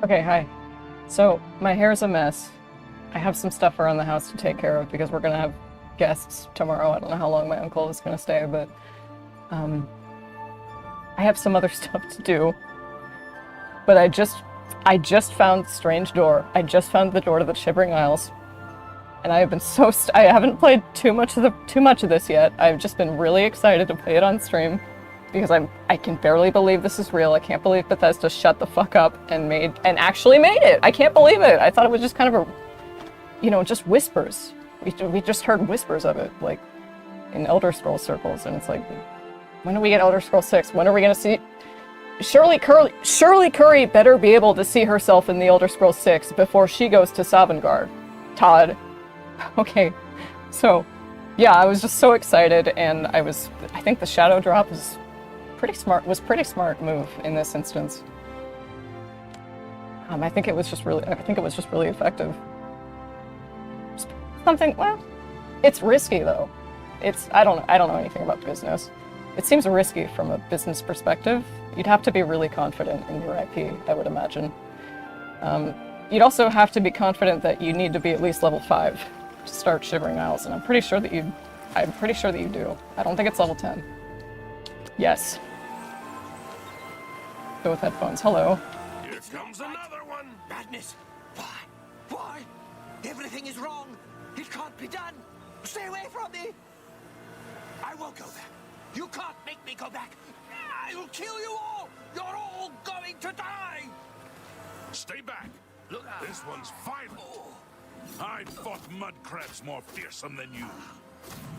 Okay, hi. So, my hair's a mess. I have some stuff around the house to take care of because we're gonna have guests tomorrow. I don't know how long my uncle is gonna stay, but um, I have some other stuff to do. But I just found the strange door. I just found the door to the Shivering Isles, and I have been I haven't played too much of this yet. I've just been really excited to play it on stream because I can barely believe this is real. I can't believe Bethesda shut the fuck up and actually made it. I can't believe it. I thought it was just kind of just whispers. We just heard whispers of it, like in Elder Scrolls circles, and it's like, when do we get Elder Scrolls 6? When are we gonna see? Shirley Curry better be able to see herself in the Elder Scrolls 6 before she goes to Sovngarde. Todd. Okay, so yeah, I was just so excited, and I think the shadow drop was pretty smart move in this instance. I think it was just really effective. Well, it's risky though. I don't know anything about business. It seems risky from a business perspective. You'd have to be really confident in your IP, I would imagine. You'd also have to be confident that you need to be at least level 5 to start Shivering Isles, and I'm pretty sure that you do. I don't think it's level 10. Yes. Go with headphones. Hello. Here comes another one! Madness! Why? Why? Everything is wrong! It can't be done! Stay away from me! I won't go there. You can't make me go back. I'll kill you all! You're all going to die! Stay back! Look out! This one's final! I fought mud crabs more fearsome than you.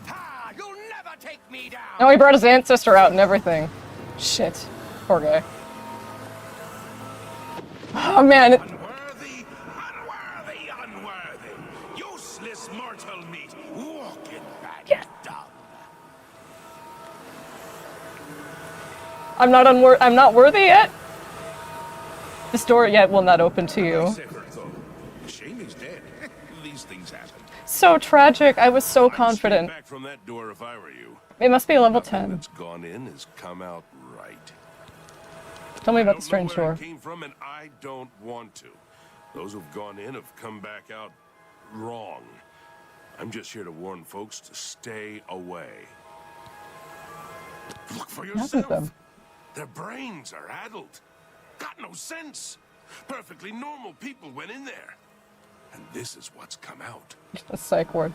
Ha! You'll never take me down! Oh, he brought his ancestor out and everything. Shit. Poor guy. Oh man. Unworthy, unworthy, unworthy! Useless mortal meat, walking bad dung. I'm not worthy yet? This door yet will not open to you. Shame he's dead. These things happen. So tragic. I was so confident. Back from that door if I were you. It must be level Nothing 10. that's gone in has come out right. Tell me about the strange I don't know where door. it came from, and I don't want to. Those who've gone in have come back out wrong. I'm just here to warn folks to stay away. Look for yourself. them. Their brains are addled. Got no sense. Perfectly normal people went in there. And this is what's come out. A psych ward.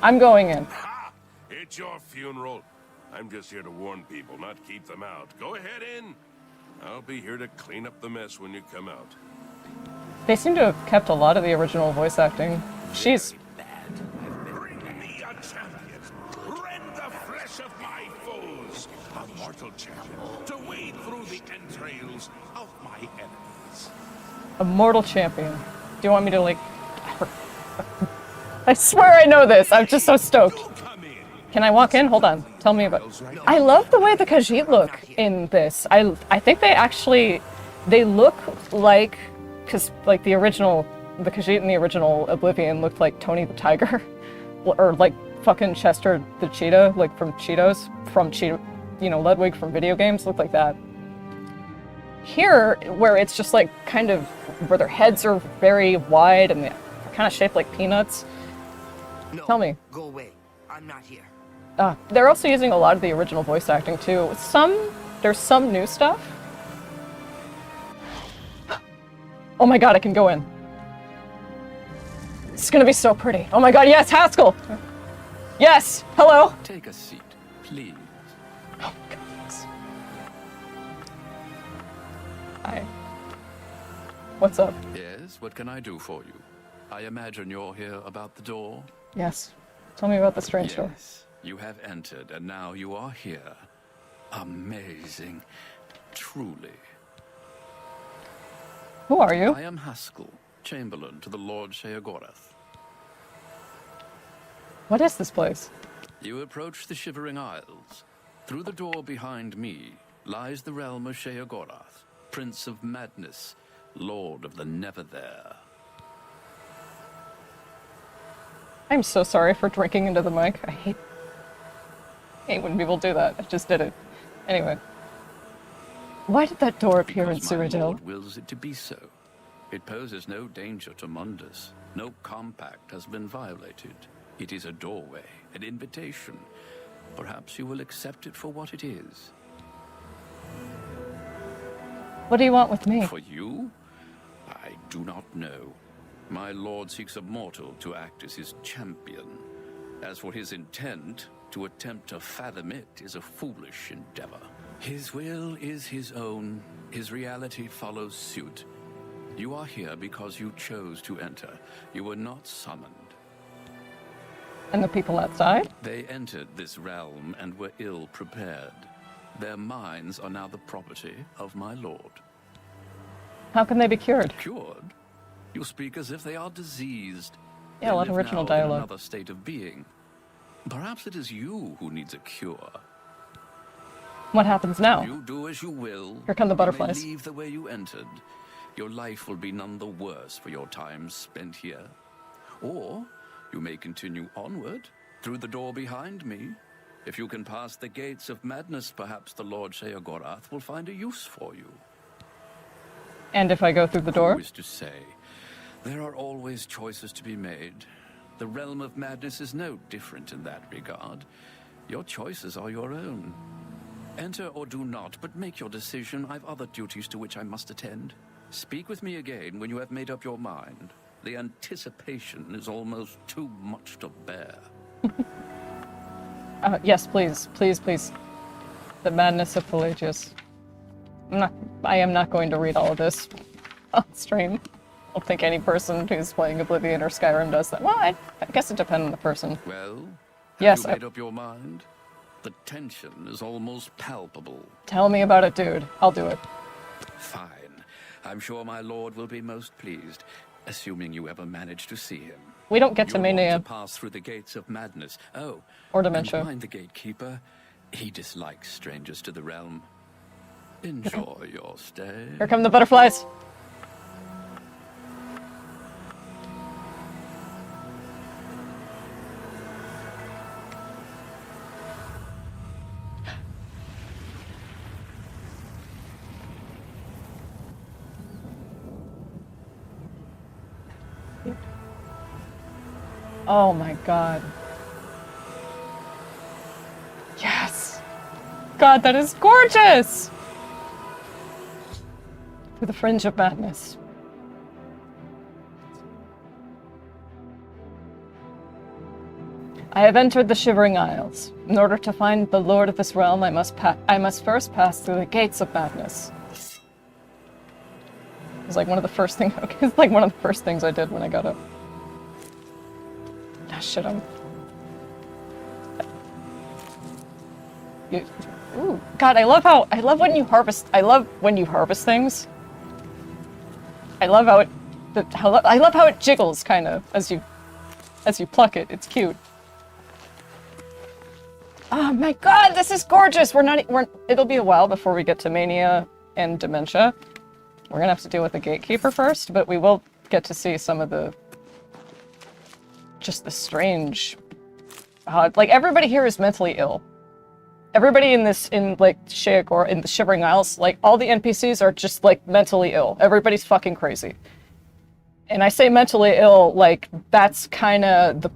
I'm going in. Ha! It's your funeral. I'm just here to warn people, not keep them out. Go ahead in. I'll be here to clean up the mess when you come out. They seem to have kept a lot of the original voice acting. She's... Bring me a champion. Rend the flesh of my foes. A mortal champion to wade through the entrails of my enemies. a mortal champion. Do you want me to, like... I swear I know this. I'm just so stoked. Can I walk in? Hold on. Tell me about... I love the way the Khajiit look in this. I think they look like... Because, like, the Khajiit in the original Oblivion looked like Tony the Tiger. Or, like, fucking Chester the Cheetah, like, from Cheetos. You know, Ludwig from video games, looked like that. Here, where it's just, like, kind of... Where their heads are very wide and they're kind of shaped like peanuts. No, Tell me. Go away. I'm not here. They're also using a lot of the original voice acting, too. There's some new stuff. Oh my god, I can go in. It's gonna be so pretty. Oh my god, yes, Haskell! Yes! Hello! Take a seat, please. Oh my god, thanks. Hi. What's up? Yes, what can I do for you? I imagine you're here about the door? Yes. Tell me about the strange door. Yes, you have entered, and now you are here. Amazing. Truly. Who are you? I am Haskell, Chamberlain to the Lord Sheogorath. What is this place? You approach the Shivering Isles. Through the door behind me lies the realm of Sheogorath, Prince of Madness, Lord of the Never There. I'm so sorry for drinking into the mic. I hate when people do that. I just did it. Anyway. Why did that door appear in Because my Cyrodiil? Lord wills it to be so. It poses no danger to Mundus. No compact has been violated. It is a doorway, an invitation. Perhaps you will accept it for what it is. What do you want with me? For you? I do not know. My lord seeks a mortal to act as his champion. As for his intent, to attempt to fathom it is a foolish endeavor. His will is his own. His reality follows suit. You are here because you chose to enter. You were not summoned. And the people outside? They entered this realm and were ill prepared. Their minds are now the property of my lord. How can they be cured? Cured? You speak as if they are diseased. Yeah, a lot of original dialogue. In another state of being. Perhaps it is you who needs a cure. What happens now? You do as you will. Here come the butterflies. You may leave the way you entered. Your life will be none the worse for your time spent here. Or you may continue onward, through the door behind me. If you can pass the gates of madness, perhaps the Lord Sheogorath will find a use for you. And if I go through the door? Who is to say? There are always choices to be made. The realm of madness is no different in that regard. Your choices are your own. Enter or do not, but make your decision. I've other duties to which I must attend. Speak with me again when you have made up your mind. The anticipation is almost too much to bear. Yes, please. Please, please. The Madness of Pelagius. I am not going to read all of this on stream. I don't think any person who's playing Oblivion or Skyrim does that. Well, I guess it depends on the person. Well, have yes, you made up your mind? The tension is almost palpable. Tell me about it, dude. I'll do it. Fine. I'm sure my lord will be most pleased, assuming you ever manage to see him. We don't get to You'll Mania. want to pass through the gates of madness. Oh, Or dementia. And find the gatekeeper. He dislikes strangers to the realm. Enjoy your stay. Here come the butterflies. Oh my god. Yes! God, that is gorgeous! Through the fringe of madness. I have entered the Shivering Isles. In order to find the lord of this realm, I must first pass through the gates of madness. It's like one of the first things. It's like one of the first things I did when I got up. Ah, shit, Ooh, God, I love when you harvest. I love when you harvest things. I love how I love how it jiggles, kind of, as you pluck it. It's cute. Oh my God, this is gorgeous. It'll be a while before we get to Mania and Dementia. We're gonna have to deal with the Gatekeeper first, but we will get to see some of the strange. Like everybody here is mentally ill. Everybody in like Sheogorath, in the Shivering Isles, like all the NPCs are just like mentally ill. Everybody's fucking crazy. And I say mentally ill, like that's kind of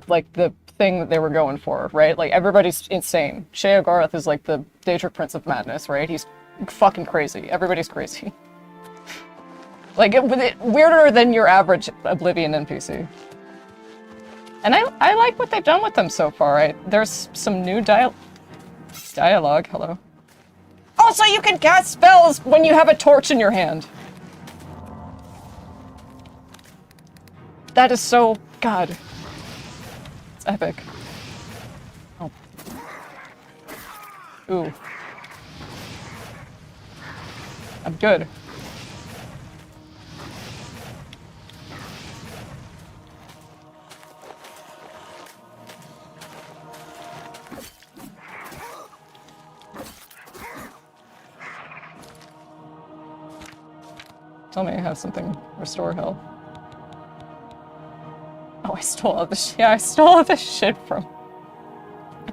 like the thing that they were going for, right? Like everybody's insane. Sheogorath is like the Daedric Prince of Madness, right? He's fucking crazy. Everybody's crazy. Like weirder than your average Oblivion NPC. And I like what they've done with them so far. There's some new dialogue. Hello. Also, you can cast spells when you have a torch in your hand. That is so... God. It's epic. Oh. Ooh. I'm good. Tell me I have something. Restore health. Oh, I stole all this. Yeah, I stole all this shit from.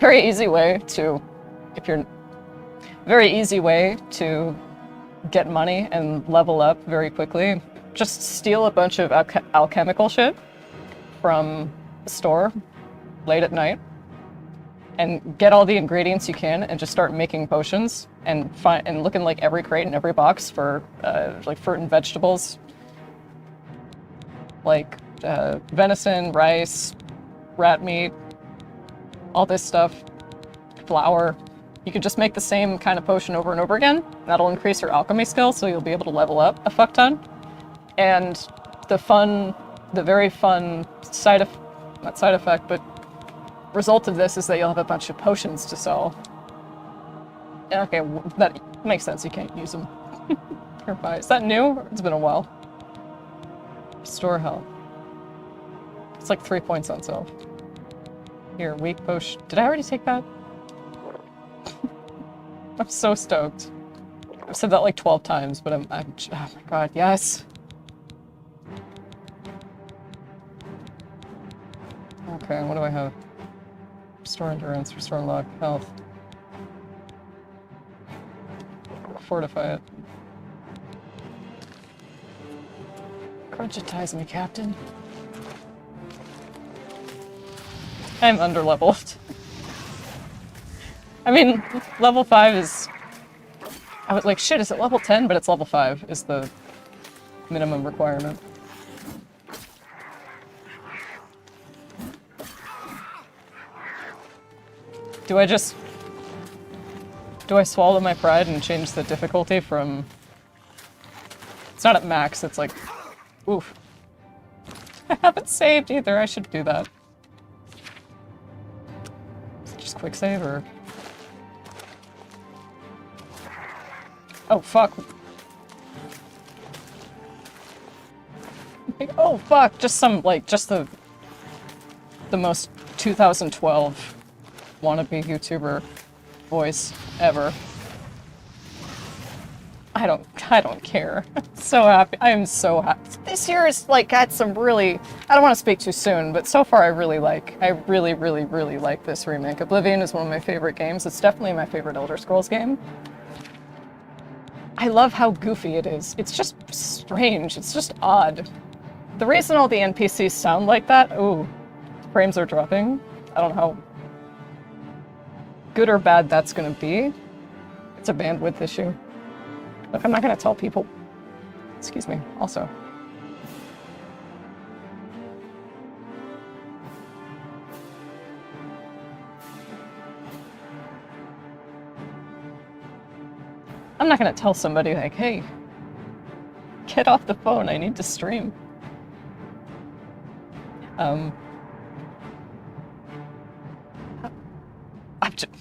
Very easy way to get money and level up very quickly, just steal a bunch of alchemical shit from the store late at night and get all the ingredients you can and just start making potions and look in like every crate and every box for like fruit and vegetables, like venison, rice, rat meat, all this stuff, flour. You can just make the same kind of potion over and over again. That'll increase your alchemy skill, so you'll be able to level up a fuck ton. And the very fun not side effect, but result of this is that you'll have a bunch of potions to sell. Okay, that makes sense. You can't use them. Or buy. Is that new? It's been a while. Store health. It's like 3 points on sale. Here, weak potion. Did I already take that? I'm so stoked. I've said that like 12 times, but I'm oh my god, yes! Okay, what do I have? Restore endurance, restore luck, health. Fortify it. Crunchitize me, Captain. I'm underleveled. I mean, level 5 is... I was like, shit, is it level 10? But it's level 5 is the minimum requirement. Do I swallow my pride and change the difficulty from... It's not at max, it's like... Oof. I haven't saved either, I should do that. Is it just quick save, or... Oh, fuck. Oh, fuck! Just some, like, just the most 2012 wannabe YouTuber voice ever. I don't care. So happy. I am so happy. This year is, like, got some really... I don't want to speak too soon, but so far I really like this remake. Oblivion is one of my favorite games. It's definitely my favorite Elder Scrolls game. I love how goofy it is. It's just strange. It's just odd. The reason all the NPCs sound like that... Ooh, frames are dropping. I don't know how good or bad that's gonna be. It's a bandwidth issue. Look, I'm not gonna tell people... Excuse me, also. I'm not gonna tell somebody like, hey, get off the phone, I need to stream. I'm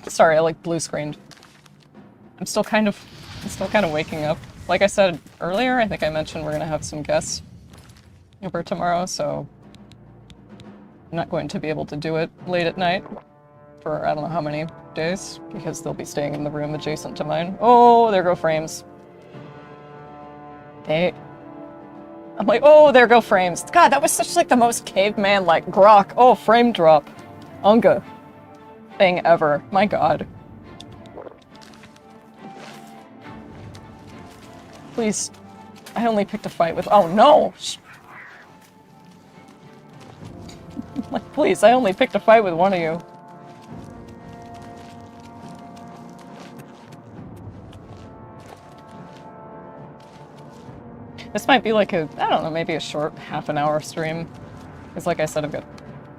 sorry, I like blue screened. I'm still kind of waking up. Like I said earlier, I think I mentioned we're gonna have some guests over tomorrow, so I'm not going to be able to do it late at night for I don't know how many days, because they'll be staying in the room adjacent to mine. Oh, there go frames. I'm like, oh, there go frames. God, that was such like the most caveman like grok. Oh, frame drop. Unga thing ever. My god. Please. I only picked a fight with... Oh, no! Like, please, I only picked a fight with one of you. This might be like a, I don't know, maybe a short half-an-hour stream. Because like I said,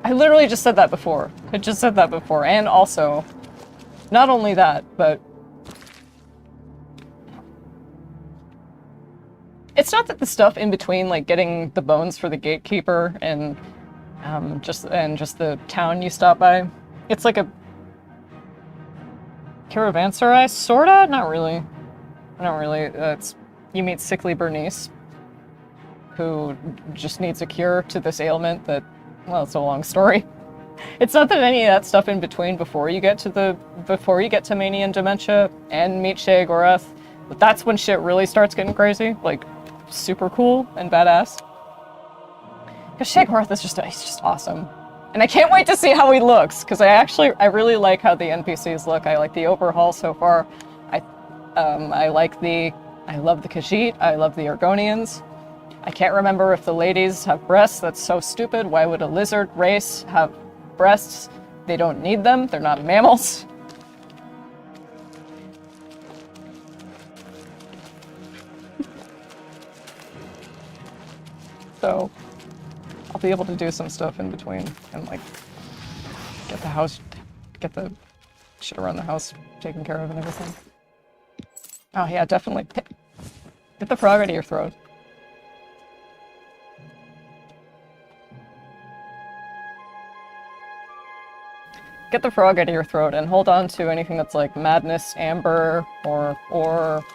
I literally just said that before. I just said that before. And also, not only that, but... It's not that the stuff in between, like getting the bones for the gatekeeper and just the town you stop by, it's like a caravanserai, sorta? Not really. Not really. It's you meet sickly Bernice, who just needs a cure to this ailment that, well, it's a long story. It's not that any of that stuff in between before you get to mania and dementia and meet Sheogorath, but that's when shit really starts getting crazy, like super cool and badass. Because Sheogorath is he's just awesome. And I can't wait to see how he looks, because I really like how the NPCs look. I like the overhaul so far. I like the I love the Khajiit. I love the Argonians. I can't remember if the ladies have breasts. That's so stupid. Why would a lizard race have breasts? They don't need them. They're not mammals. So I'll be able to do some stuff in between and like get the shit around the house taken care of and everything. Oh yeah, definitely. Get the frog out of your throat. Get the frog out of your throat and hold on to anything that's like madness, amber, or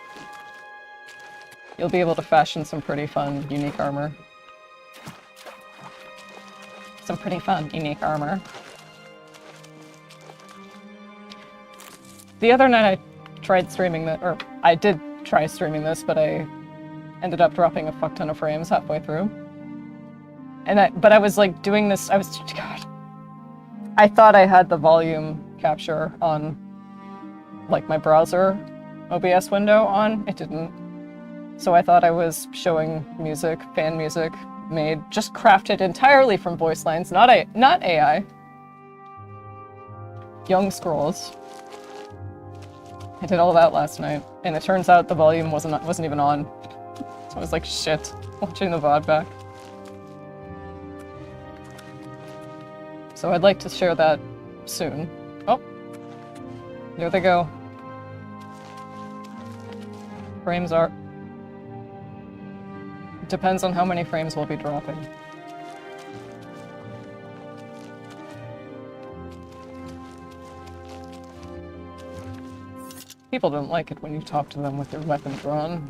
you'll be able to fashion some pretty fun, unique armor. Some pretty fun, unique armor. The other night I tried streaming that, or I did try streaming this, but I ended up dropping a fuck ton of frames halfway through. But I was like doing this, God. I thought I had the volume capture on, like, my browser OBS window on. It didn't. So I thought I was showing music, fan music, just crafted entirely from voice lines, not AI. Young Scrolls. I did all that last night, and it turns out the volume wasn't even on. So I was like, shit, watching the VOD back. So I'd like to share that soon. Oh, there they go. Frames are... Depends on how many frames we'll be dropping. People don't like it when you talk to them with their weapon drawn.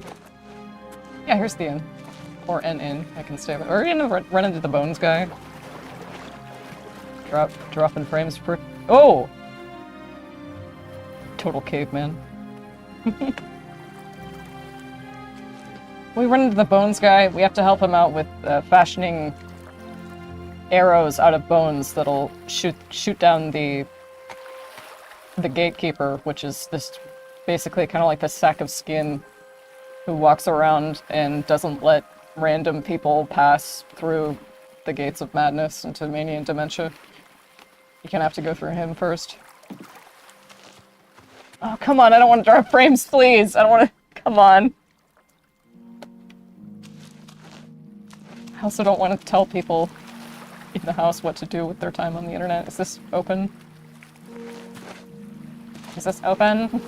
Yeah, here's the inn. Or an inn. I can stay there. Or you know, run into the bones guy. Dropping frames per... Oh! Total caveman. We run into the bones guy. We have to help him out with fashioning arrows out of bones that'll shoot down the gatekeeper, which is this basically kind of like the sack of skin who walks around and doesn't let random people pass through the gates of madness into mania and dementia. You kind of have to go through him first. Oh, come on, I don't want to drop frames, please! I don't want to... Come on. I also don't want to tell people in the house what to do with their time on the internet. Is this open? Is this open?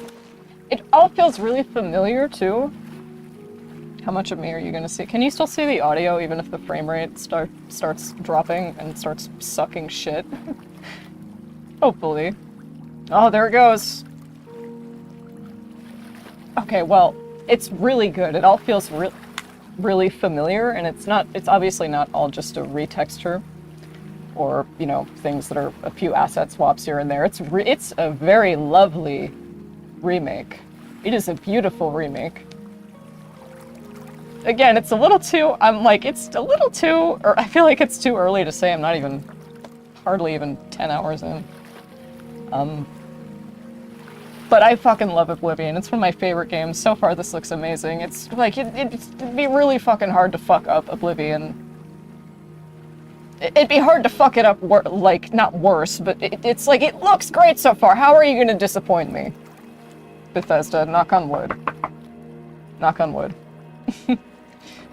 It all feels really familiar, too. How much of me are you going to see? Can you still see the audio even if the frame rate starts dropping and starts sucking shit? Hopefully. Oh, there it goes. Okay, well, it's really good. It all feels really familiar, and it's obviously not all just a retexture or, you know, things that are a few asset swaps here and there. It's a very lovely remake. It is a beautiful remake. Again, it's a little too, it's a little too, or I feel like it's too early to say. I'm not even, hardly even 10 hours in. But I fucking love Oblivion. It's one of my favorite games. So far, this looks amazing. It's like, it'd be really fucking hard to fuck up Oblivion. It'd be hard to fuck it up, like, not worse, but it's like, it looks great so far. How are you gonna disappoint me? Bethesda, knock on wood. Knock on wood.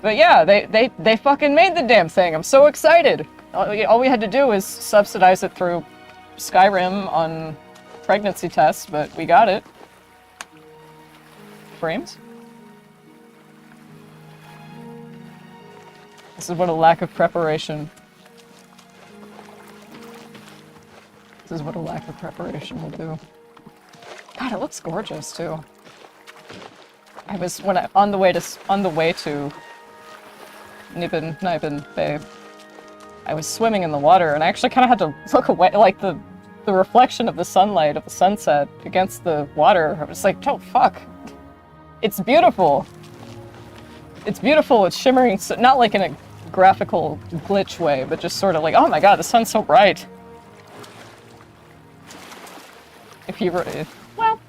But yeah, they fucking made the damn thing. I'm so excited. All we had to do was subsidize it through Skyrim on pregnancy tests, but we got it. Frames? This is what a lack of preparation. This is what a lack of preparation will do. God, it looks gorgeous too. I was on the way to Nibin Bay. I was swimming in the water, and I actually kind of had to look away, like the reflection of the sunlight of the sunset against the water. I was like, oh fuck. It's beautiful. It's beautiful, it's shimmering, not like in a graphical glitch way, but just sort of like, oh my god, the sun's so bright. Well,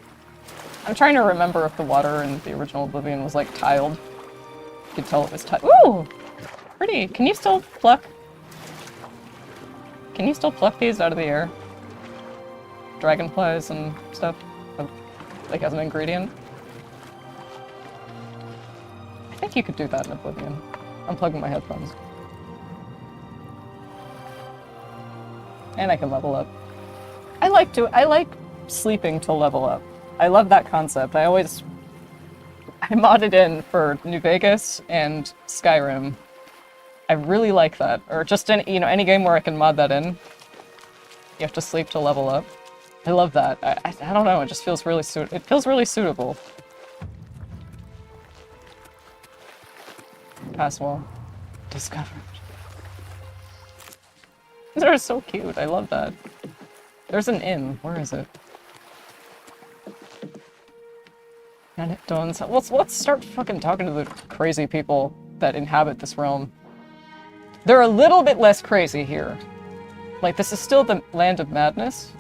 I'm trying to remember if the water in the original Oblivion was like tiled. You could tell it was tiled. Ooh! Pretty. Can you still pluck? Can you still pluck these out of the air? Dragonflies and stuff? Like as an ingredient? I think you could do that in Oblivion. I'm plugging my headphones. And I can level up. I like sleeping to level up. I love that concept. I modded in for New Vegas and Skyrim. I really like that. Or just any game where I can mod that in. You have to sleep to level up. I love that. I don't know, it just feels really suitable. Passwall. Discovered. They're so cute. I love that. There's an inn. Where is it? And it dawns. Let's start fucking talking to the crazy people that inhabit this realm. They're a little bit less crazy here. Like, this is still the land of madness.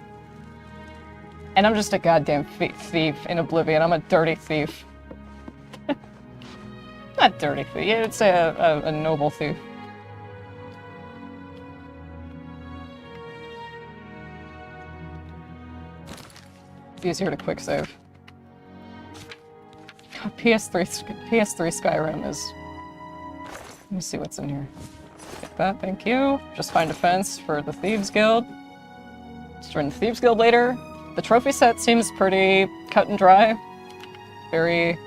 And I'm just a goddamn thief in Oblivion. I'm a dirty thief. Not dirty thief. Yeah, it's a noble thief. It's easier to quick save. PS3 Skyrim is... Let me see what's in here. Get that, thank you. Just find a fence for the Thieves Guild. Let's join the Thieves Guild later. The trophy set seems pretty cut and dry. Very...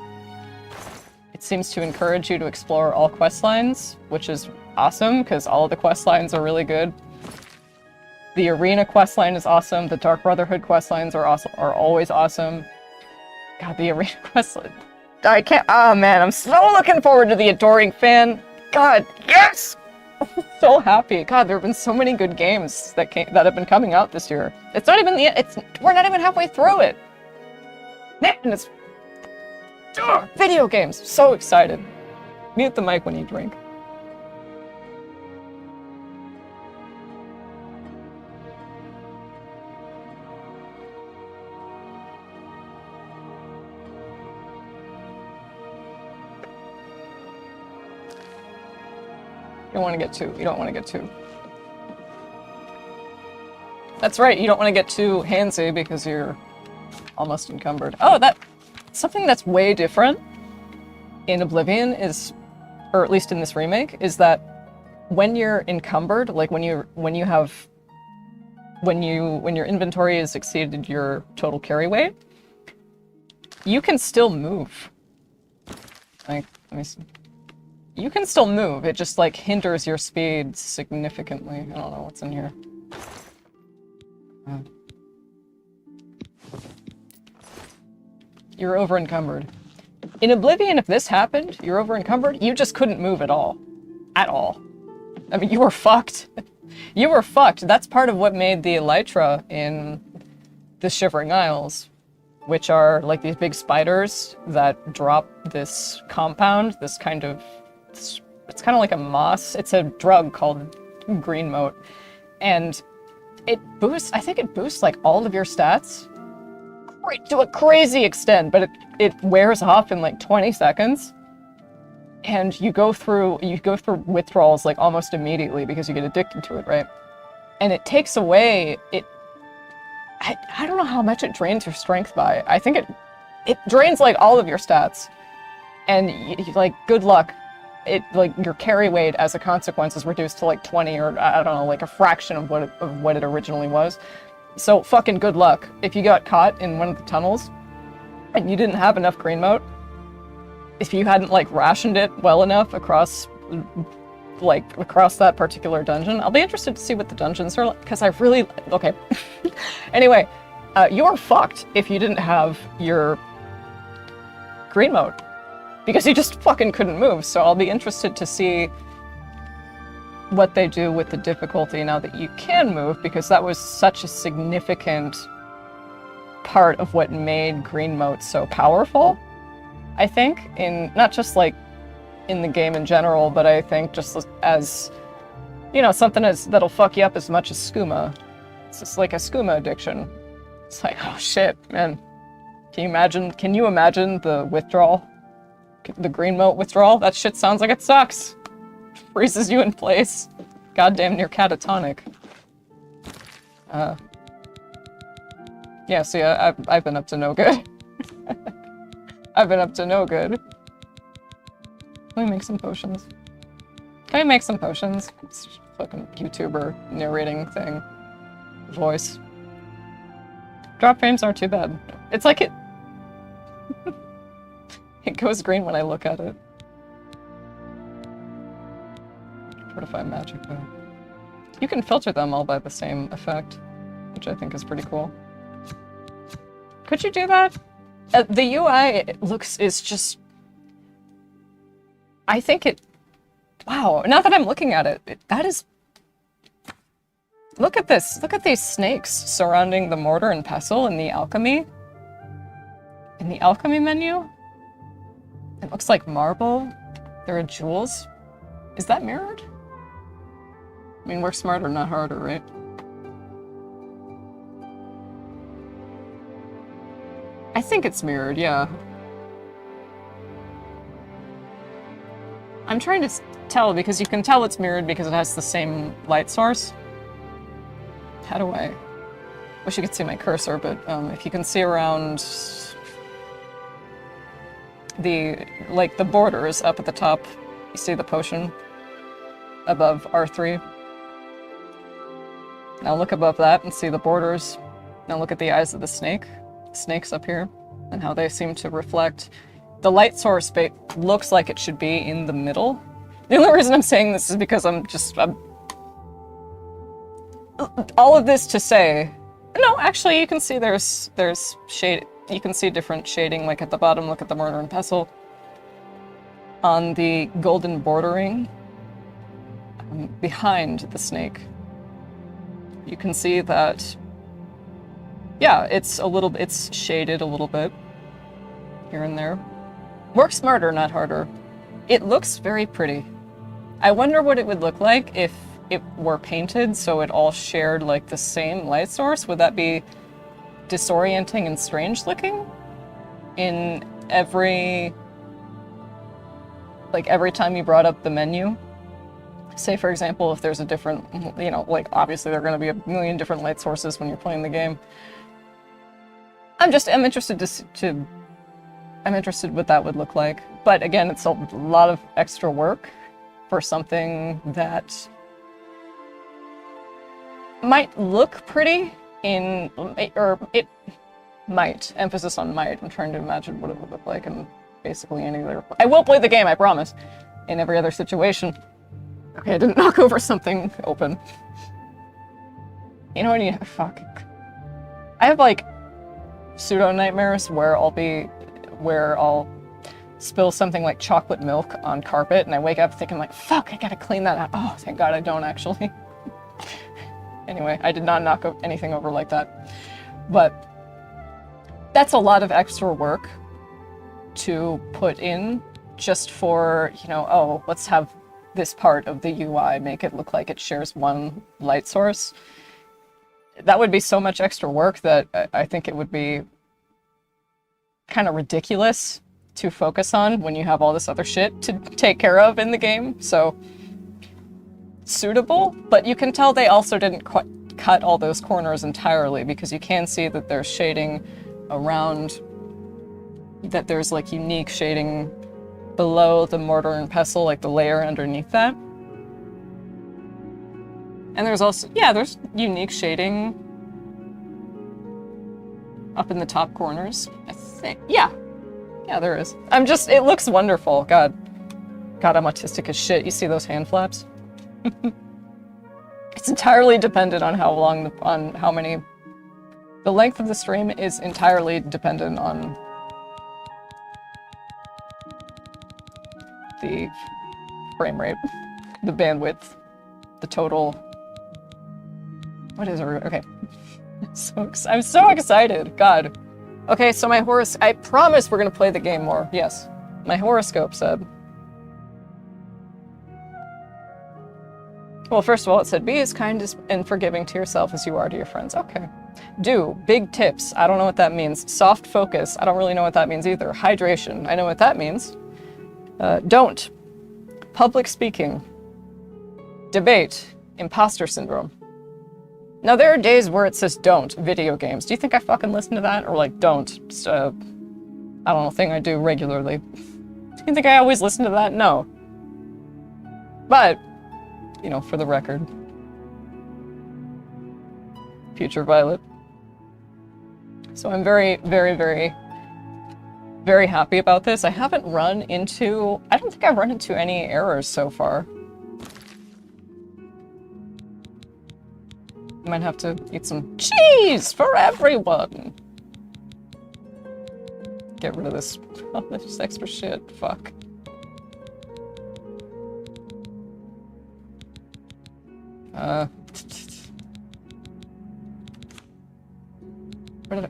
It seems to encourage you to explore all quest lines, which is awesome, because all of the quest lines are really good. The Arena quest line is awesome. The Dark Brotherhood quest lines are always awesome. God, the Arena quest line... I can't... Oh man, I'm so looking forward to the Adoring Fan. God, yes! So happy. God, there have been so many good games that have been coming out this year. It's not even we're not even halfway through it. Man, it's video games. So excited. Mute the mic when you drink. You don't want to get too. That's right, you don't want to get too handsy because you're almost encumbered. Oh, something that's way different in Oblivion is, or at least in this remake, is that when you're encumbered, like when your inventory has exceeded your total carry weight, you can still move. Like, let me see. You can still move, it just like hinders your speed significantly. I don't know what's in here. You're over encumbered. In Oblivion, if this happened, you're over encumbered, you just couldn't move at all. At all. I mean, you were fucked. You were fucked. That's part of what made the Elytra in the Shivering Isles, which are like these big spiders that drop this compound, this kind of... It's kind of like a moss. It's a drug called green mote. And it boosts, I think it boosts like all of your stats to a crazy extent, but it wears off in like 20 seconds. And you go through withdrawals like almost immediately because you get addicted to it, right? And it takes away I don't know how much it drains your strength by. I think it drains like all of your stats. And like, good luck. Like your carry weight as a consequence is reduced to like 20 or I don't know, like a fraction of what it originally was. So fucking good luck. If you got caught in one of the tunnels and you didn't have enough green mote, if you hadn't like rationed it well enough across that particular dungeon, I'll be interested to see what the dungeons are like, because I really... Okay. Anyway, you're fucked if you didn't have your green mote. Because you just fucking couldn't move, so I'll be interested to see what they do with the difficulty now that you can move, because that was such a significant part of what made green mote so powerful, I think, in not just like in the game in general, but I think just as, you know, something that'll fuck you up as much as skooma. It's just like a skooma addiction. It's like, oh shit, man. Can you imagine the withdrawal? The green mote withdrawal? That shit sounds like it sucks. Freezes you in place. Goddamn near catatonic. Yeah, see, I've been up to no good. I've been up to no good. Can we make some potions? Can we make some potions? It's just fucking YouTuber narrating thing. Voice. Drop frames aren't too bad. It's like it... it goes green when I look at it. Fortify magic though. You can filter them all by the same effect, which I think is pretty cool. Could you do that? The UI is just... I think it... Wow, now that I'm looking at it, that is... Look at this. Look at these snakes surrounding the mortar and pestle in the alchemy. In the alchemy menu. It looks like marble. There are jewels. Is that mirrored? I mean, we're smarter, not harder, right? I think it's mirrored, yeah. I'm trying to tell because you can tell it's mirrored because it has the same light source. How do I... Wish you could see my cursor, but if you can see around the, like, the borders up at the top, you see the potion above R3. Now look above that and see the borders. Now look at the eyes of the snake. Snakes up here, and how they seem to reflect. The light source looks like it should be in the middle. The only reason I'm saying this is because I'm all of this to say, no, actually you can see there's shade, you can see different shading, like at the bottom, look at the mortar and pestle. On the golden bordering, behind the snake, you can see that, yeah, it's shaded a little bit, here and there. Work smarter, not harder. It looks very pretty. I wonder what it would look like if it were painted so it all shared like the same light source. Would that be disorienting and strange looking? In every time you brought up the menu? Say, for example, if there's a different, you know, like obviously there are going to be a million different light sources when you're playing the game. I'm interested what that would look like. But again, it's a lot of extra work for something that might look pretty or it might. Emphasis on might. I'm trying to imagine what it would look like in basically any other... I will play the game, I promise. In every other situation. Okay, I didn't knock over something open. You know what fuck. I have like pseudo-nightmares where I'll spill something like chocolate milk on carpet and I wake up thinking like, fuck, I gotta clean that up. Oh, thank God I don't actually. Anyway, I did not knock anything over like that. But that's a lot of extra work to put in just for, you know, oh, let's have this part of the UI, make it look like it shares one light source. That would be so much extra work that I think it would be kind of ridiculous to focus on when you have all this other shit to take care of in the game. So suitable, but you can tell they also didn't quite cut all those corners entirely because you can see that there's shading around, that there's like unique shading below the mortar and pestle, like the layer underneath that. And there's also, yeah, there's unique shading up in the top corners, I think. Yeah, there is. It looks wonderful. God, I'm autistic as shit. You see those hand flaps? It's entirely dependent on how long, the length of the stream is entirely dependent on the frame rate, the bandwidth, the total. What is it? Okay. I'm so excited. God. Okay, so my I promise we're gonna play the game more. Yes. My horoscope said. Well, first of all, it said, be as kind and forgiving to yourself as you are to your friends. Okay. Do. Big tips. I don't know what that means. Soft focus. I don't really know what that means either. Hydration. I know what that means. Don't. Public speaking. Debate. Imposter syndrome. Now, there are days where it says don't. Video games. Do you think I fucking listen to that? Or, like, don't? Just, I don't know, thing I do regularly. Do you think I always listen to that? No. But, you know, for the record. Future Violet. So I'm very, very, very, very happy about this. I haven't run into... I don't think I've run into any errors so far. Might have to eat some cheese for everyone! Get rid of this. Oh, that's just extra shit. Fuck.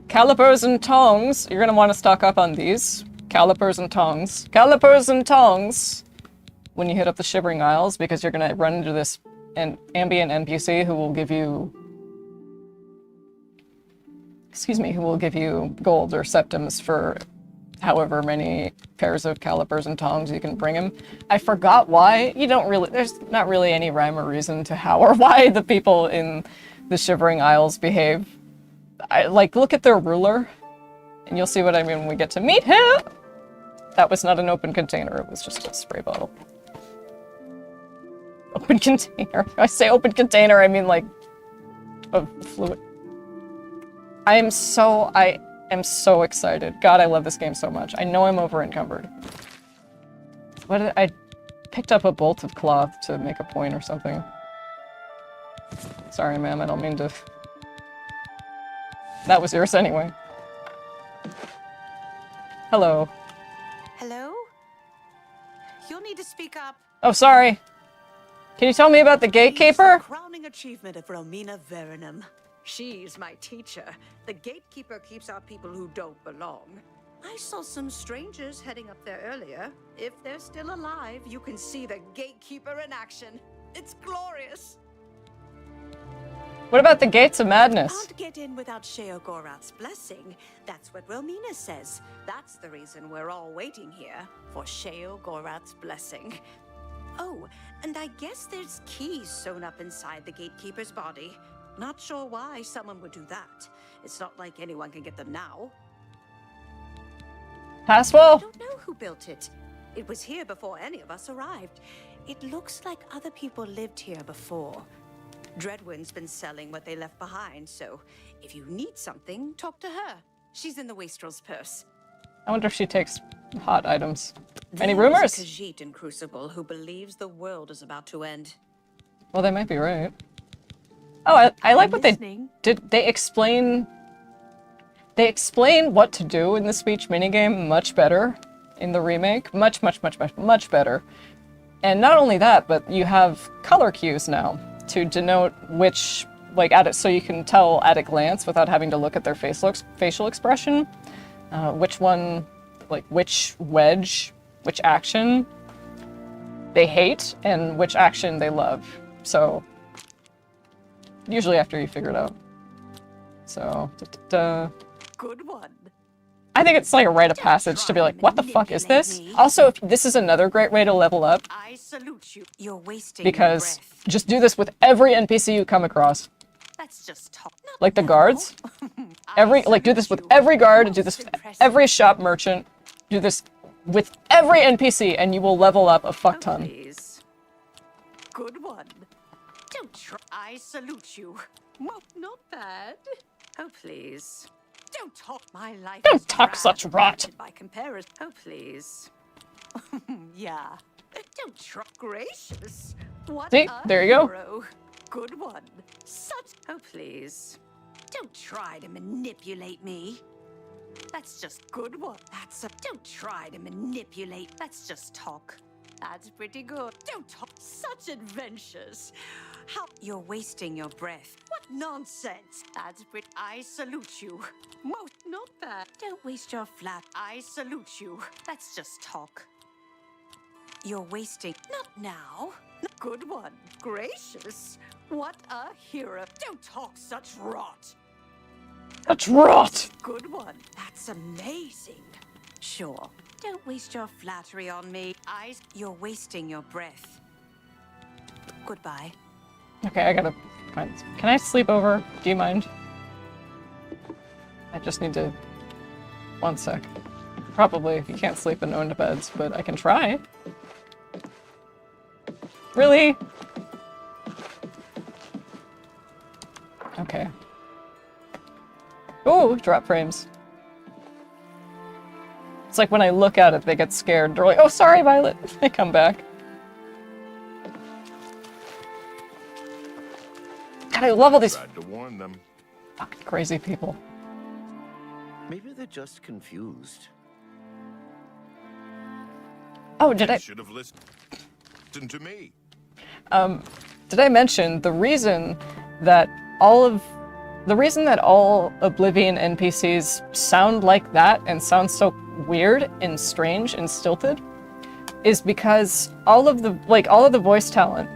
Calipers and tongs. You're gonna want to stock up on these. Calipers and tongs. Calipers and tongs! When you hit up the Shivering Isles, because you're gonna run into this ambient NPC who will give you... Excuse me, who will give you gold or septims for however many pairs of calipers and tongs you can bring him. I forgot why. You don't really... There's not really any rhyme or reason to how or why the people in the Shivering Isles behave. Like, look at their ruler, and you'll see what I mean when we get to meet him! That was not an open container, it was just a spray bottle. Open container. When I say open container, I mean, like, of fluid. I am so excited. God, I love this game so much. I know I'm over-encumbered. I picked up a bolt of cloth to make a point or something. Sorry, ma'am, I don't mean to... That was yours anyway. Hello. Hello? You'll need to speak up. Oh, sorry. Can you tell me about the gatekeeper? It's the crowning achievement of Romina Verenum. She's my teacher. The gatekeeper keeps out people who don't belong. I saw some strangers heading up there earlier. If they're still alive, you can see the gatekeeper in action. It's glorious. What about the Gates of Madness? Can't get in without Sheogorath's blessing. That's what Romina says. That's the reason we're all waiting here, for Sheogorath's blessing. Oh, and I guess there's keys sewn up inside the gatekeeper's body. Not sure why someone would do that. It's not like anyone can get them now. Passwall? I don't know who built it. It was here before any of us arrived. It looks like other people lived here before. Dreadwind's been selling what they left behind, so if you need something, talk to her. She's in the Wastrel's purse. I wonder if she takes hot items. Any There's rumors? a Khajiit in Crucible who believes the world is about to end. Well, they might be right. Oh, I like what listening. they did. They explain what to do in the speech minigame much better in the remake. Much better. And not only that, but you have color cues now to denote which, like, so you can tell at a glance without having to look at their facial expression, which one, like, which wedge, which action they hate, and which action they love. So, usually after you figure it out. So, Good one. I think it's like a rite of passage to be like, what the fuck is this? Also, this is another great way to level up. I salute you. You're wasting Because your breath. just do this with every NPC you come across. That's just talk. Like the guards. Do this with every guard, do this with every shop merchant, do this with every NPC, and you will level up a fuck ton. Please. Good one. Don't try. I salute you. Well, not bad. Oh, please. Don't talk my life. Don't is talk drab such rot. By comparison. Oh, please. Yeah. Don't try. Gracious. What See? a There you go. hero. Good one. Such. Oh, please. Don't try to manipulate me. That's just good one. Don't try to manipulate. That's just talk. That's pretty good. Don't talk. Such adventures. How you're wasting your breath. What nonsense. That's pretty. I salute you. Most not bad. Don't waste your flap. I salute you. That's just talk. You're wasting. Not now. Good one. Gracious. What a hero. Don't talk such rot. That's rot! Good one. That's amazing. Sure. Don't waste your flattery on me. You're wasting your breath. Goodbye. Okay, I gotta find... Can I sleep over? Do you mind? I just need to... One sec. Probably, you can't sleep in owned beds, but I can try. Really? Okay. Ooh, drop frames. It's like when I look at it, they get scared. They're like, oh, sorry, Violet. They come back. God, I love all these Tried to warn them. fucking crazy people. Maybe they're just confused. Oh, did I... Should have listened to me. Did I mention the reason that all Oblivion NPCs sound like that and sound so weird and strange and stilted is because all of the voice talent,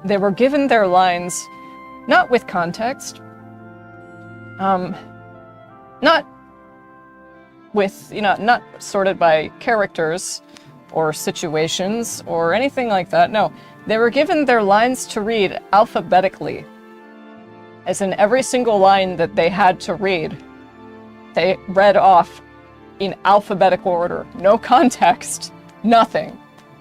they were given their lines not with context, not with, not sorted by characters or situations or anything like that. No, they were given their lines to read alphabetically. As in every single line that they had to read, they read off in alphabetical order. No context, nothing.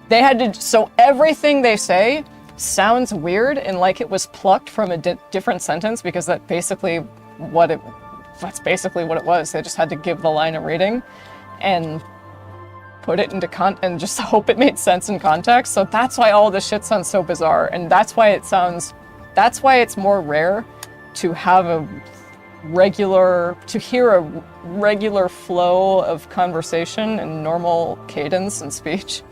They had to, so everything they say sounds weird and like it was plucked from a different sentence because that's basically what it was. They just had to give the line a reading and put it into and just hope it made sense in context. So that's why all this shit sounds so bizarre, and that's why it's more rare to have hear a regular flow of conversation and normal cadence and speech.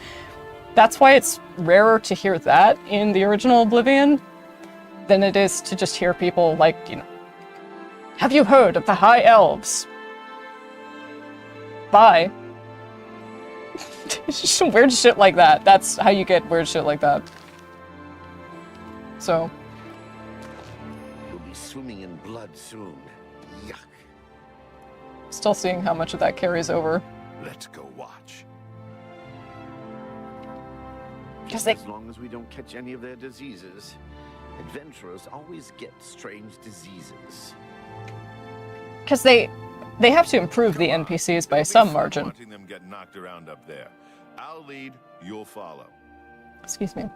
That's why it's rarer to hear that in the original Oblivion than it is to just hear people like, have you heard of the High Elves? Bye. Just weird shit like that. That's how you get weird shit like that. So. We'll be swimming in blood soon. Yuck. Still seeing how much of that carries over. Let's go watch. Because As long as we don't catch any of their diseases. Adventurers always get strange diseases. Because they have to improve the NPCs by some margin. Watching them get knocked around up there. I'll lead, you'll follow. Excuse me.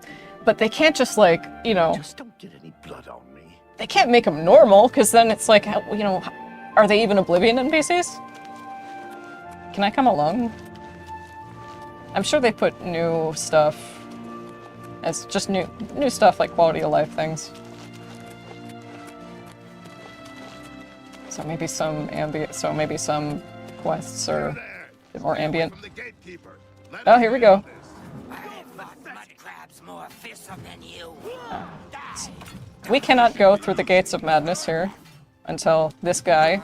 But they can't just Just don't get any blood on me. they can't make them normal, because then it's like, are they even Oblivion NPCs? Can I come along? I'm sure they put new stuff. It's just new stuff like quality of life things. So maybe some quests are more ambient. From the gatekeeper. Let Oh, us here we handle go. this. I've got mud crabs more fearsome than you. We cannot go through the gates of madness here until this guy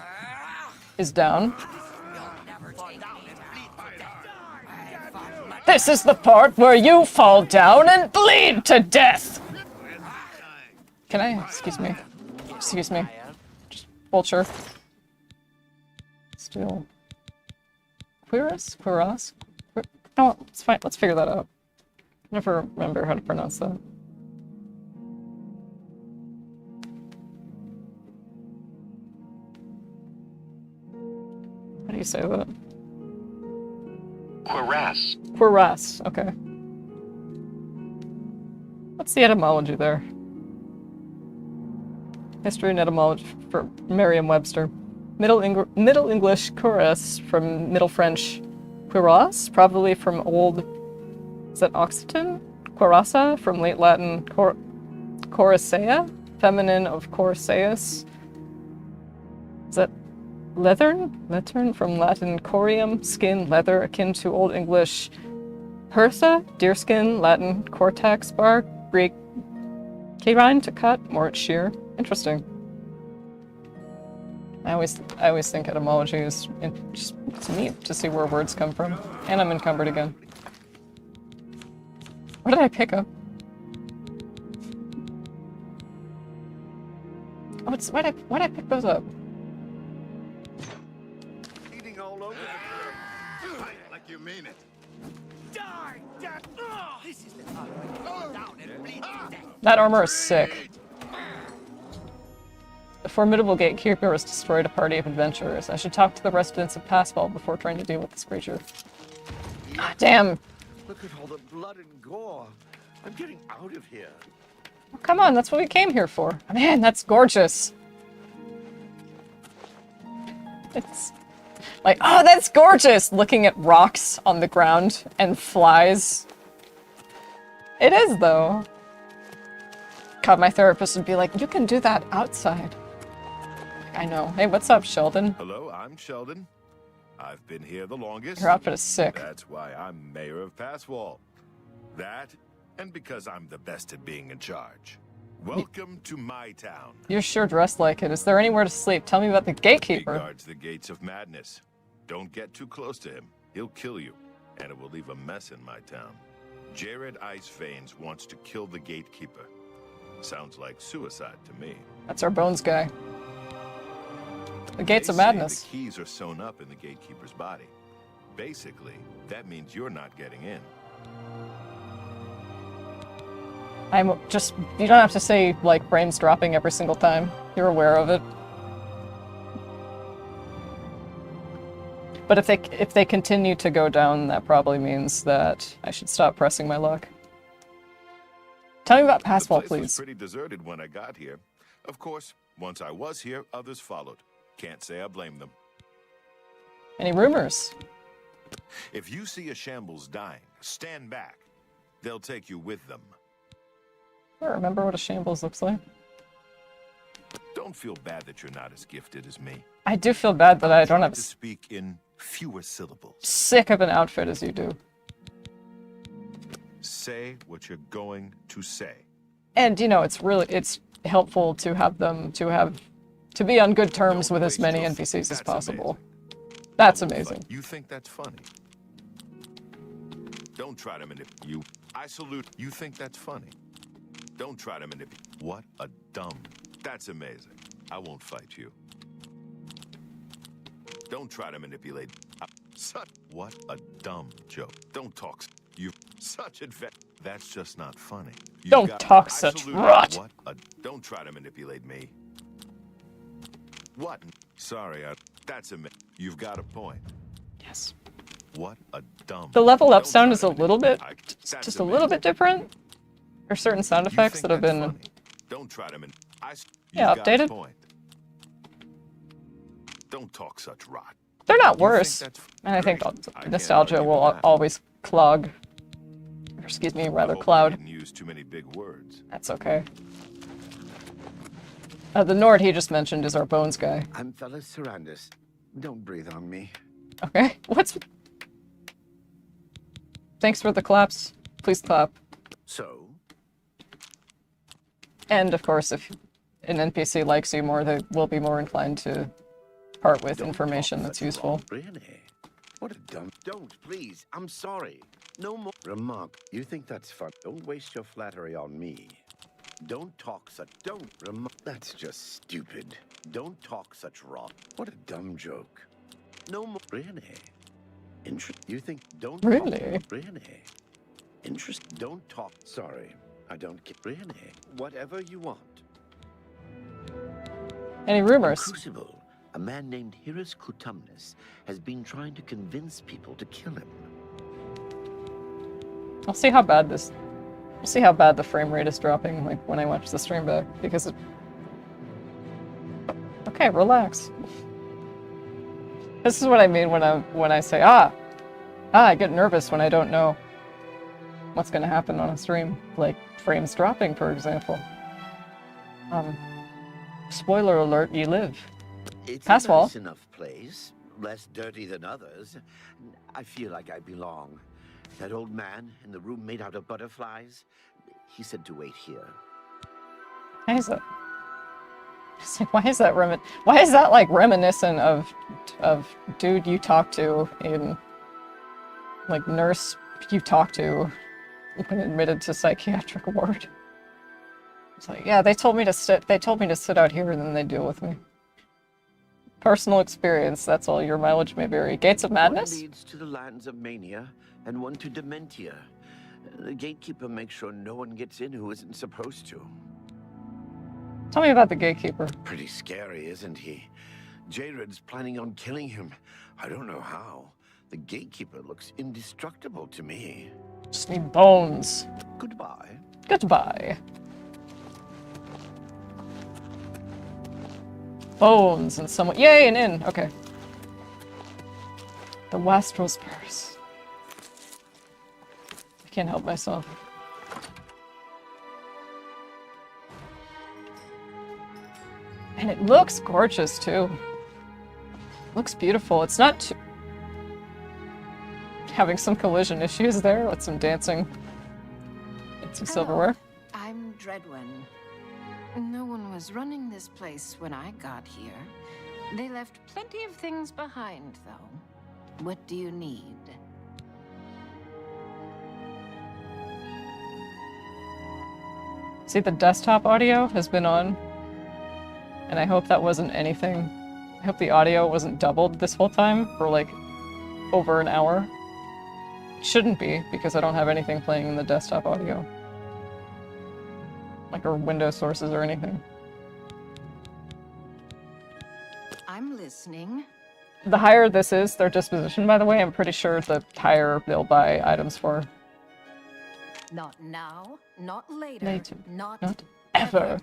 is down. This is the part where you fall down and bleed to death! Can I? Excuse me. Excuse me. Just vulture. Still. Quiros? Quiros? No, it's fine. Let's figure that out. Never remember how to pronounce that. How do you say that? Cuirass. Cuirass, okay. What's the etymology there? History and etymology for Merriam-Webster. Middle English cuirass from Middle French cuirass, probably from Old, is that Occitan? Cuirassa, from Late Latin coraceia, feminine of coraceus. Is that leathern? Leathern from Latin corium, skin, leather, akin to Old English hirtha, deerskin, Latin cortex, bark, Greek keirine, to cut, more shear. Interesting. I always think etymology is just it's neat to see where words come from. And I'm encumbered again. What did I pick up? Oh, why'd I pick those up? mean it. Die! This is the time when you fall down and bleed to death. That armor is sick. The formidable gatekeeper has destroyed a party of adventurers. I should talk to the residents of Passwall before trying to deal with this creature. God damn. Look at all the blood and gore. I'm getting out of here. Oh, come on, that's what we came here for. Man, that's gorgeous. It's like, oh, that's gorgeous! Looking at rocks on the ground and flies. It is, though. God, my therapist would be like, you can do that outside. I know. Hey, what's up, Sheldon? Hello, I'm Sheldon. I've been here the longest. Your outfit is sick. That's why I'm mayor of Passwall. That, and because I'm the best at being in charge. Welcome to my town. You're sure dressed like it. Is there anywhere to sleep? Tell me about the He gatekeeper. guards the gates of madness. Don't get too close to him. He'll kill you, and it will leave a mess in my town. Jared Iceveins wants to kill the gatekeeper. Sounds like suicide to me. That's our bones guy. The gates They of say madness. The keys are sewn up in the gatekeeper's body. Basically, that means you're not getting in. I'm just, you don't have to say, like, frames dropping every single time. You're aware of it. But if they continue to go down, that probably means that I should stop pressing my luck. Tell me about The Passwall, place was please. pretty deserted when I got here. Of course, once I was here, others followed. Can't say I blame them. Any rumors? If you see a shambles dying, stand back. They'll take you with them. I don't remember what a shambles looks like. Don't feel bad that you're not as gifted as me. I do feel bad that I don't Try have to speak in fewer syllables. sick of an outfit as you do. Say what you're going to say. And, you know, it's helpful to have them, to be on good terms Don't with as waste many your- NPCs as That's possible. amazing. That's I won't amazing. fight. You think that's funny? Don't try to manipulate you. I salute. You think that's funny? Don't try to manipulate. What a dumb. That's amazing. I won't fight you. Don't try to manipulate. Such. What a dumb joke. Don't talk. You. Such advent. That's just not funny. You've Don't got- talk I such salute you. rot. What a. Don't try to manipulate me. What? Sorry. That's a. You've got a point. Yes. What a dumb. The level up Don't sound try is to a little bit, manipulate. That's just a little bit different. There's certain sound You effects think that have that's been, funny? Don't try to Yeah, you've got a updated. point. Don't talk such rot. they're not You think worse. that's And I think great. I can't nostalgia argue will with that. always clog, or excuse me, I rather hope I cloud. didn't use too many big words. That's okay. The Nord he just mentioned is our bones guy. I'm Fellas Sarandis. Don't breathe on me. Okay, what's... Thanks for the claps. Please clap. So, And of course, if an NPC likes you more, they will be more inclined to part with don't information talk that's such useful. rot, Really? What a dumb... Don't, please. I'm sorry. No more... Remark. You think that's fun. Don't waste your flattery on me. Don't talk such... Don't remark. That's just stupid. Don't talk such rot. What a dumb joke. No more... Really? You think... Don't Really? Talk, really? Don't talk... Sorry. I don't get... Really? Whatever you want. Any rumors? Crucible, a man named Hirus Kutumnus, has been trying to convince people to kill him. I'll see how bad this... We'll see how bad the frame rate is dropping, like, when I watch the stream back, because it... Okay, relax. This is what I mean when I say, I get nervous when I don't know what's gonna happen on a stream. Like, frames dropping, for example. Spoiler alert, you live. It's Passwall. a nice enough place, less dirty than others. I feel like I belong. That old man in the room made out of butterflies, he said to wait here. Why is that? It's like, why is that like reminiscent of dude you talk to in, like, nurse you talk to when admitted to psychiatric ward? It's like, yeah, they told me to sit out here and then they deal with me. Personal experience, that's all. Your mileage may vary. Gates of Madness? One leads to the lands of Mania, and one to Dementia. The gatekeeper makes sure no one gets in who isn't supposed to. Tell me about the gatekeeper. Pretty scary, isn't he? Jared's planning on killing him. I don't know how. The gatekeeper looks indestructible to me. Just need bones. Goodbye. Goodbye. Bones and someone. Yay, an inn. Okay. The Wastrel's Purse. I can't help myself. And it looks gorgeous too. Looks beautiful. It's not too... having some collision issues there with some dancing and some silverware. I'm Dreadwin. No one was running this place when I got here. They left plenty of things behind, though. What do you need? See, the desktop audio has been on, and I hope that wasn't anything. I hope the audio wasn't doubled this whole time for like over an hour. It shouldn't be, because I don't have anything playing in the desktop audio. Like, or window sources or anything. I'm listening. The higher this is, their disposition, by the way, I'm pretty sure the higher they'll buy items for. Not now, not later, Later. not Ever.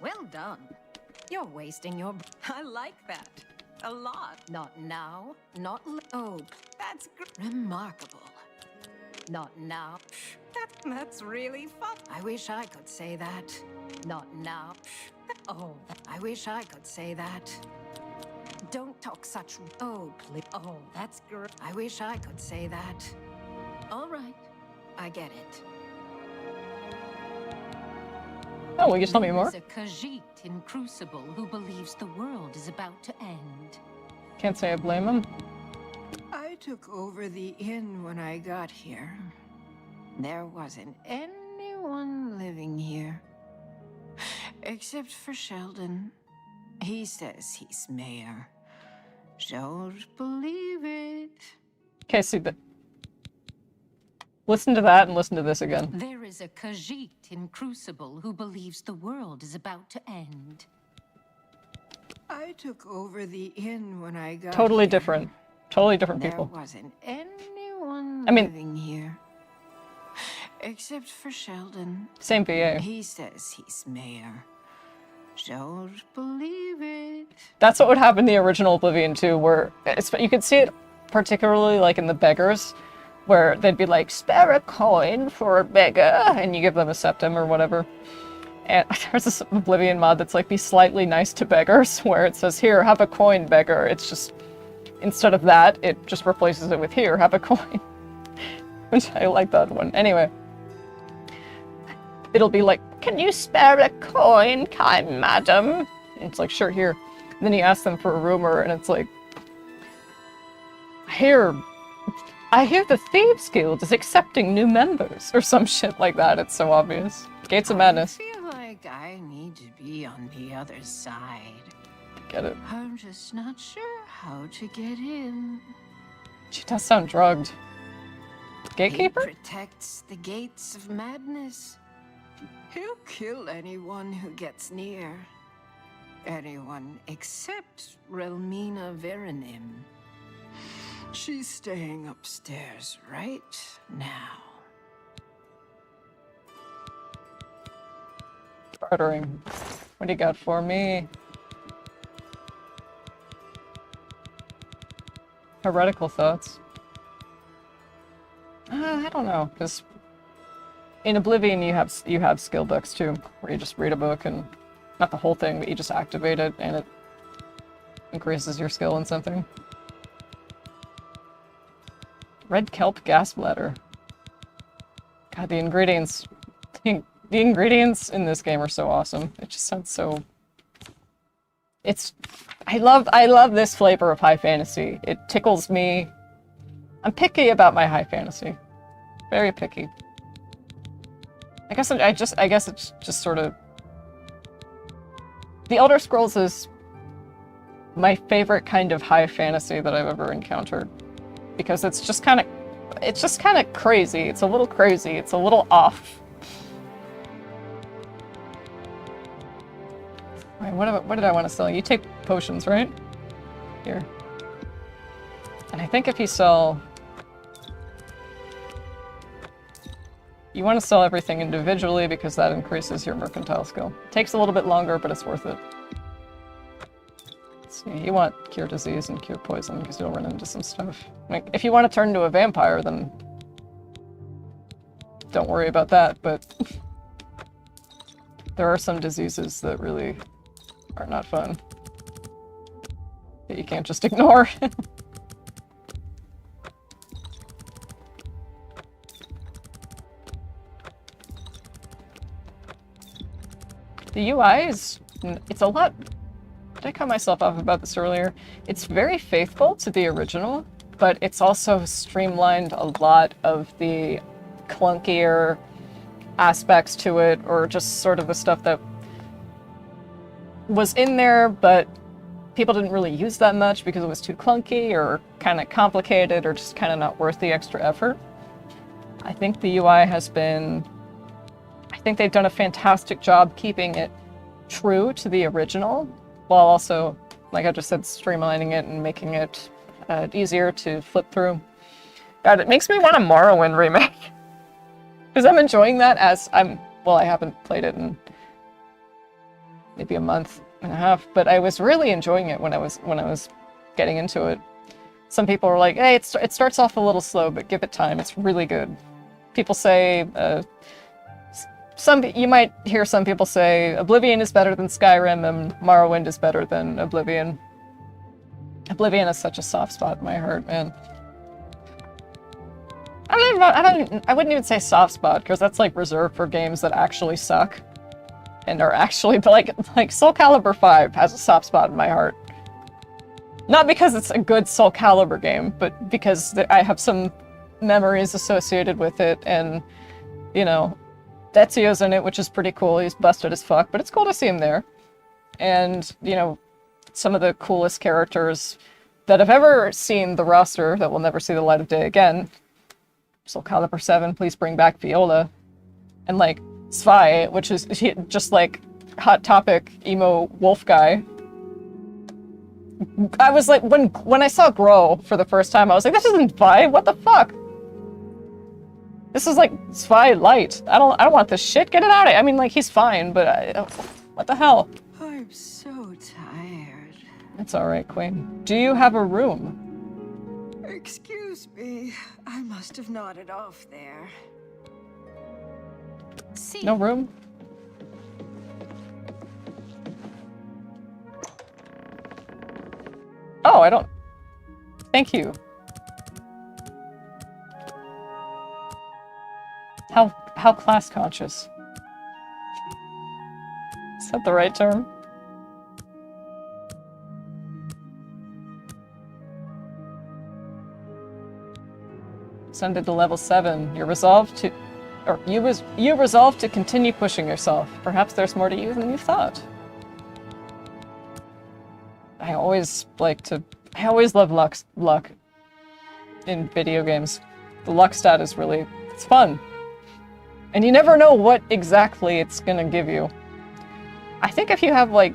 Well done. You're wasting your... I like that. A lot. Not now, not oh, that's remarkable. Not now. That's really fun. I wish I could say that. Not now. Oh, I wish I could say that. Don't talk such... Oh, please. Oh, that's great. I wish I could say that. All right. I get it. Oh, will you tell me more? There's a Khajiit in Crucible who believes the world is about to end. Can't say I blame him. I took over the inn when I got here. There wasn't anyone living here. Except for Sheldon. He says he's mayor. Don't believe it. Okay, see the... Listen to that and listen to this again. There is a Khajiit in Crucible who believes the world is about to end. I took over the inn when I got Totally here. different. Totally different people. There wasn't anyone I mean- living here. Except for Sheldon. Same VA. He says he's mayor. Don't believe it. That's what would happen in the original Oblivion too, where you could see it particularly like in the beggars, where they'd be like, spare a coin for a beggar, and you give them a septim or whatever. And there's this Oblivion mod that's like, be slightly nice to beggars, where it says, here, have a coin, beggar. It's just, instead of that, it just replaces it with, here, have a coin. Which I like that one. Anyway. It'll be like, can you spare a coin, kind madam? And it's like, sure, here. And then you ask them for a rumor, and it's like, I hear the Thieves Guild is accepting new members, or some shit like that. It's so obvious. Gates of Madness. I feel like I need to be on the other side. Get it. I'm just not sure how to get in. She does sound drugged. Gatekeeper? He protects the gates of madness. He'll kill anyone who gets near. Anyone except Relmina Veranim. She's staying upstairs right now. Bartering. What do you got for me? Heretical thoughts. I don't know, because in Oblivion you have skill books too, where you just read a book and not the whole thing, but you just activate it and it increases your skill in something. Red kelp gas bladder. God, the ingredients in this game are so awesome. It just sounds so... I love this flavor of high fantasy. It tickles me. I'm picky about my high fantasy. Very picky. I guess it's just sort of... The Elder Scrolls is my favorite kind of high fantasy that I've ever encountered. Because it's just kind of crazy. It's a little crazy. It's a little off. All right, what did I want to sell? You take potions, right? Here. And I think if you sell... You want to sell everything individually because that increases your mercantile skill. Takes a little bit longer, but it's worth it. Let's see, you want cure disease and cure poison because you'll run into some stuff. Like, if you want to turn into a vampire, then don't worry about that, but there are some diseases that really are not fun that you can't just ignore. The UI is, it's a lot, did I cut myself off about this earlier? It's very faithful to the original, but it's also streamlined a lot of the clunkier aspects to it, or just sort of the stuff that was in there, but people didn't really use that much because it was too clunky or kind of complicated or just kind of not worth the extra effort. I think the UI has been... I think they've done a fantastic job keeping it true to the original, while also, like I just said, streamlining it and making it easier to flip through. God, it makes me want a Morrowind remake. Because I'm enjoying that as well, I haven't played it in maybe a month and a half, but I was really enjoying it when I was getting into it. Some people were like, hey, it starts off a little slow, but give it time. It's really good. People say... you might hear some people say Oblivion is better than Skyrim and Morrowind is better than Oblivion. Oblivion is such a soft spot in my heart, man. I wouldn't even say soft spot, because that's like reserved for games that actually suck and are actually like Soul Calibur 5 has a soft spot in my heart. Not because it's a good Soul Calibur game, but because I have some memories associated with it, and you know, Ezio's in it, which is pretty cool. He's busted as fuck, but it's cool to see him there. And, you know, some of the coolest characters that have ever seen the roster that will never see the light of day again. Soul Calibur 7, please bring back Viola. And, like, Zwei, which is just, like, Hot Topic emo wolf guy. I was like, when I saw Grow for the first time, I was like, this isn't Zwei, what the fuck? This is like Zwei light. I don't want this shit. Get it out of here. I mean, like, he's fine, but what the hell? I'm so tired. It's all right, Queen. Do you have a room? Excuse me. I must have nodded off there. See. No room? Oh, I don't... Thank you. How class conscious? Is that the right term? Ascended to level 7. You resolve to continue pushing yourself. Perhaps there's more to you than you thought. I always love luck in video games. The luck stat is really, it's fun. And you never know what exactly it's gonna give you. I think if you have like...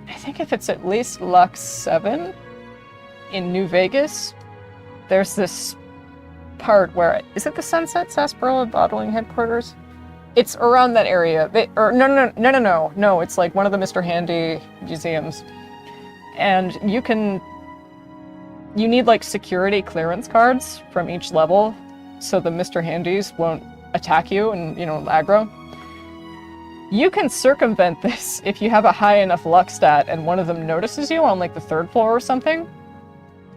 I think if it's at least luck 7 in New Vegas, there's this part where... Is it the Sunset Sarsaparilla Bottling Headquarters? It's around that area. No, it's like one of the Mr. Handy museums. And you need like security clearance cards from each level so the Mr. Handys won't attack you and, you know, aggro. You can circumvent this if you have a high enough luck stat and one of them notices you on like the 3rd floor or something.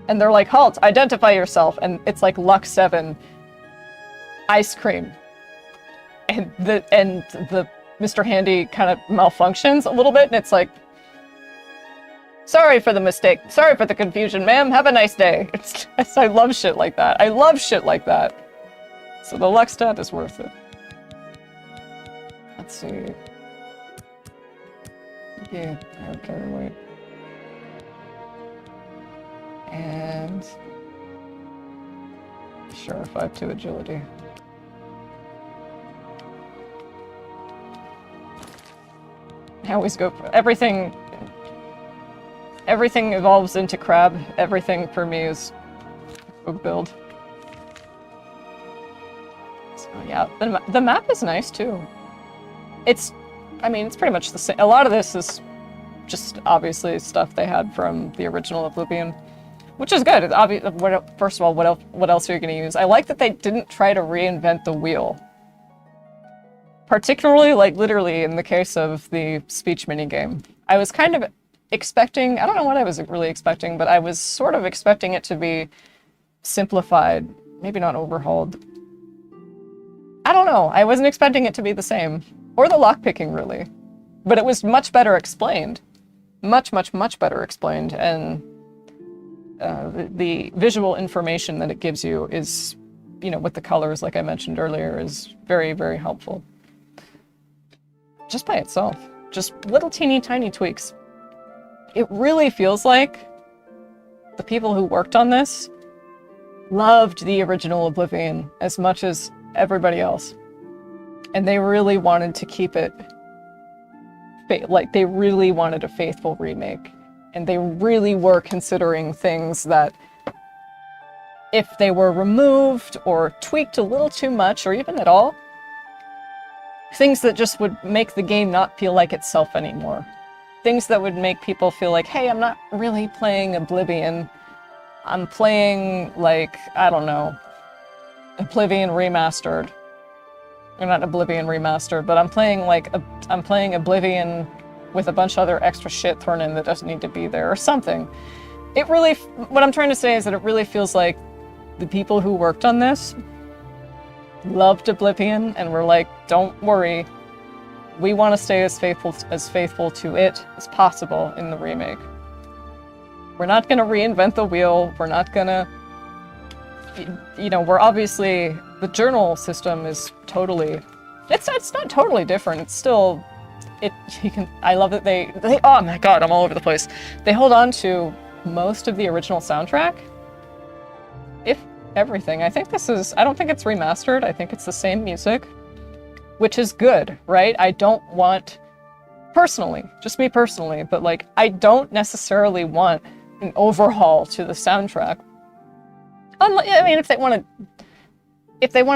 And they're like, halt, identify yourself. And it's like luck 7, ice cream. And the Mr. Handy kind of malfunctions a little bit, and it's like, sorry for the mistake. Sorry for the confusion, ma'am. Have a nice day. I love shit like that. I love shit like that. So the luck stat is worth it. Let's see. Yeah, okay, wait. And sure, 5-2 agility. I always go for everything. Everything evolves into crab. Everything for me is book build. So yeah, the map is nice too. I mean, it's pretty much the same. A lot of this is just obviously stuff they had from the original Oblivion, which is good. First of all, what else are you going to use? I like that they didn't try to reinvent the wheel. Particularly, like, literally in the case of the speech minigame. I was kind of expecting, I don't know what I was really expecting, but I was sort of expecting it to be simplified, maybe not overhauled. I don't know, I wasn't expecting it to be the same. Or the lockpicking, really. But it was much better explained. Much, much, much better explained, and the visual information that it gives you is, you know, with the colors, like I mentioned earlier, is very, very helpful. Just by itself. Just little teeny tiny tweaks. It really feels like the people who worked on this loved the original Oblivion as much as everybody else. And they really wanted to keep it, like, they really wanted a faithful remake. And they really were considering things that, if they were removed or tweaked a little too much, or even at all, things that just would make the game not feel like itself anymore. Things that would make people feel like, hey, I'm not really playing Oblivion. I'm playing, like, I don't know, Oblivion Remastered. Or not Oblivion Remastered, but I'm playing, like, I'm playing Oblivion with a bunch of other extra shit thrown in that doesn't need to be there, or something. It really, what I'm trying to say is that it really feels like the people who worked on this loved Oblivion and were like, don't worry, we want to stay as faithful to it as possible in the remake. We're not going to reinvent the wheel. We're not going to, you know, we're obviously, the journal system is totally, it's not totally different. It's still, I love that they, oh my god, I'm all over the place. They hold on to most of the original soundtrack. If everything. I don't think it's remastered. I think it's the same music, which is good, right? I don't want, personally, just me personally, but like, I don't necessarily want an overhaul to the soundtrack. I mean, if they want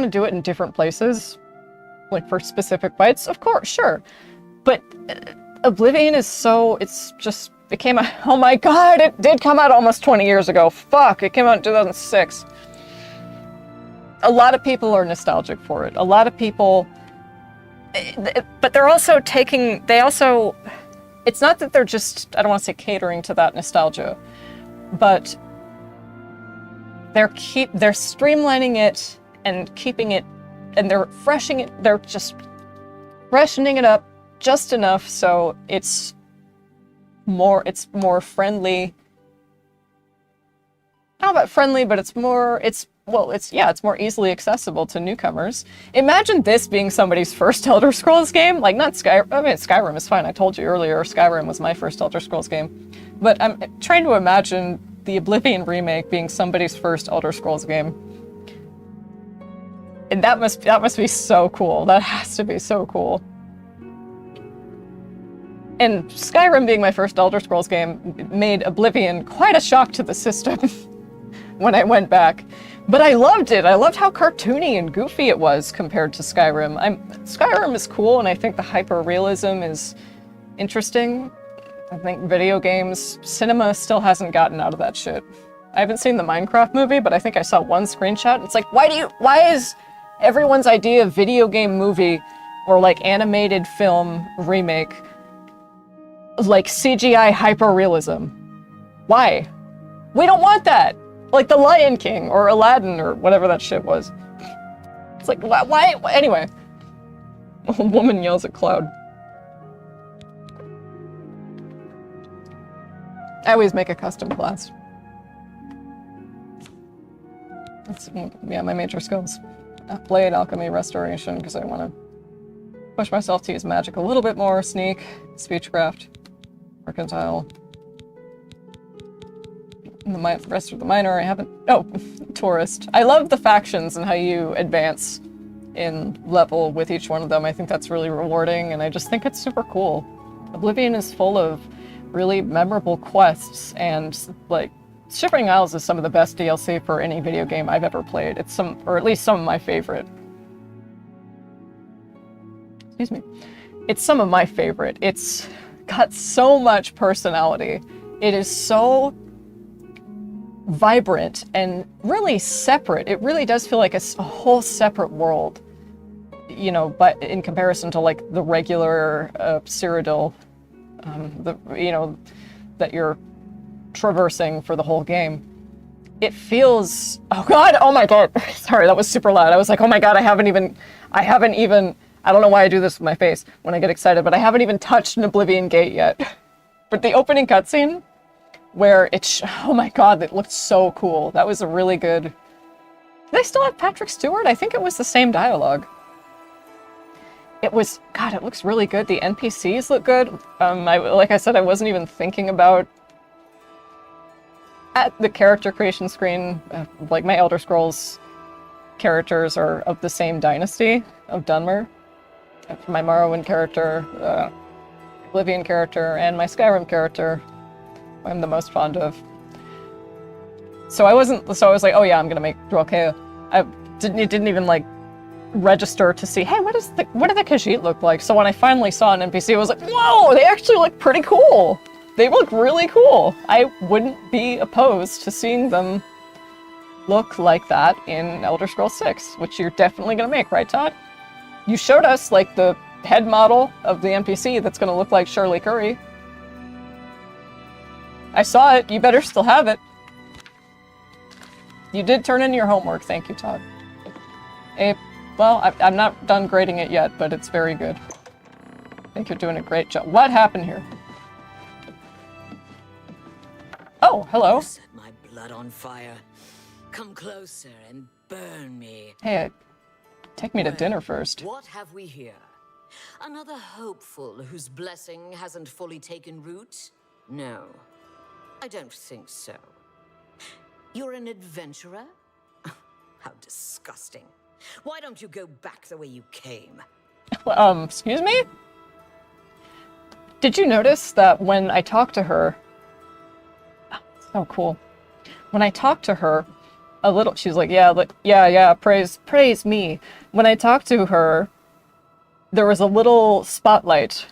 to do it in different places, like for specific bites, of course, sure. But Oblivion is so, it came out, oh my god, it did come out almost 20 years ago. Fuck, it came out in 2006. A lot of people are nostalgic for it. A lot of people, but they're also it's not that they're just, I don't want to say catering to that nostalgia, but they're streamlining it and keeping it, and they're just freshening it up just enough so it's more friendly. Not about friendly, but it's more easily accessible to newcomers. Imagine this being somebody's first Elder Scrolls game. Like, not Skyrim. I mean, Skyrim is fine. I told you earlier, Skyrim was my first Elder Scrolls game. But I'm trying to imagine the Oblivion remake being somebody's first Elder Scrolls game. And that must be so cool. That has to be so cool. And Skyrim being my first Elder Scrolls game made Oblivion quite a shock to the system when I went back. But I loved it. I loved how cartoony and goofy it was compared to Skyrim. Skyrim is cool, and I think the hyper-realism is interesting. I think video games, cinema still hasn't gotten out of that shit. I haven't seen the Minecraft movie, but I think I saw one screenshot. It's like, why is everyone's idea of video game movie or like animated film remake like CGI hyper-realism? Why? We don't want that! Like The Lion King or Aladdin or whatever that shit was. It's like, why? Anyway. Old woman yells at cloud. I always make a custom class. That's, yeah, my major skills. Blade, alchemy, restoration, because I want to push myself to use magic a little bit more. Sneak, speechcraft, mercantile. And the rest of the minor, I haven't... Oh, tourist. I love the factions and how you advance in level with each one of them. I think that's really rewarding, and I just think it's super cool. Oblivion is full of really memorable quests, and, like, Shivering Isles is some of the best DLC for any video game I've ever played. It's or at least some of my favorite. Excuse me. It's some of my favorite. It's got so much personality. It is so vibrant and really separate. It really does feel like a whole separate world, you know, but in comparison to like the regular Cyrodiil, you know, that you're traversing for the whole game. It feels, oh god, oh my god, sorry, that was super loud. I was like, oh my god, I haven't even, I don't know why I do this with my face when I get excited, but I haven't even touched an Oblivion gate yet. But the opening cutscene, where it's, oh my god, that looked so cool. That was a really good... Do they still have Patrick Stewart? I think it was the same dialogue. It was, god, it looks really good. The NPCs look good. Like I said, I wasn't even thinking about at the character creation screen, like my Elder Scrolls characters are of the same dynasty of Dunmer. My Morrowind character, Oblivion character, and my Skyrim character I'm the most fond of. So I was like, oh yeah, I'm gonna make Dwalkea. It didn't even like register to see, hey, what do the Khajiit look like? So when I finally saw an NPC, I was like, whoa, they actually look pretty cool. They look really cool. I wouldn't be opposed to seeing them look like that in Elder Scrolls 6, which you're definitely gonna make, right, Todd? You showed us like the head model of the NPC that's gonna look like Shirley Curry. I saw it. You better still have it. You did turn in your homework. Thank you, Todd. Well, I'm not done grading it yet, but it's very good. I think you're doing a great job. What happened here? Oh, hello. Set my blood on fire. Come closer and burn me. Hey, take me to Well, dinner first. What have we here? Another hopeful whose blessing hasn't fully taken root? No, I don't think so. You're an adventurer? How disgusting. Why don't you go back the way you came? Excuse me? Did you notice that when I talked to her... Oh, so cool. When I talked to her, a little... She's like, yeah, praise me. When I talked to her, there was a little spotlight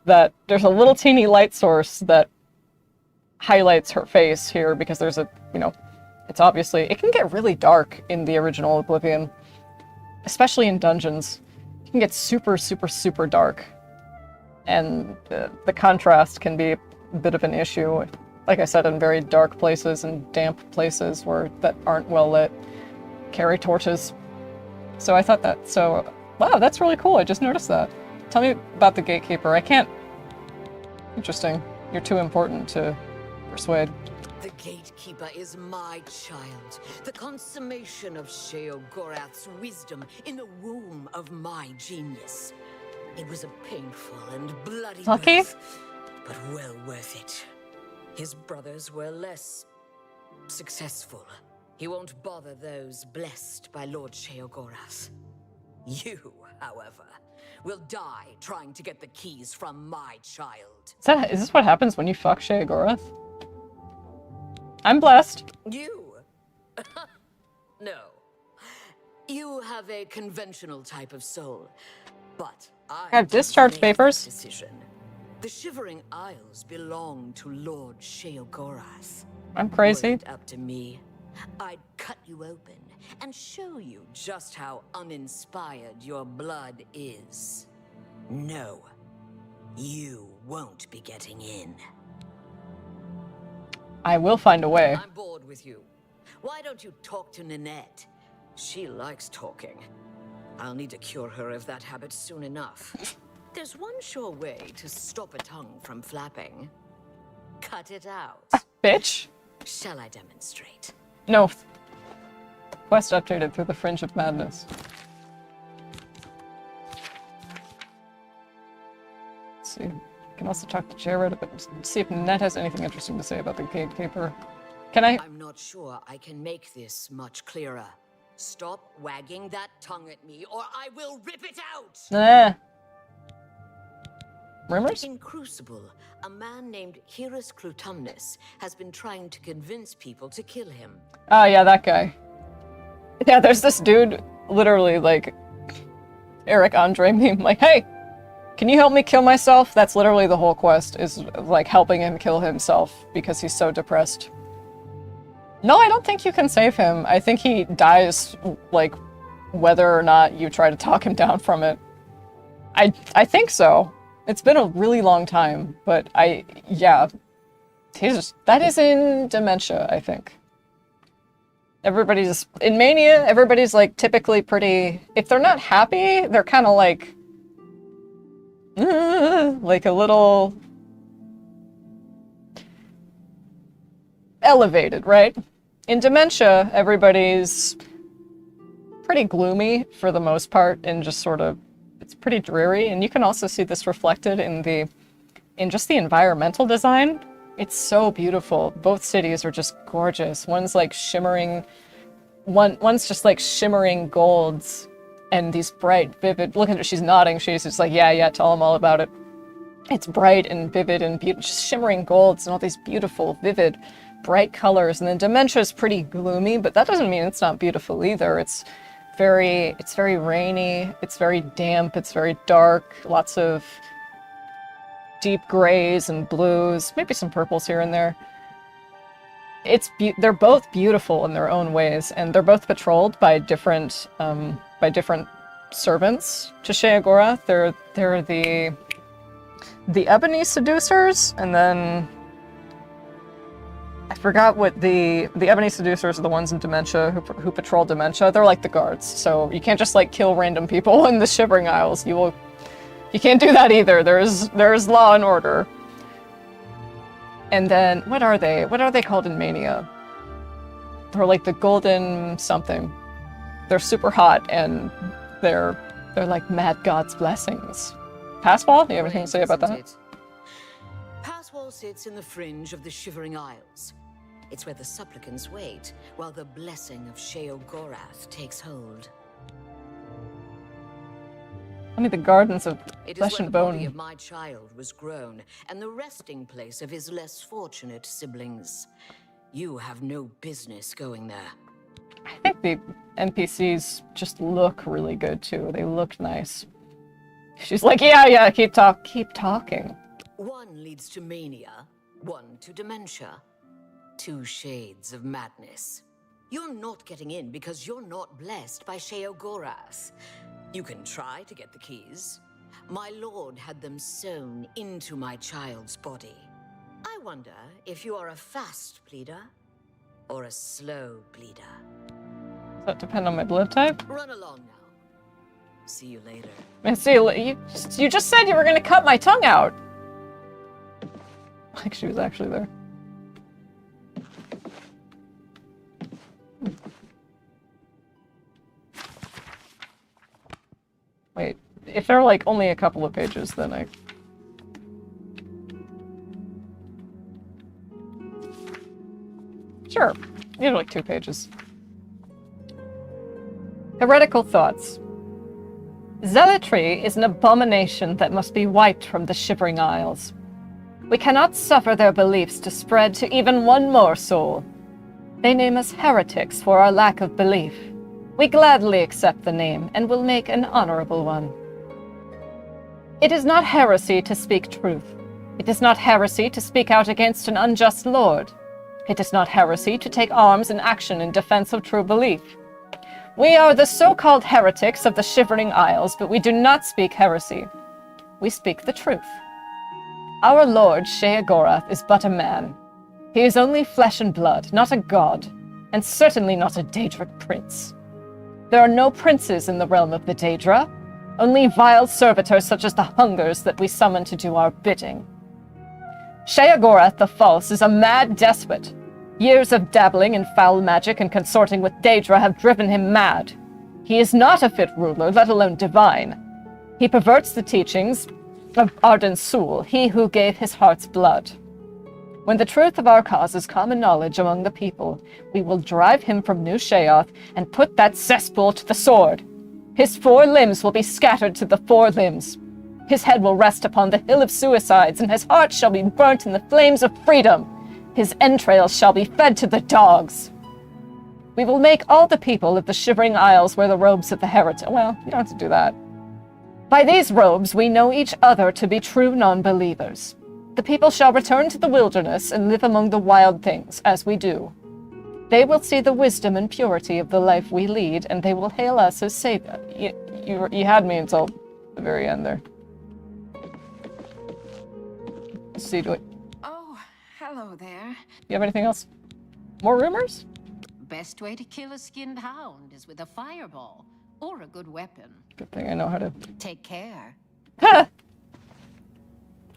that... There's a little teeny light source that highlights her face here because there's a, you know... It's obviously... It can get really dark in the original Oblivion. Especially in dungeons. It can get super, super, super dark. And the contrast can be a bit of an issue. Like I said, in very dark places and damp places that aren't well lit. Carry torches. So I thought that... So, wow, that's really cool. I just noticed that. Tell me about the gatekeeper. I can't... Interesting. You're too important to persuade. The gatekeeper is my child, the consummation of Sheogorath's wisdom in the womb of my genius. It was a painful and bloody Lucky? birth, but well worth it. His brothers were less successful. He won't bother those blessed by Lord Sheogorath. You, however, will die trying to get the keys from my child. Is this what happens when you fuck Sheogorath? I'm blessed. You? No. You have a conventional type of soul, but I have discharge made papers. that decision. The Shivering Isles belong to Lord Sheogorath. I'm crazy. Were it up to me, I'd cut you open and show you just how uninspired your blood is. No, you won't be getting in. I will find a way. I'm bored with you. Why don't you talk to Ninette? She likes talking. I'll need to cure her of that habit soon enough. There's one sure way to stop a tongue from flapping. Cut it out. Bitch. Shall I demonstrate? No. Quest updated through the Fringe of Madness. Let's see. You can also talk to Jared, but see if Ned has anything interesting to say about the gatekeeper. Can I? I'm not sure I can make this much clearer. Stop wagging that tongue at me, or I will rip it out! Rumors? In Crucible, a man named Heras Clutumnus has been trying to convince people to kill him. Oh, yeah, that guy. Yeah, there's this dude, literally, like, Eric Andre meme, like, hey, can you help me kill myself? That's literally the whole quest, is, like, helping him kill himself because he's so depressed. No, I don't think you can save him. I think he dies, like, whether or not you try to talk him down from it. I think so. It's been a really long time, but yeah. That is in Dementia, I think. Everybody's, in Mania, everybody's, like, typically pretty, if they're not happy, they're kind of like a little elevated, right? In Dementia, everybody's pretty gloomy for the most part and just sort of, it's pretty dreary. And you can also see this reflected in just the environmental design. It's so beautiful. Both cities are just gorgeous. One's like shimmering, one's just like shimmering golds and these bright, vivid, look at her, she's nodding. She's just like, yeah, tell them all about it. It's bright and vivid and just shimmering golds and all these beautiful, vivid, bright colors. And then Dementia is pretty gloomy, but that doesn't mean it's not beautiful either. It's very rainy, it's very damp, it's very dark, lots of deep grays and blues, maybe some purples here and there. They're both beautiful in their own ways, and they're both patrolled by different servants to Sheogorath. They're the Ebony Seducers, and then I forgot what the Ebony Seducers are, the ones in Dementia who patrol Dementia. They're like the guards, so you can't just like kill random people in the Shivering Isles. You can't do that either. There's law and order. And then what are they? What are they called in Mania? They're like the golden something. They're super hot and they're like mad god's blessings. Passwall? Do you have anything to say about that? Passwall sits in the fringe of the Shivering Isles. It's where the supplicants wait, while the blessing of Sheogorath takes hold. Only the gardens of It flesh is where and the body bone. of my child was grown, and the resting place of his less fortunate siblings. You have no business going there. I think the NPCs just look really good too. They look nice. She's like, yeah, keep talking. One leads to mania, one to dementia. Two shades of madness. You're not getting in because you're not blessed by Sheogorath. You can try to get the keys. My lord had them sewn into my child's body. I wonder if you are a fast bleeder or a slow bleeder. Does that depend on my blood type? Run along now. See you later. And see, you just said you were gonna cut my tongue out. Like she was actually there. Wait, if they're like only a couple of pages, then I... Sure, these are like 2 pages. Heretical thoughts. Zealotry is an abomination that must be wiped from the Shivering Isles. We cannot suffer their beliefs to spread to even one more soul. They name us heretics for our lack of belief. We gladly accept the name and will make an honorable one. It is not heresy to speak truth. It is not heresy to speak out against an unjust lord. It is not heresy to take arms and action in defense of true belief. We are the so-called heretics of the Shivering Isles, but we do not speak heresy. We speak the truth. Our lord, Sheogorath, is but a man. He is only flesh and blood, not a god, and certainly not a Daedric prince. There are no princes in the realm of the Daedra, only vile servitors such as the Hungers that we summon to do our bidding. Sheogorath the False is a mad despot. Years of dabbling in foul magic and consorting with Daedra have driven him mad. He is not a fit ruler, let alone divine. He perverts the teachings of Arden Sul, he who gave his heart's blood. When the truth of our cause is common knowledge among the people, we will drive him from New Sheoth and put that cesspool to the sword. His 4 limbs will be scattered to the 4 limbs. His head will rest upon the hill of suicides, and his heart shall be burnt in the flames of freedom. His entrails shall be fed to the dogs. We will make all the people of the Shivering Isles wear the robes of the heretic. Well, you don't have to do that. By these robes we know each other to be true non-believers. The people shall return to the wilderness and live among the wild things, as we do. They will see the wisdom and purity of the life we lead, and they will hail us as savior. You had me until the very end there. Let's see, do it. Oh, hello there. You have anything else? More rumors? Best way to kill a skinned hound is with a fireball or a good weapon. Good thing I know how to... Take care. Ha!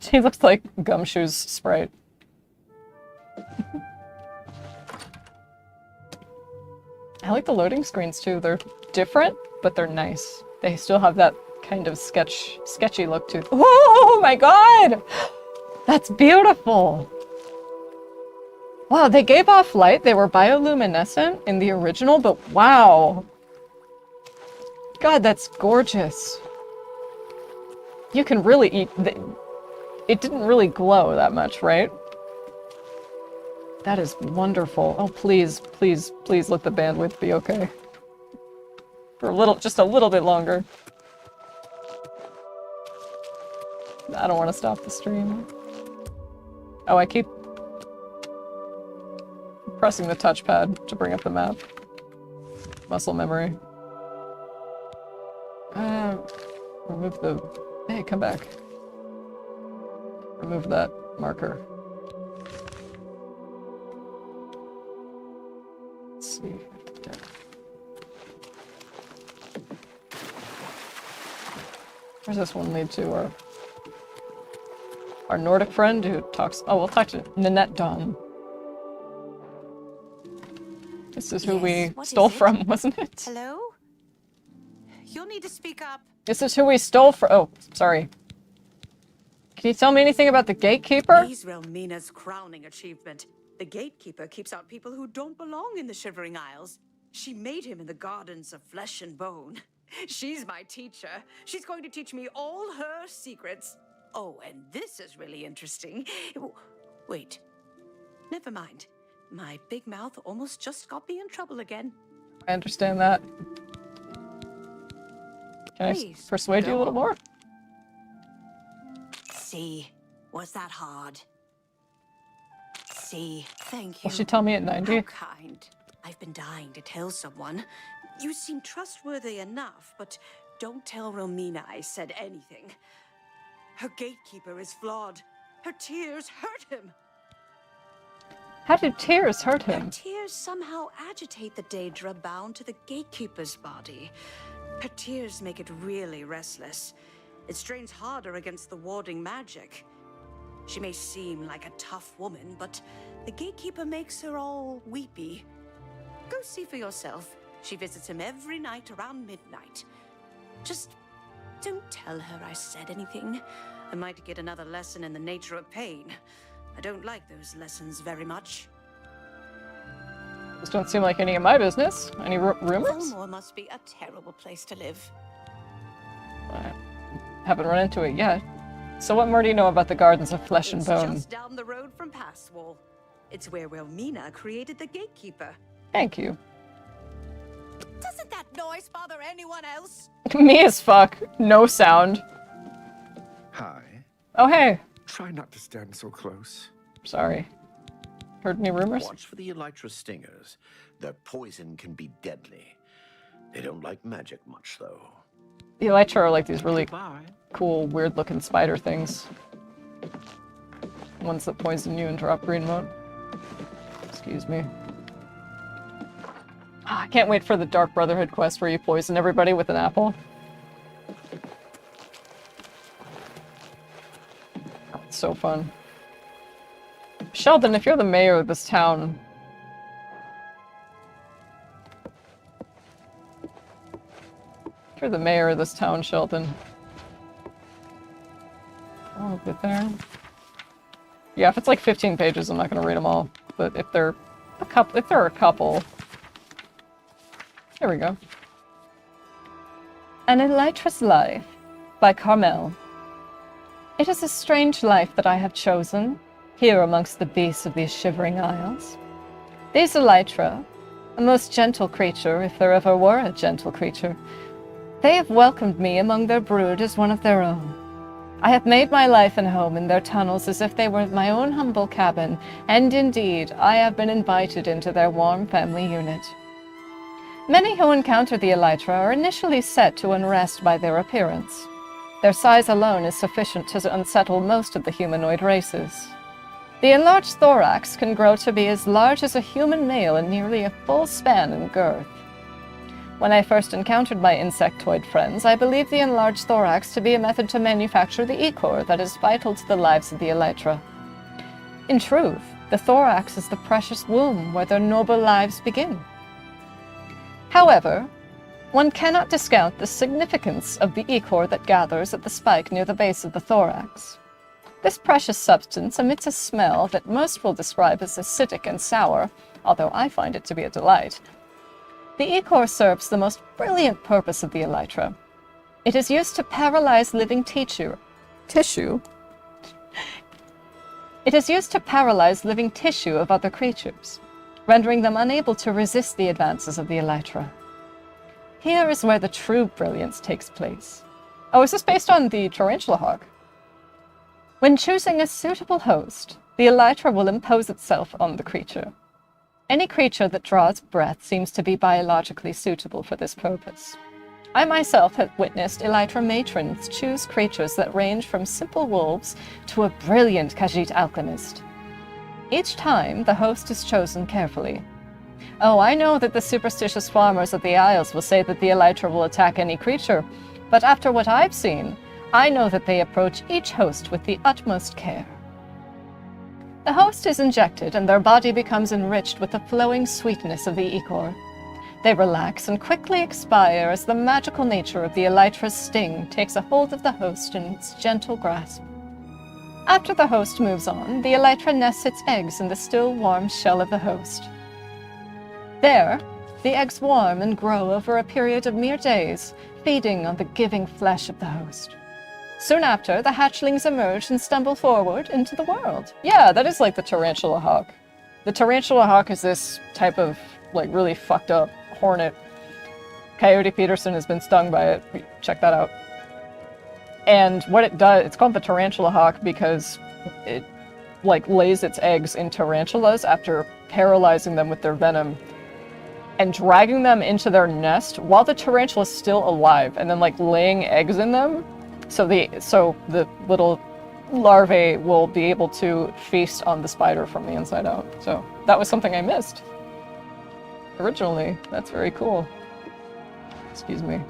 She looks like Gumshoe's sprite. I like the loading screens too. They're different, but they're nice. They still have that kind of sketchy look to them. Oh my god! That's beautiful! Wow, they gave off light. They were bioluminescent in the original, but wow. God, that's gorgeous. You can really eat... It didn't really glow that much, right? That is wonderful. Oh, please, please, please let the bandwidth be okay. For a little, just a little bit longer. I don't want to stop the stream. Oh, I keep pressing the touchpad to bring up the map. Muscle memory. Remove the... Hey, come back. Remove that marker. Let's see. Where's this one lead to? Our Nordic friend who talks... Oh, we'll talk to Nanette Dawn. This is who we stole from, wasn't it? Hello? You'll need to speak up. This is who we stole from. Oh, sorry. Can you tell me anything about the gatekeeper? He's Relmina's crowning achievement. The gatekeeper keeps out people who don't belong in the Shivering Isles. She made him in the gardens of flesh and bone. She's my teacher. She's going to teach me all her secrets. Oh, and this is really interesting. Wait. Never mind. My big mouth almost just got me in trouble again. I understand that. Can Please, I persuade you a little more? See, was that hard? See, thank you. Will she tell me at 90? How kind. I've been dying to tell someone. You seem trustworthy enough, but don't tell Relmina I said anything. Her gatekeeper is flawed. Her tears hurt him. How did tears hurt him? Her tears somehow agitate the Daedra bound to the gatekeeper's body. Her tears make it really restless. It strains harder against the warding magic. She may seem like a tough woman, but the gatekeeper makes her all weepy. Go see for yourself. She visits him every night around midnight. Just don't tell her I said anything. I might get another lesson in the nature of pain. I don't like those lessons very much. Those don't seem like any of my business. Any rumors? Fulmore must be a terrible place to live. I haven't run into it yet. So what more do you know about the Gardens of Flesh and Bone? It's just down the road from Passwall. It's where Relmina created the gatekeeper. Thank you. Doesn't that noise bother anyone else? Me as fuck. No sound. Hi. Oh, hey. Try not to stand so close. Sorry. Heard any rumors? Watch for the elytra stingers. Their poison can be deadly. They don't like magic much, though. The elytra are like these really Goodbye. cool, weird-looking spider things. Ones that poison you and drop green mode. Excuse me. I can't wait for the Dark Brotherhood quest where you poison everybody with an apple. It's so fun. Sheldon, if you're the mayor of this town... If you're the mayor of this town, Sheldon... Oh, good there. Yeah, if it's like 15 pages, I'm not gonna read them all. But if they're a couple... There we go. An Elytra's Life by Carmel. It is a strange life that I have chosen, here amongst the beasts of these shivering isles. These Elytra, a most gentle creature, if there ever were a gentle creature, they have welcomed me among their brood as one of their own. I have made my life and home in their tunnels as if they were my own humble cabin, and indeed, I have been invited into their warm family unit. Many who encounter the Elytra are initially set to unrest by their appearance. Their size alone is sufficient to unsettle most of the humanoid races. The enlarged thorax can grow to be as large as a human male and nearly a full span in girth. When I first encountered my insectoid friends, I believed the enlarged thorax to be a method to manufacture the ichor that is vital to the lives of the Elytra. In truth, the thorax is the precious womb where their noble lives begin. However, one cannot discount the significance of the ichor that gathers at the spike near the base of the thorax. This precious substance emits a smell that most will describe as acidic and sour, although I find it to be a delight. The ichor serves the most brilliant purpose of the Elytra. It is used to paralyze living tissue. It is used to paralyze living tissue of other creatures, rendering them unable to resist the advances of the Elytra. Here is where the true brilliance takes place. Oh, is this based on the tarantula hawk? When choosing a suitable host, the Elytra will impose itself on the creature. Any creature that draws breath seems to be biologically suitable for this purpose. I myself have witnessed Elytra matrons choose creatures that range from simple wolves to a brilliant Khajiit alchemist. Each time, the host is chosen carefully. Oh, I know that the superstitious farmers of the Isles will say that the Elytra will attack any creature, but after what I've seen, I know that they approach each host with the utmost care. The host is injected and their body becomes enriched with the flowing sweetness of the ichor. They relax and quickly expire as the magical nature of the Elytra's sting takes a hold of the host in its gentle grasp. After the host moves on, the Elytra nests its eggs in the still warm shell of the host. There, the eggs warm and grow over a period of mere days, feeding on the giving flesh of the host. Soon after, the hatchlings emerge and stumble forward into the world. Yeah, that is like the tarantula hawk. The tarantula hawk is this type of, like, really fucked up hornet. Coyote Peterson has been stung by it. Check that out. And what it does, it's called the tarantula hawk because it, like, lays its eggs in tarantulas after paralyzing them with their venom and dragging them into their nest while the tarantula is still alive, and then, like, laying eggs in them. So the little larvae will be able to feast on the spider from the inside out. So that was something I missed originally. That's very cool. Excuse me.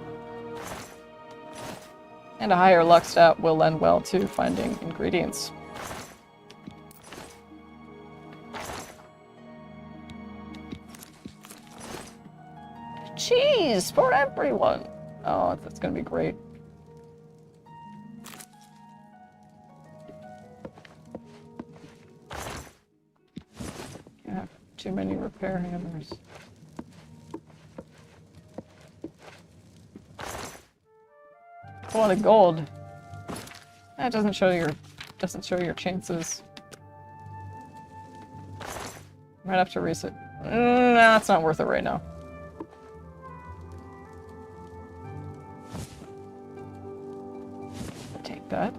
And a higher luck stat will lend well to finding ingredients. Cheese for everyone! Oh, that's gonna be great. Can't have too many repair hammers. A lot of gold. That doesn't show your chances. Might have to reset. Nah, it's not worth it right now. Take that.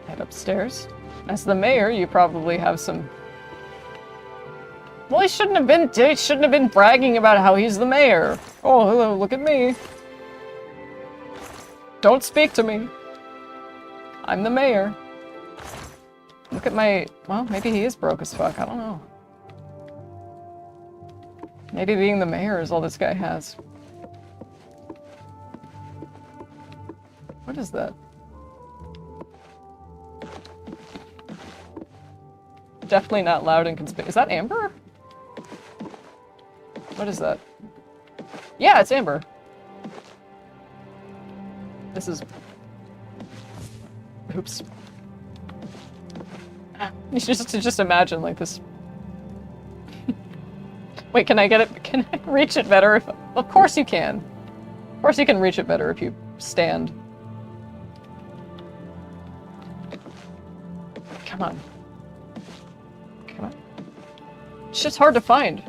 Head upstairs. As the mayor, you probably have some... Well, he shouldn't have been bragging about how he's the mayor. Oh, hello, look at me. Don't speak to me. I'm the mayor. Look at my... Well, maybe he is broke as fuck. I don't know. Maybe being the mayor is all this guy has. What is that? Definitely not loud and conspicuous. Is that amber? What is that? Yeah, it's amber. This is... Oops. You should just imagine, like, this... Wait, can I get it? Can I reach it better? Of course you can. Of course you can reach it better if you stand. Come on. Come on. It's just hard to find.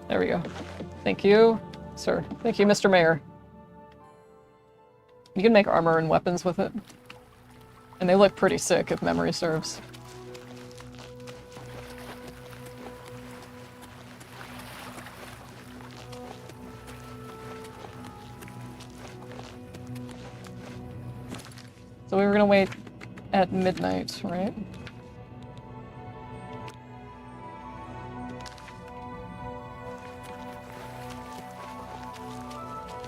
There we go. Thank you, sir. Thank you, Mr. Mayor. You can make armor and weapons with it. And they look pretty sick, if memory serves. So we were gonna wait at midnight, right?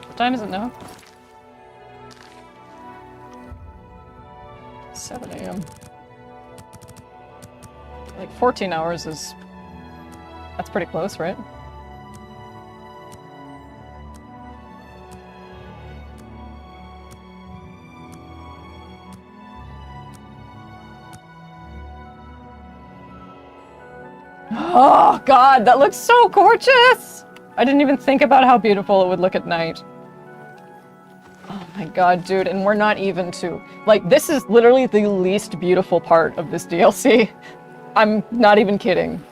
What time is it now? 7 a.m. Like 14 hours is... That's pretty close, right? Oh god, that looks so gorgeous! I didn't even think about how beautiful it would look at night. Oh my god, dude, and we're not even to... Like, this is literally the least beautiful part of this DLC. I'm not even kidding.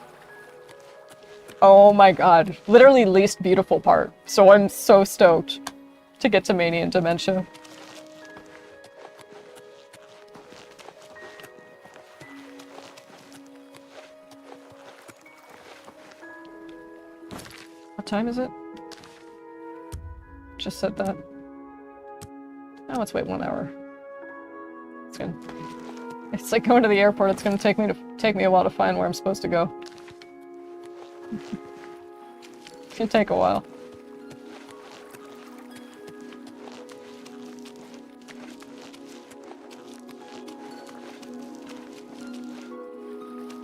Oh my god. Literally least beautiful part. So I'm so stoked to get to Mania and Dementia. What time is it? Just said that. Oh, let's wait 1 hour. It's good. It's like going to the airport. It's gonna take me a while to find where I'm supposed to go. It's gonna take a while.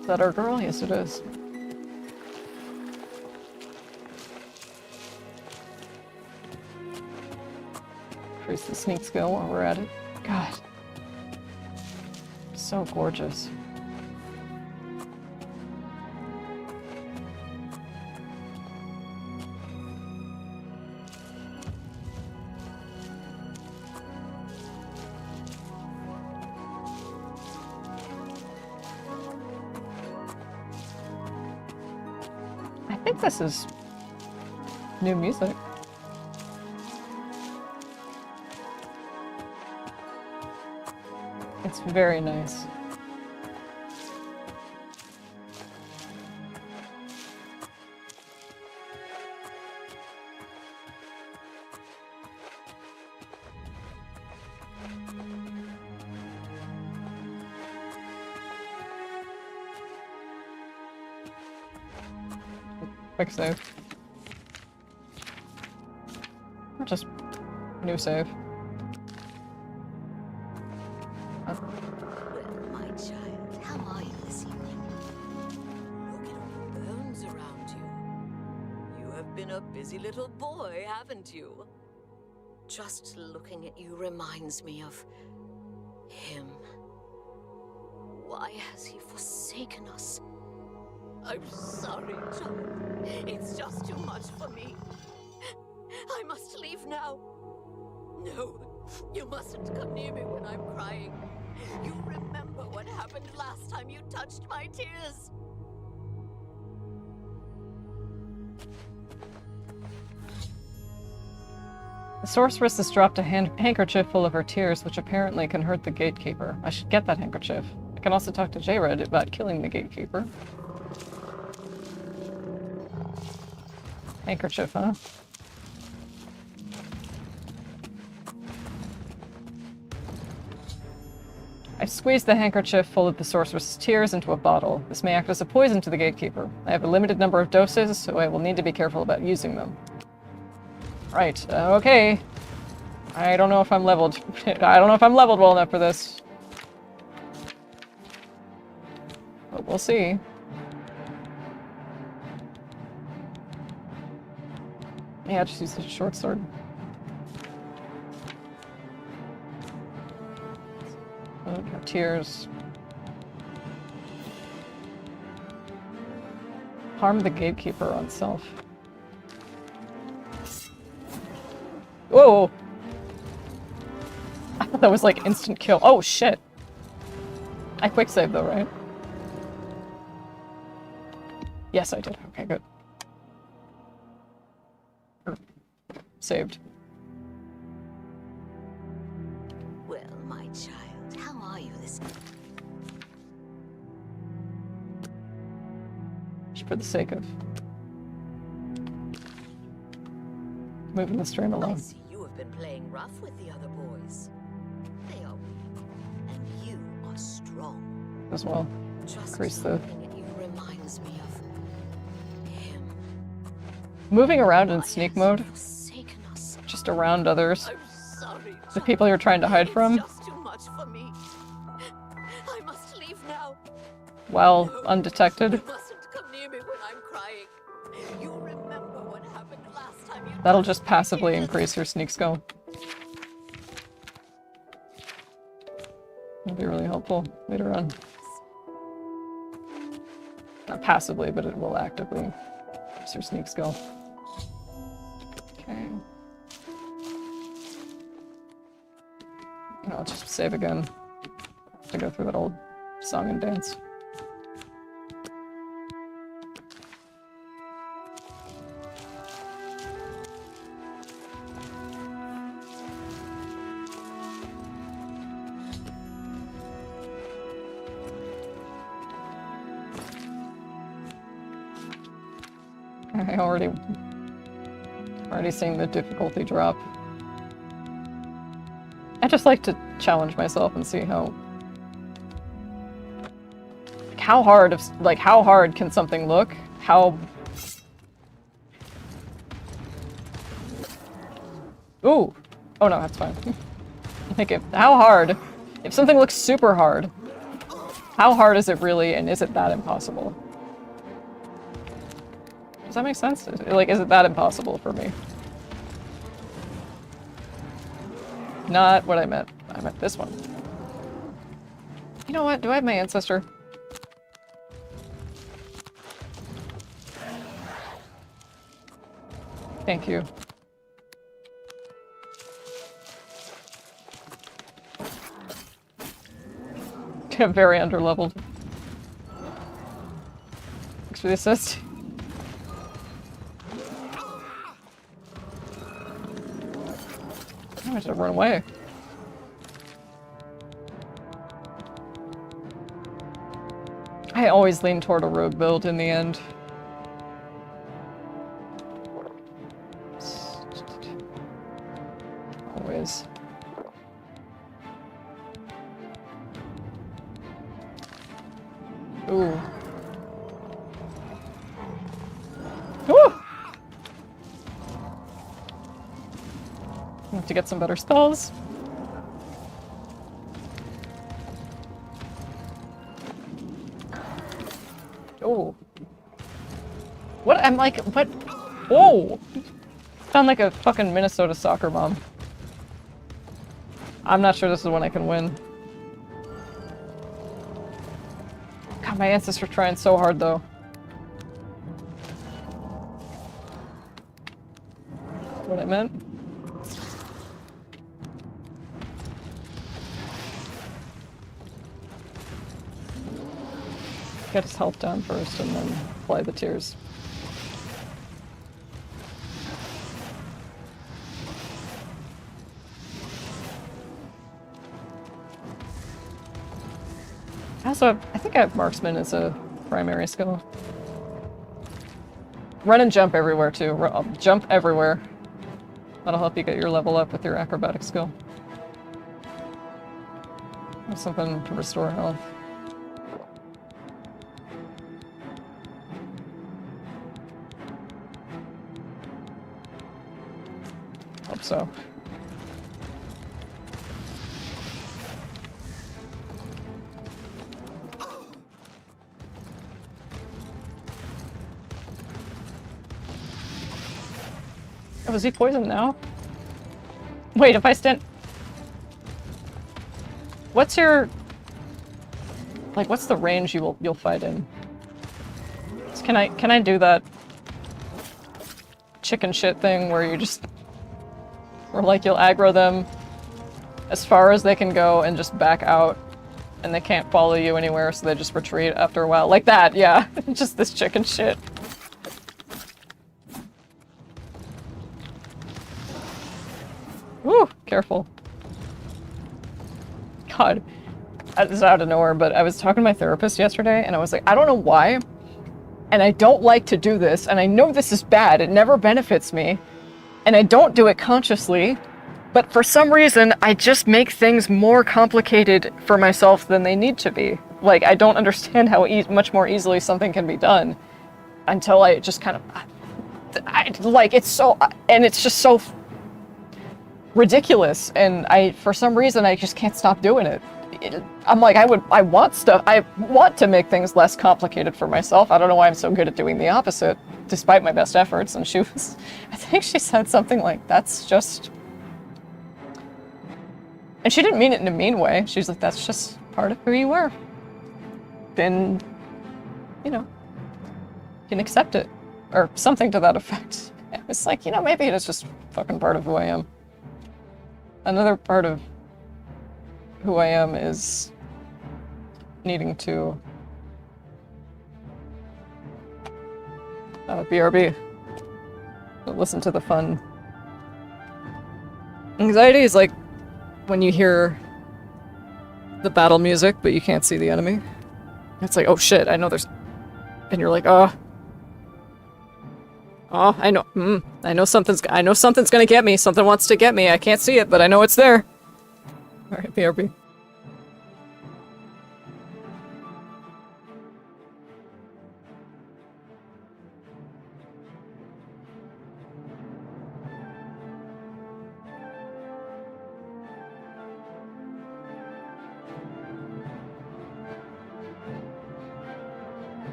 Is that our girl? Yes, it is. Increase the sneak skill while we're at it. God. So gorgeous. I think this is new music. It's very nice. Quick save. Or just new save. My child, how are you this evening? Look at all the bones around you. You have been a busy little boy, haven't you? Just looking at you reminds me of him. Why has he forsaken us? I'm sorry, child. It's just too much for me. I must leave now. No, you mustn't come near me when I'm crying. You remember what happened last time you touched my tears. The sorceress has dropped a handkerchief full of her tears, which apparently can hurt the gatekeeper. I should get that handkerchief. I can also talk to Jared about killing the gatekeeper. Handkerchief, huh? I've squeezed the handkerchief full of the sorceress's tears into a bottle. This may act as a poison to the gatekeeper. I have a limited number of doses, so I will need to be careful about using them. Right, okay. I don't know if I'm leveled. I don't know if I'm leveled well enough for this. We'll see. Yeah, just use the short sword. Okay, tears. Harm the gatekeeper on self. Whoa! I thought that was like instant kill. Oh shit! I quick saved though, right? Yes, I did. Okay, good. Saved. Well, my child, how are you this... Just for the sake of moving the stream I along. see you have been playing rough with the other boys. They are weak, and you are strong. As well. Just Increase the looking at you reminds me of him. moving around in sneak mode, Forsaken us. just around others. I'm sorry. The people you're trying to hide from, It's just too much for me. I must leave now. while No, undetected. You mustn't come near me when I'm crying. You remember what happened last time you... That'll just passively increase your sneak skill. It'll be really helpful later on. Not passively, but it will actively increase your sneak skill. Okay. And I'll just save again to go through that old song and dance. I already seeing the difficulty drop. I just like to challenge myself and see how hard how hard can something look? How Ooh. Oh no, that's fine. Like how hard? If something looks super hard, how hard is it really, and is it that impossible? Does that make sense? Is it that impossible for me? Not what I meant. I meant this one. You know what? Do I have my ancestor? Thank you. Very underleveled. Thanks for the assist. I should have run away. I always lean toward a rogue build in the end. Always. Ooh. Woo! I have to get some better spells. Oh. What? I'm like, what? Whoa! Sound like a fucking Minnesota soccer mom. I'm not sure this is one I can win. God, my ancestor's trying so hard though. What I meant? Get his health down first and then apply the tears. I think I have marksman as a primary skill. Run and jump everywhere too. Jump everywhere. That'll help you get your level up with your acrobatic skill. That's something to restore health. Hope so. Oh, is he poisoned now? Wait, if I stand... What's your... Like, what's the range you'll fight in? Can I do that chicken shit thing where you just... Or like you'll aggro them as far as they can go and just back out and they can't follow you anywhere, so they just retreat after a while. Like that, yeah. Just this chicken shit. Ooh, careful. God. This is out of nowhere, but I was talking to my therapist yesterday and I was like, I don't know why, and I don't like to do this, and I know this is bad, it never benefits me, and I don't do it consciously, but for some reason, I just make things more complicated for myself than they need to be. Like, I don't understand how much more easily something can be done until I just kind of... like, it's so... And it's just so ridiculous, and for some reason, I just can't stop doing it. I'm like, I want to make things less complicated for myself. I don't know why I'm so good at doing the opposite, despite my best efforts. And she was... I think she said something like, that's just... And she didn't mean it in a mean way. She was like, that's just part of who you are. Then, you know, you can accept it. Or something to that effect. It's like, you know, maybe it is just fucking part of who I am. Another part of who I am is needing to... BRB. Listen to the fun. Anxiety is like when you hear the battle music, but you can't see the enemy. It's like, oh shit, I know there's... And you're like, oh, I know something's gonna get me. Something wants to get me. I can't see it, but I know it's there. Alright, BRB.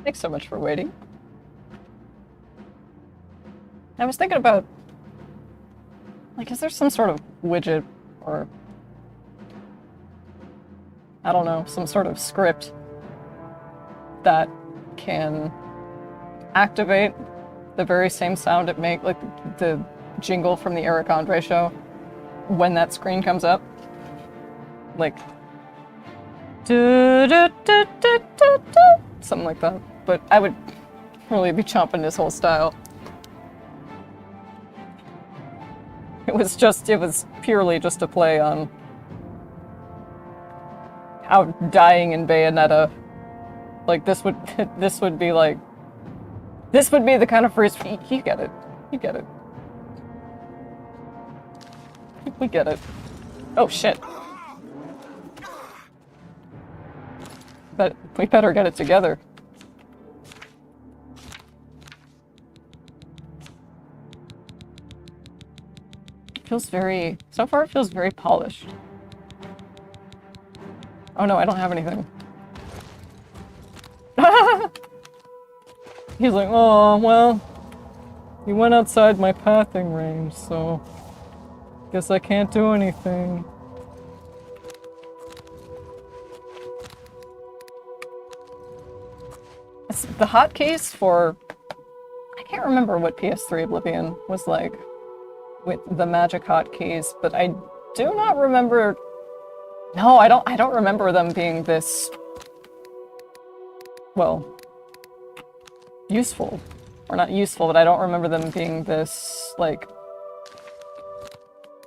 Thanks so much for waiting. I was thinking about, like, is there some sort of widget or, I don't know, some sort of script that can activate the very same sound it makes, like the jingle from the Eric Andre show, when that screen comes up? Like, something like that. But I would really be chomping his whole style. It was purely just a play on how dying in Bayonetta, like this would be like, this would be the kind of freeze. You get it. You get it. We get it. Oh shit. But we better get it together. It feels very, so far it feels very polished. Oh no, I don't have anything. He's like, oh, well, you went outside my pathing range, so guess I can't do anything. The hotkeys for, I can't remember what PS3 Oblivion was like with the magic hotkeys, but I do not remember. No, I don't remember them being this, well, useful. Or not useful, but I don't remember them being this, like,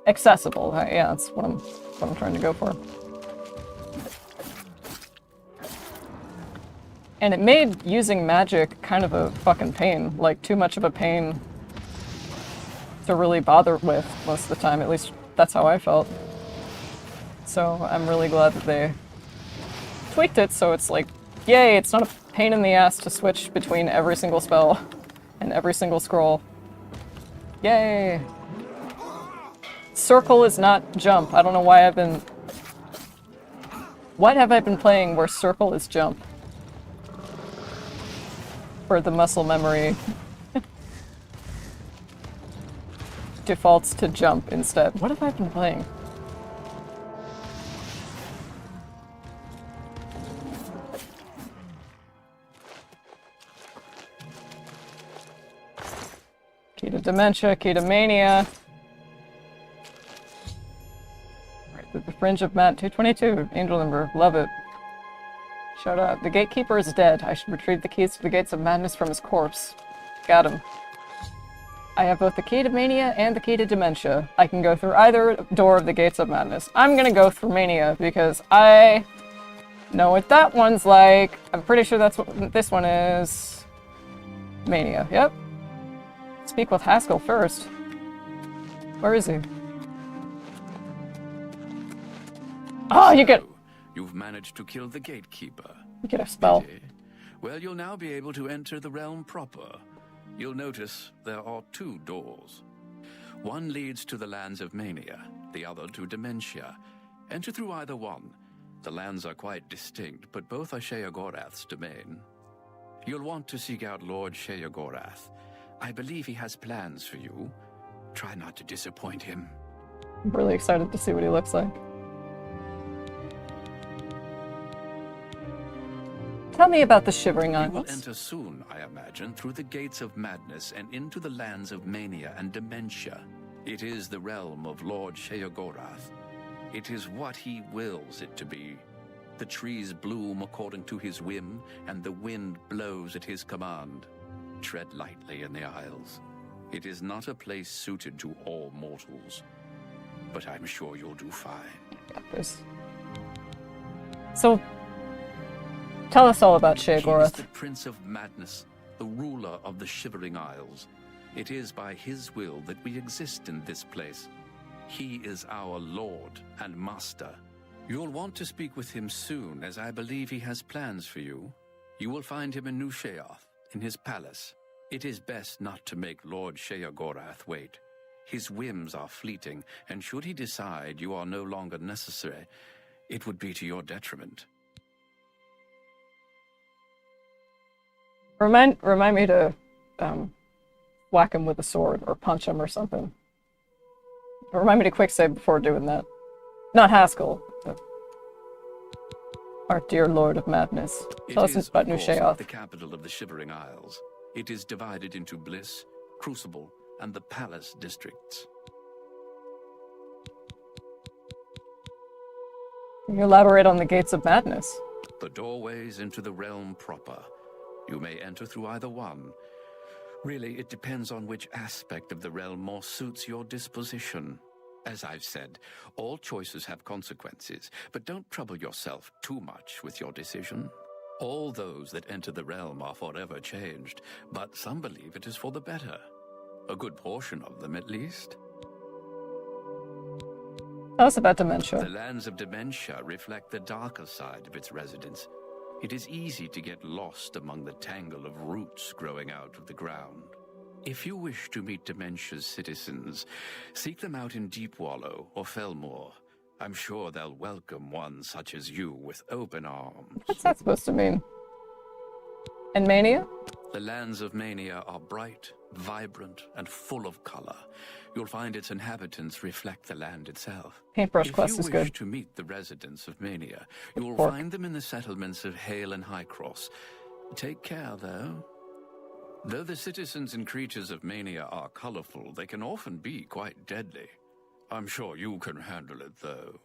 accessible. Yeah, that's what I'm trying to go for. And it made using magic kind of a fucking pain. Like, too much of a pain to really bother with most of the time. At least that's how I felt. So I'm really glad that they tweaked it so it's like, yay, it's not a pain in the ass to switch between every single spell and every single scroll. Yay! Circle is not jump. I don't know why I've been... What have I been playing where circle is jump? For the muscle memory defaults to jump instead. What have I been playing? Key to dementia, key to mania. Right at the fringe of Matt 222, angel number, love it. Shout out. The gatekeeper is dead. I should retrieve the keys to the gates of madness from his corpse. Got him. I have both the key to mania and the key to dementia. I can go through either door of the gates of madness. I'm gonna go through mania because I know what that one's like. I'm pretty sure that's what this one is. Mania, yep. Speak with Haskell first. Where is he? Oh, you get... You've managed to kill the gatekeeper. You get a spell. Pity. Well, you'll now be able to enter the realm proper. You'll notice there are two doors. One leads to the lands of mania, the other to dementia. Enter through either one. The lands are quite distinct, but both are Sheogorath's domain. You'll want to seek out Lord Sheogorath. I believe he has plans for you. Try not to disappoint him. I'm really excited to see what he looks like. Tell me about the Shivering Isles. You will enter soon, I imagine, through the gates of madness and into the lands of mania and dementia. It is the realm of Lord Sheogorath. It is what he wills it to be. The trees bloom according to his whim, and the wind blows at his command. Tread lightly in the Isles. It is not a place suited to all mortals, but I'm sure you'll do fine. Got this. So, tell us all about He is Sheogorath. the Prince of Madness, the ruler of the Shivering Isles. It is by his will that we exist in this place. He is our Lord and Master. You'll want to speak with him soon, as I believe he has plans for you. You will find him in New Sheoth, in his palace. It is best not to make Lord Sheogorath wait. His whims are fleeting, and should he decide you are no longer necessary, it would be to your detriment. Remind me to whack him with a sword or punch him or something. Remind me to quick save before doing that. Not Haskell. Our dear Lord of Madness. Tell us about New Sheoth. The capital of the Shivering Isles. It is divided into Bliss, Crucible, and the Palace districts. Can you elaborate on the Gates of Madness? The doorways into the realm proper. You may enter through either one. Really, it depends on which aspect of the realm more suits your disposition. As I've said, all choices have consequences, but don't trouble yourself too much with your decision. All those that enter the realm are forever changed, but some believe it is for the better. A good portion of them, at least. Tell us about Dementia. The lands of Dementia reflect the darker side of its residents. It is easy to get lost among the tangle of roots growing out of the ground. If you wish to meet Dementia's citizens, seek them out in Deepwallow or Felmore. I'm sure they'll welcome one such as you with open arms. What's that supposed to mean? And Mania? The lands of Mania are bright, vibrant, and full of color. You'll find its inhabitants reflect the land itself. Paintbrush Quest is If you wish good. to meet the residents of Mania, you will Pork. find them in the settlements of Hale and Highcross. Take care, though. Though the citizens and creatures of Mania are colorful, they can often be quite deadly. I'm sure you can handle it, though.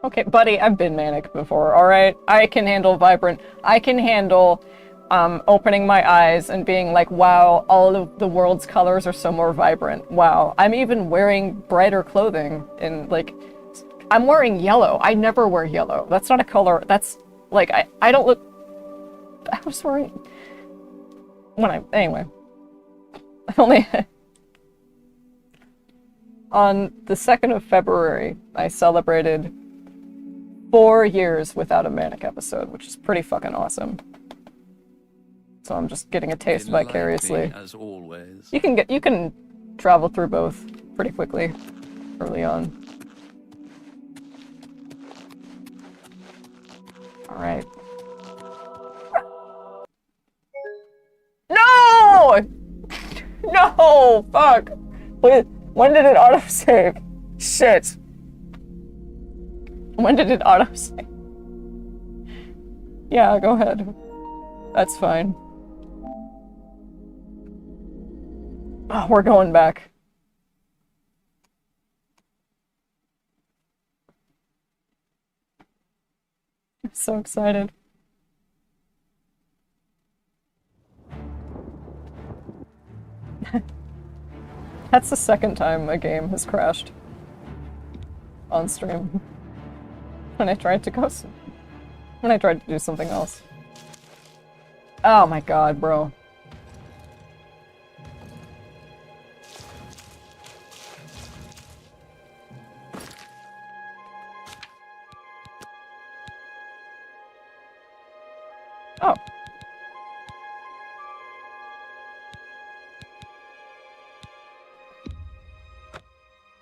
Okay, buddy, I've been manic before, alright? I can handle vibrant. I can handle opening my eyes and being like, wow, all of the world's colors are so more vibrant. Wow. I'm even wearing brighter clothing and like, I'm wearing yellow. I never wear yellow. That's not a color. That's like, I don't look, I was wearing, anyway. I only, on the 2nd of February, I celebrated 4 years without a manic episode, which is pretty fucking awesome. So I'm just getting a taste vicariously. As always. You can travel through both pretty quickly early on. All right. No! No! Fuck! Wait, when did it autosave? Shit. When did it autosave? Yeah, go ahead. That's fine. Oh, we're going back. I'm so excited. That's the second time a game has crashed on stream. When I tried to do something else. Oh my god, bro. Oh.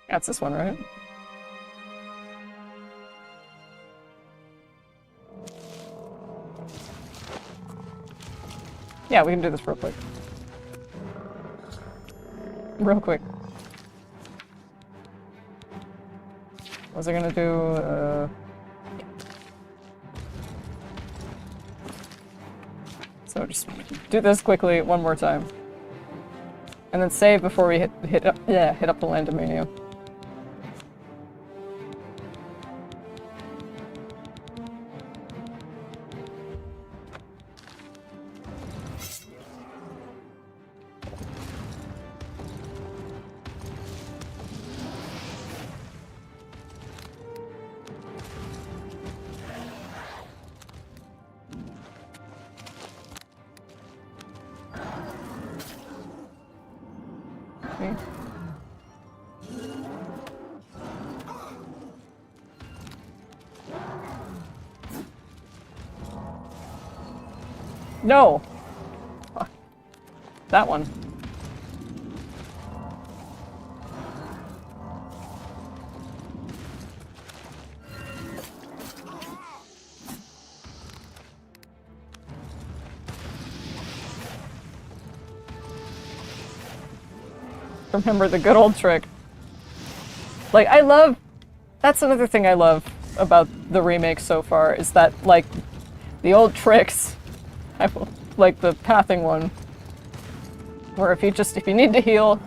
That's this one, right? Yeah, we can do this real quick. Real quick. What was I gonna do? So just do this quickly one more time. And then save before we hit up the land of Mania. No! That one. Remember the good old trick. Like, I love... That's another thing I love about the remake so far, is that, like, the old tricks, like the pathing one, where if you need to heal,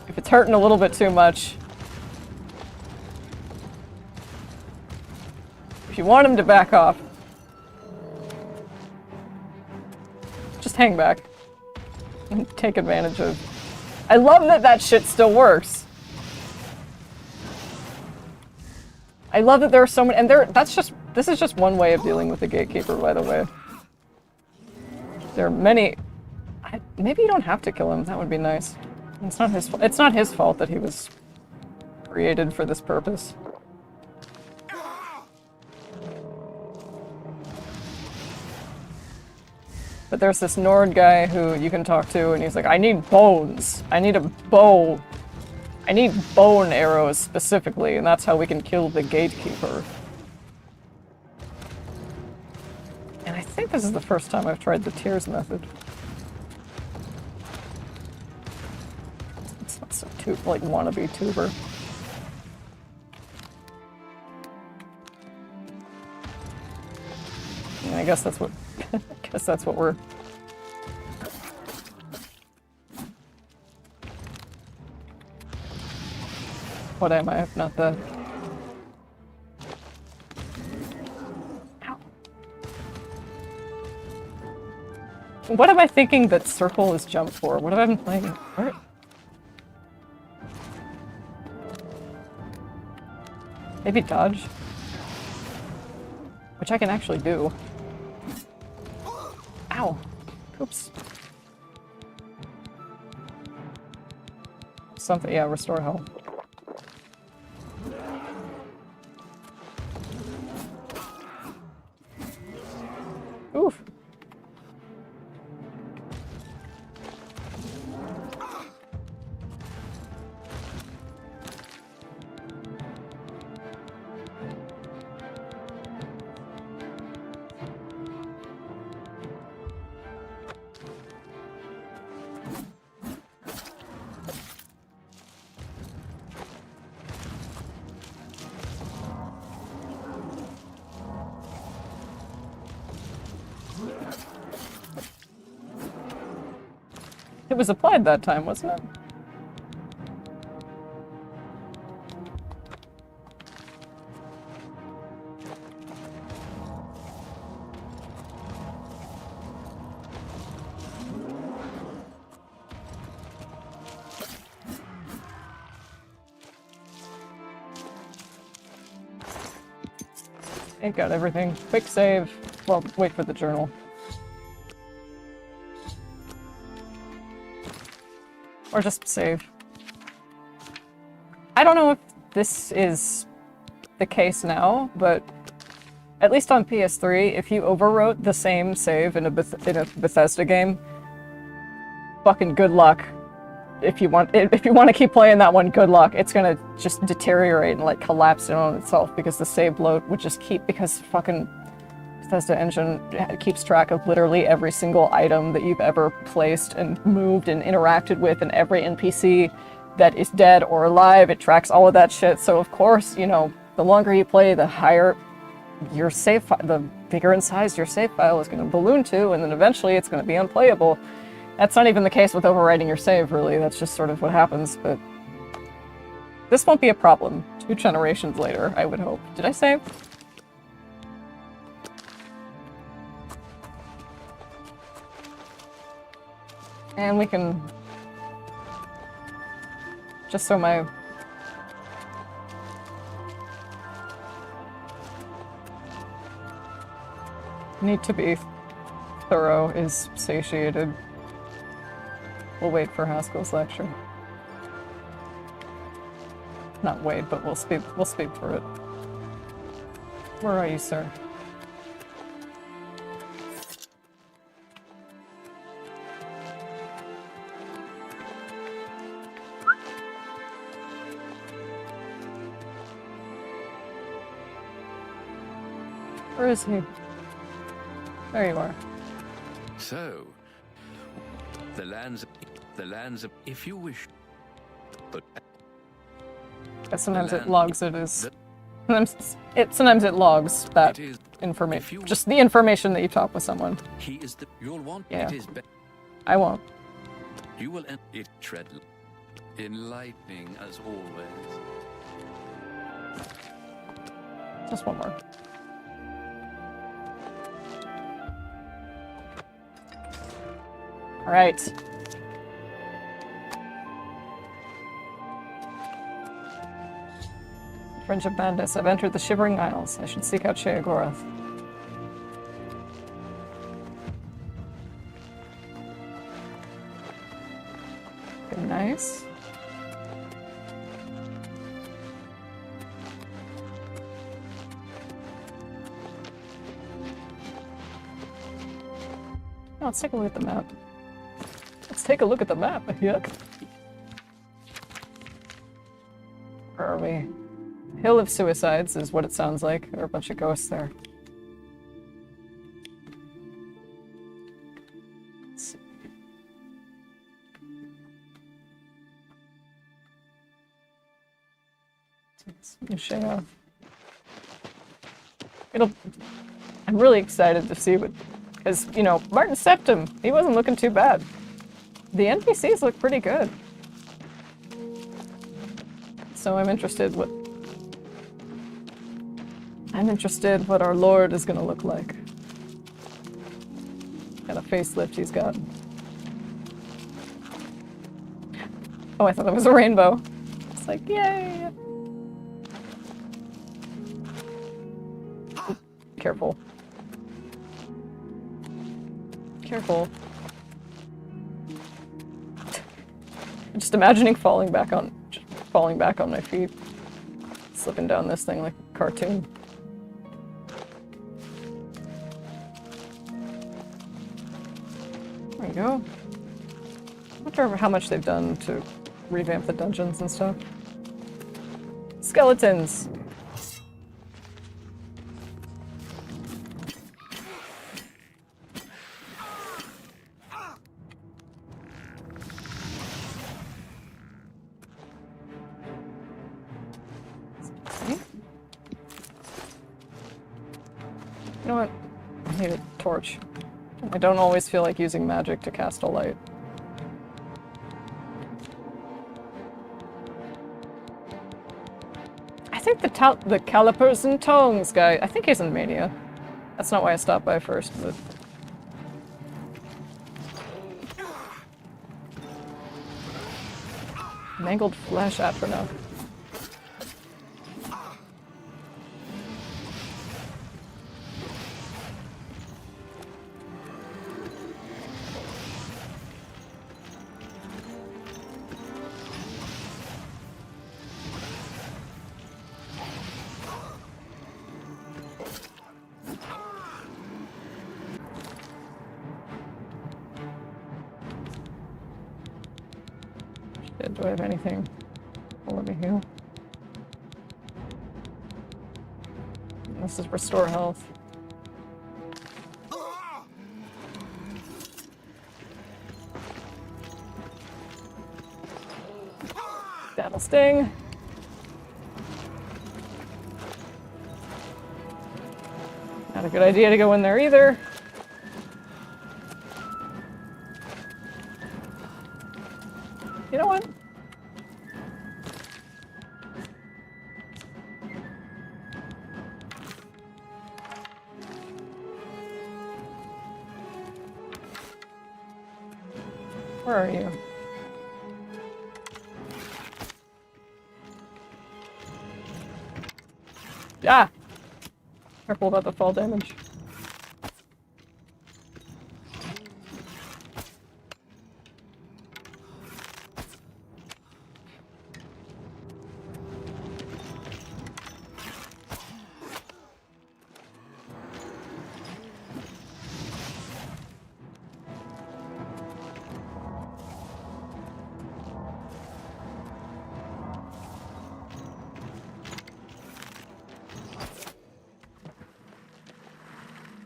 if it's hurting a little bit too much, if you want him to back off, just hang back and take advantage of. I love that that shit still works. I love that there are so many, and this is just one way of dealing with the gatekeeper, by the way. There are many. Maybe you don't have to kill him. That would be nice. It's not his fault that he was created for this purpose. But there's this Nord guy who you can talk to, and he's like, I need bones. I need a bow. I need bone arrows specifically, and that's how we can kill the gatekeeper. And I think this is the first time I've tried the tears method. It's not so like wannabe tuber. And I guess that's what we're. What am I if not the? Ow. What am I thinking that circle is jump for? What have I been playing? Where? Maybe dodge? Which I can actually do. Ow. Oops. Something, yeah, restore health. Oof. It was applied that time, wasn't it? It got everything. Quick save. Well, wait for the journal. Or just save. I don't know if this is the case now, but at least on PS3, if you overwrote the same save in a Bethesda game, fucking good luck. If you want to keep playing that one, good luck. It's gonna just deteriorate and like collapse in on itself because the save load would just keep, because fucking Bethesda engine keeps track of literally every single item that you've ever placed and moved and interacted with, and every NPC that is dead or alive. It tracks all of that shit. So of course, you know, the longer you play, the higher your save the bigger in size your save file is going to balloon to, and then eventually it's going to be unplayable. That's not even the case with overwriting your save, really. That's just sort of what happens, but this won't be a problem 2 generations later, I would hope. Did I save? And we can, just so my need to be thorough is satiated. We'll wait for Haskell's lecture. Not wait, but we'll speak for it. Where are you, sir? Where is he? There you are. So, the lands of, if you wish. But Sometimes it land logs it as... the- Sometimes it logs that It is. information. If you- Just the information that you talk with someone. He is the. You'll want. Yeah. It is. I won't. You will end it tread. Enlightening as always. Just one more. Alright. Friendship Madness. I've entered the Shivering Isles. I should seek out Sheogorath. Okay, nice. Oh, let's take a look at the map. Let's take a look at the map. Yuck. Where are we? Hill of Suicides is what it sounds like. There are a bunch of ghosts there. Let's see. Sheo. I'm really excited to see what, because, you know, Martin Septim, he wasn't looking too bad. The NPCs look pretty good. So I'm interested what our Lord is gonna look like. Got a facelift he's got. Oh, I thought that was a rainbow. It's like, yay! Careful. Careful. I'm just imagining falling back on my feet. Slipping down this thing like a cartoon. There you go. I wonder how much they've done to revamp the dungeons and stuff. Skeletons! You know what? I need a torch. I don't always feel like using magic to cast a light. I think the calipers and tongues guy, I think he's in Mania. That's not why I stopped by first, but... Mangled flesh atronach. Do I have anything? Will let me heal. This is restore health. That'll sting. Not a good idea to go in there either. You know what? Where are you? Ah! Careful about the fall damage.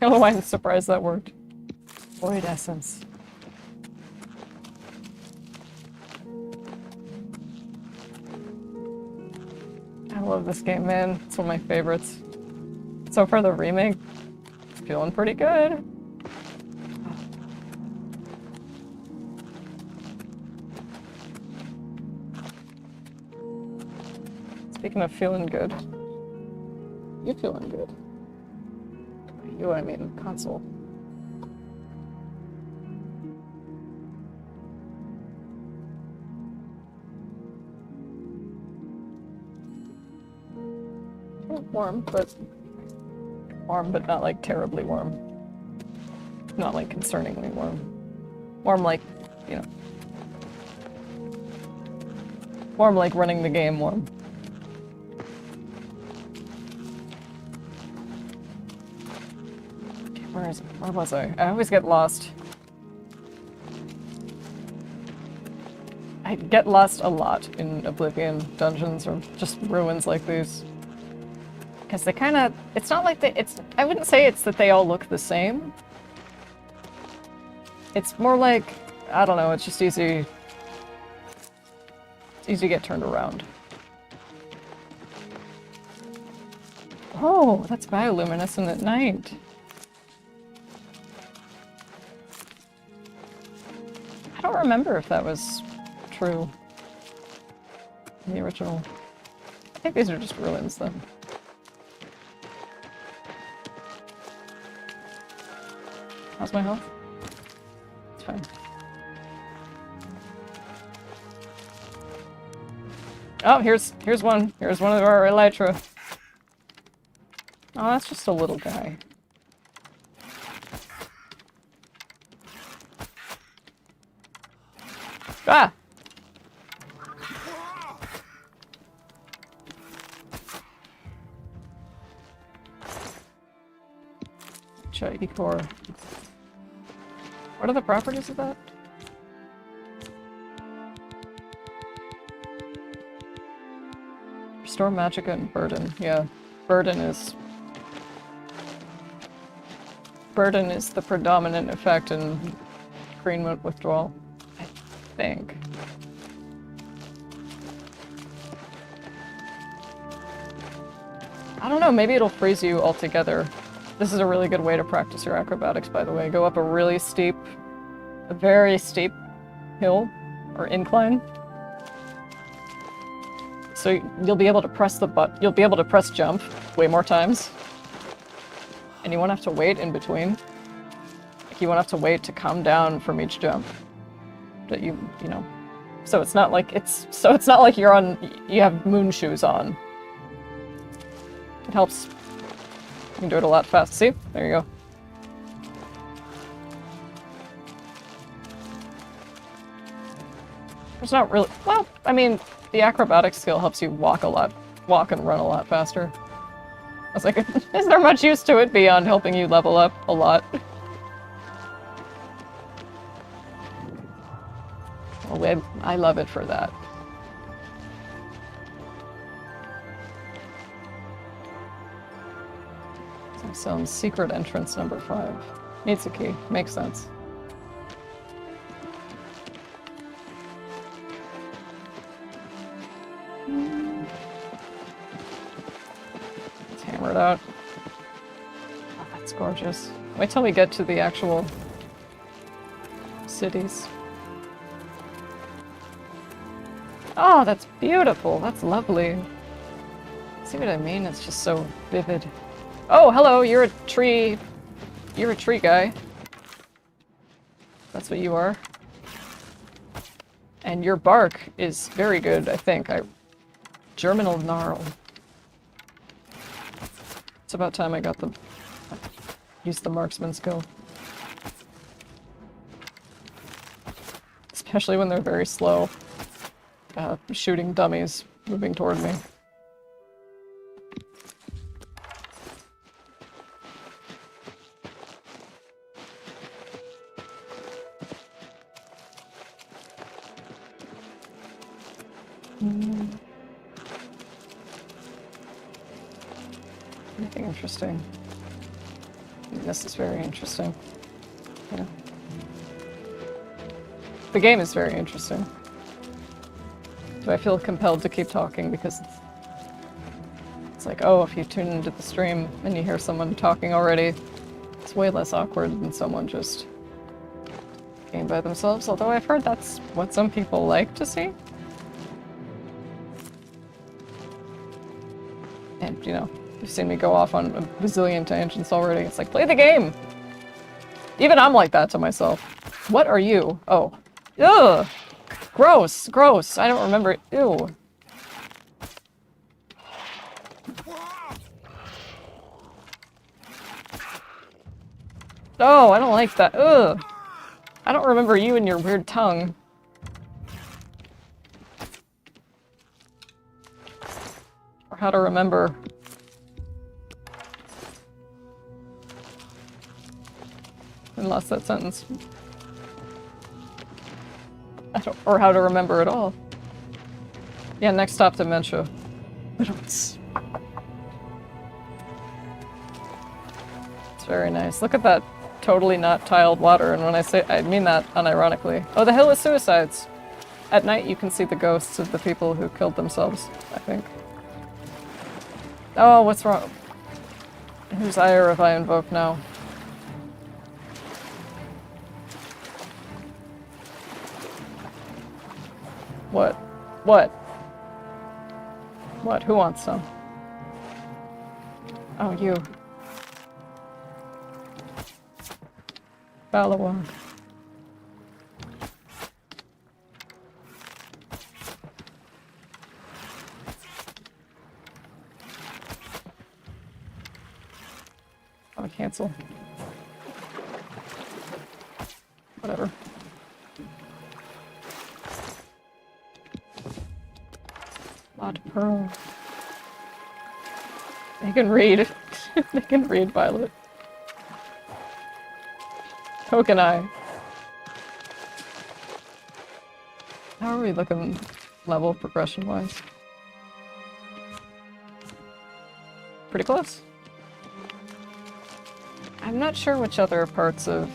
I don't know why I'm surprised that worked. Void essence. love this game, man. It's one of my favorites. So far, the remake, feeling pretty good. Speaking of feeling good, you feeling good? You, I mean, console. Warm, but not like terribly warm. Not like concerningly warm. Warm like, you know. Warm like running the game warm. Okay, where was I? I always get lost. I get lost a lot in Oblivion dungeons or just ruins like these. Because they kind of, it's not like I wouldn't say it's that they all look the same. It's more like, I don't know, it's just easy. It's easy to get turned around. Oh, that's bioluminescent at night. I don't remember if that was true in the original. I think these are just ruins then. How's my health? It's fine. Oh, here's one. Here's one of our elytra. Oh, that's just a little guy. Ah! Gatekeeper. What are the properties of that? Restore Magicka and Burden. Yeah, Burden is the predominant effect in Greenwood Withdrawal, I think. I don't know, maybe it'll freeze you altogether. This is a really good way to practice your acrobatics, by the way. Go up a really steep, a very steep hill or incline. So you'll be able to press the button. You'll be able to press jump way more times. And you won't have to wait in between. Like, you won't have to wait to come down from each jump. That you know. So it's not like you're on, you have moon shoes on. It helps. You can do it a lot fast. See? There you go. There's not really... Well, I mean, the acrobatic skill helps you walk and run a lot faster. I was like, is there much use to it beyond helping you level up a lot? Well, I love it for that. So, secret entrance number 5. Needs a key. Makes sense. Let's hammer it out. Oh, that's gorgeous. Wait till we get to the actual cities. Oh, that's beautiful. That's lovely. See what I mean? It's just so vivid. Oh, hello, you're a tree. You're a tree guy. That's what you are. And your bark is very good, I think. Germinal gnarl. It's about time I got the... used the marksman skill. Especially when they're very slow. Shooting dummies moving toward me. Anything interesting? This is very interesting. Yeah. The game is very interesting. Do I feel compelled to keep talking because It's like, oh, if you tune into the stream and you hear someone talking already, it's way less awkward than someone just being by themselves, although I've heard that's what some people like to see. And, you know, you've seen me go off on a bazillion tangents already. It's like, play the game! Even I'm like that to myself. What are you? Oh. Ugh! Gross! Gross! I don't remember it. Ew. Oh, I don't like that. Ugh! I don't remember you and your weird tongue. Or how to remember. I lost that sentence. Or how to remember at all. Yeah, next stop, dementia. It's very nice. Look at that totally not tiled water, and when I say I mean that unironically. Oh, the hill is suicides. At night you can see the ghosts of the people who killed themselves, I think. Oh, what's wrong? Whose ire have I invoked now? What? What? What? Who wants some? Oh, you. Balawan. Oh, cancel. Whatever. Lot of pearl. They can read. They can read, Violet. Token eye. How are we looking level progression wise? Pretty close. I'm not sure which other parts of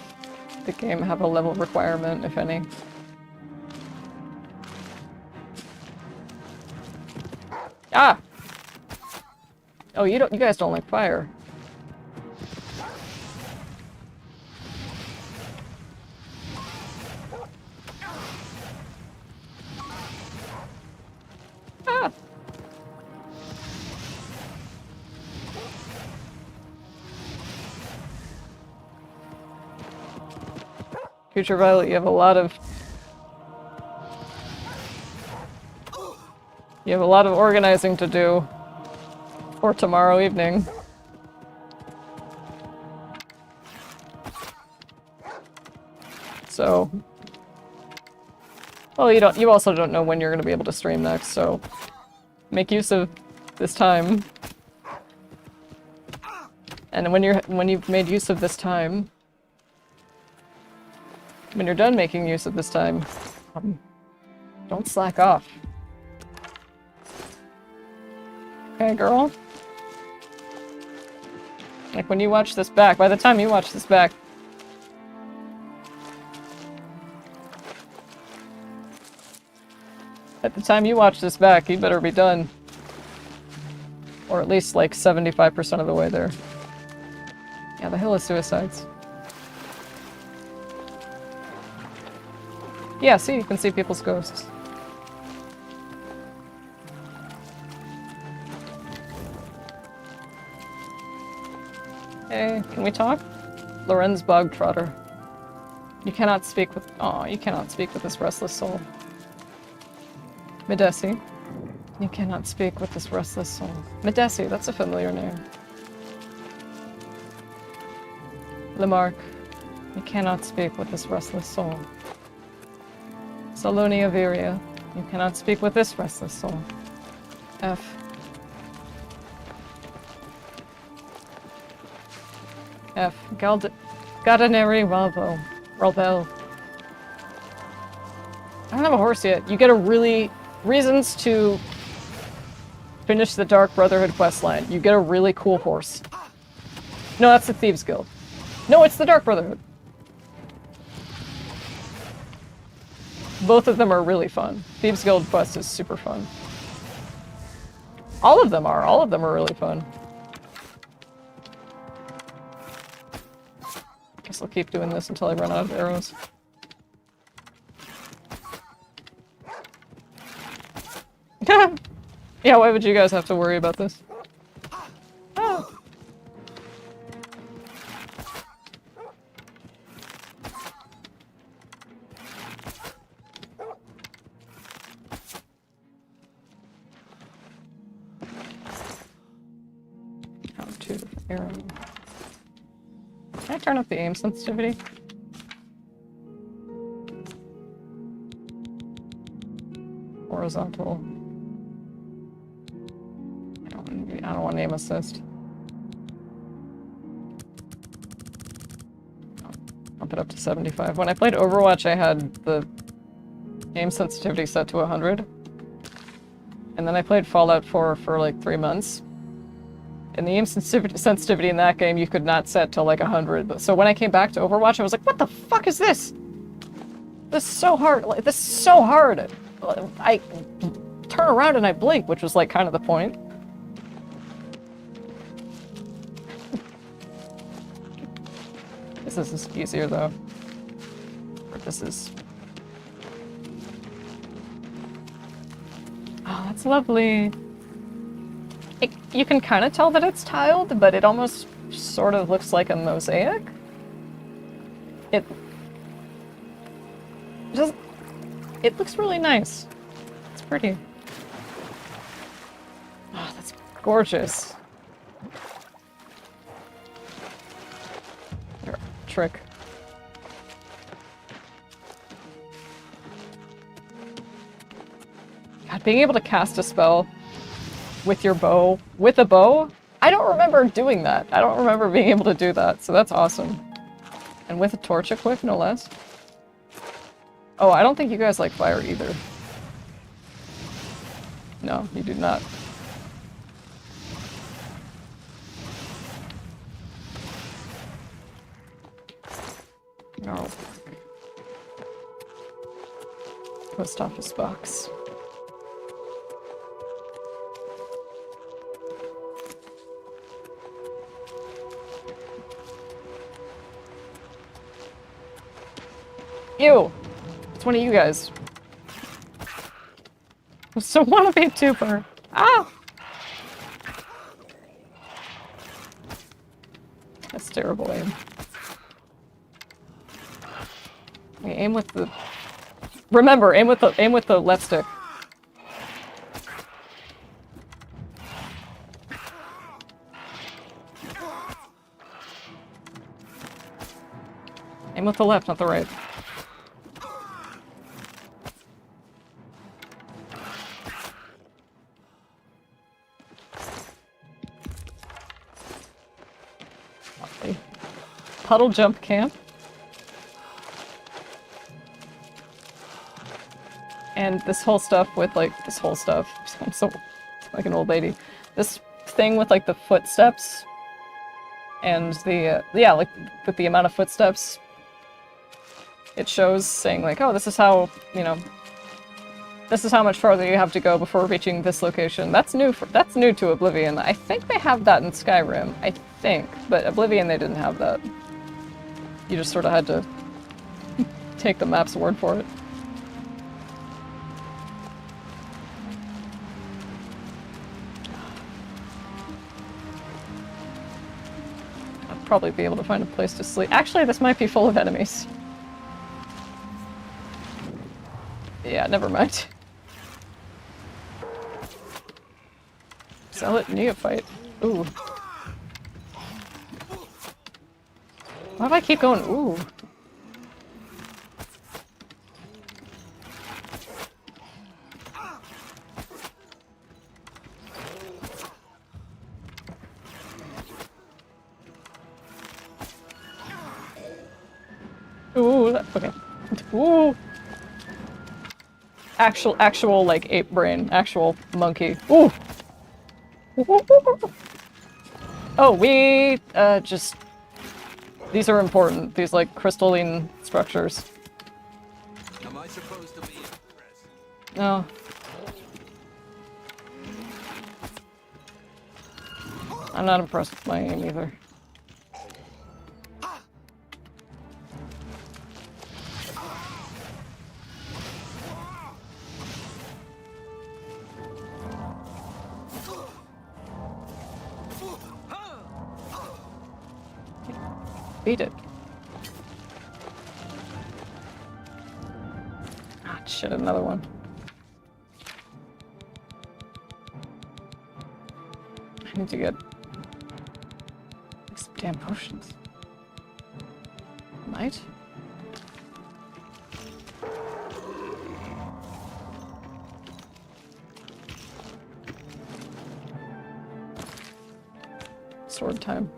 the game have a level requirement, if any. Ah! Oh, you guys don't like fire. Ah! Future Violet, you have a lot of organizing to do for tomorrow evening. So, well, you also don't know when you're going to be able to stream next, so make use of this time. And when you've made use of this time, when you're done making use of this time, don't slack off. Okay, girl? Like, when you watch this back, by the time you watch this back, at the time you watch this back, you better be done. Or at least, like, 75% of the way there. Yeah, the hill is suicides. Yeah, see, you can see people's ghosts. Hey, can we talk? Lorenz Bogtrotter. You cannot speak with- Aw, you cannot speak with this restless soul. Medesi. You cannot speak with this restless soul. Medesi, that's a familiar name. Lamarck. You cannot speak with this restless soul. Salonia Viria. You cannot speak with this restless soul. F. F. Gardineri Ralvo. Ralbel. I don't have a horse yet. You get a really... Reasons to finish the Dark Brotherhood questline. You get a really cool horse. No, that's the Thieves Guild. No, it's the Dark Brotherhood. Both of them are really fun. Thieves Guild quest is super fun. All of them are. All of them are really fun. Guess I'll keep doing this until I run out of arrows. Yeah, why would you guys have to worry about this? Oh. How to arrow. Can I turn up the aim sensitivity? Horizontal. I don't want aim assist. I'll put it up to 75. When I played Overwatch, I had the aim sensitivity set to 100. And then I played Fallout 4 for like 3 months. And the aim sensitivity in that game you could not set to like 100. So when I came back to Overwatch, I was like, what the fuck is this? This is so hard. Like, this is so hard. I turn around and I blink, which was like kind of the point. This is easier though. Or this is... Oh, that's lovely. You can kind of tell that it's tiled, but it almost sort of looks like a mosaic. It looks really nice. It's pretty. Oh, that's gorgeous. There, trick. God, being able to cast a spell with your bow, with a bow? I don't remember doing that. I don't remember being able to do that, so that's awesome. And with a torch equipped, no less. Oh, I don't think you guys like fire either. No, you do not. No. Post office box. Ew! It's one of you guys. So wannabe tuber. Ah! That's terrible aim. Okay, aim with the... Remember, aim with the left stick. Aim with the left, not the right. Puddle jump camp. And this whole stuff with like, this whole stuff. I'm so like an old lady. This thing with like the footsteps and the, yeah, like with the amount of footsteps, it shows saying like, oh, this is how, you know, this is how much farther you have to go before reaching this location. That's new to Oblivion. I think they have that in Skyrim. I think, but Oblivion they didn't have that. You just sort of had to take the map's word for it. I'd probably be able to find a place to sleep. Actually, this might be full of enemies. Yeah, never mind. Sell it, neophyte. Ooh. Why do I keep going? Ooh. Ooh, okay. Ooh. Actual, like, ape brain. Actual monkey. Ooh! Oh, we, just... These are important. These, like, crystalline structures. Am I supposed to be impressed? No. I'm not impressed with my aim either. Beat it. Ah, shit, another one. I need to get some damn potions. Might? Sword time.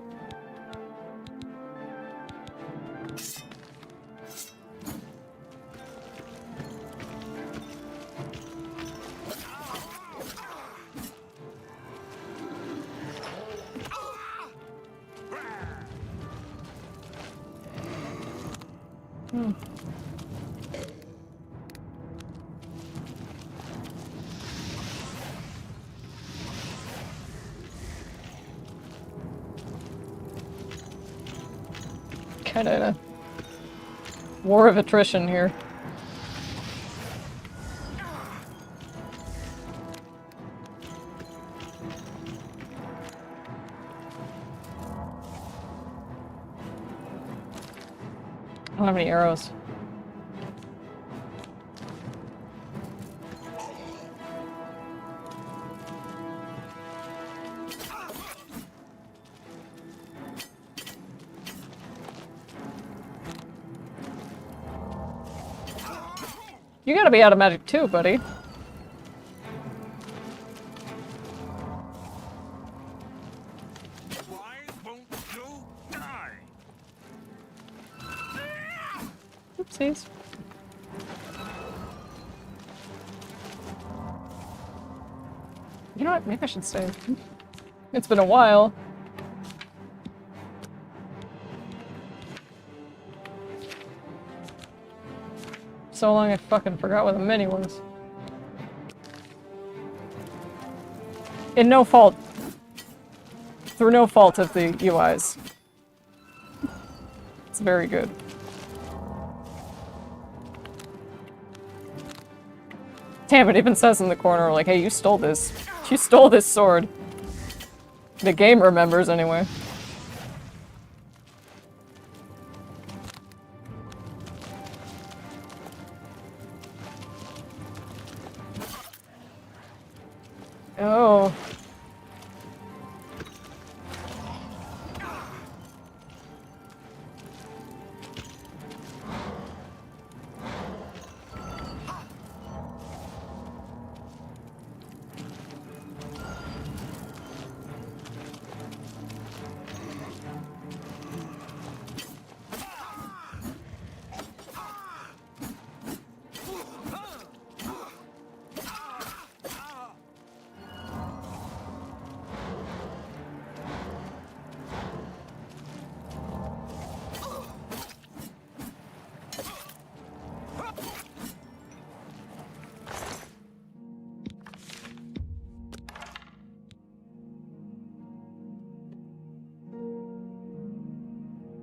Kinda in a war of attrition here. I don't have any arrows. You gotta be out of magic too, buddy. Why won't you die? Oopsies. You know what? Maybe I should stay. It's been a while. So long I fucking forgot what the menu was. In no fault. Through no fault of the UIs. It's very good. Damn, it even says in the corner, like, hey, you stole this. You stole this sword. The game remembers, anyway. Oh.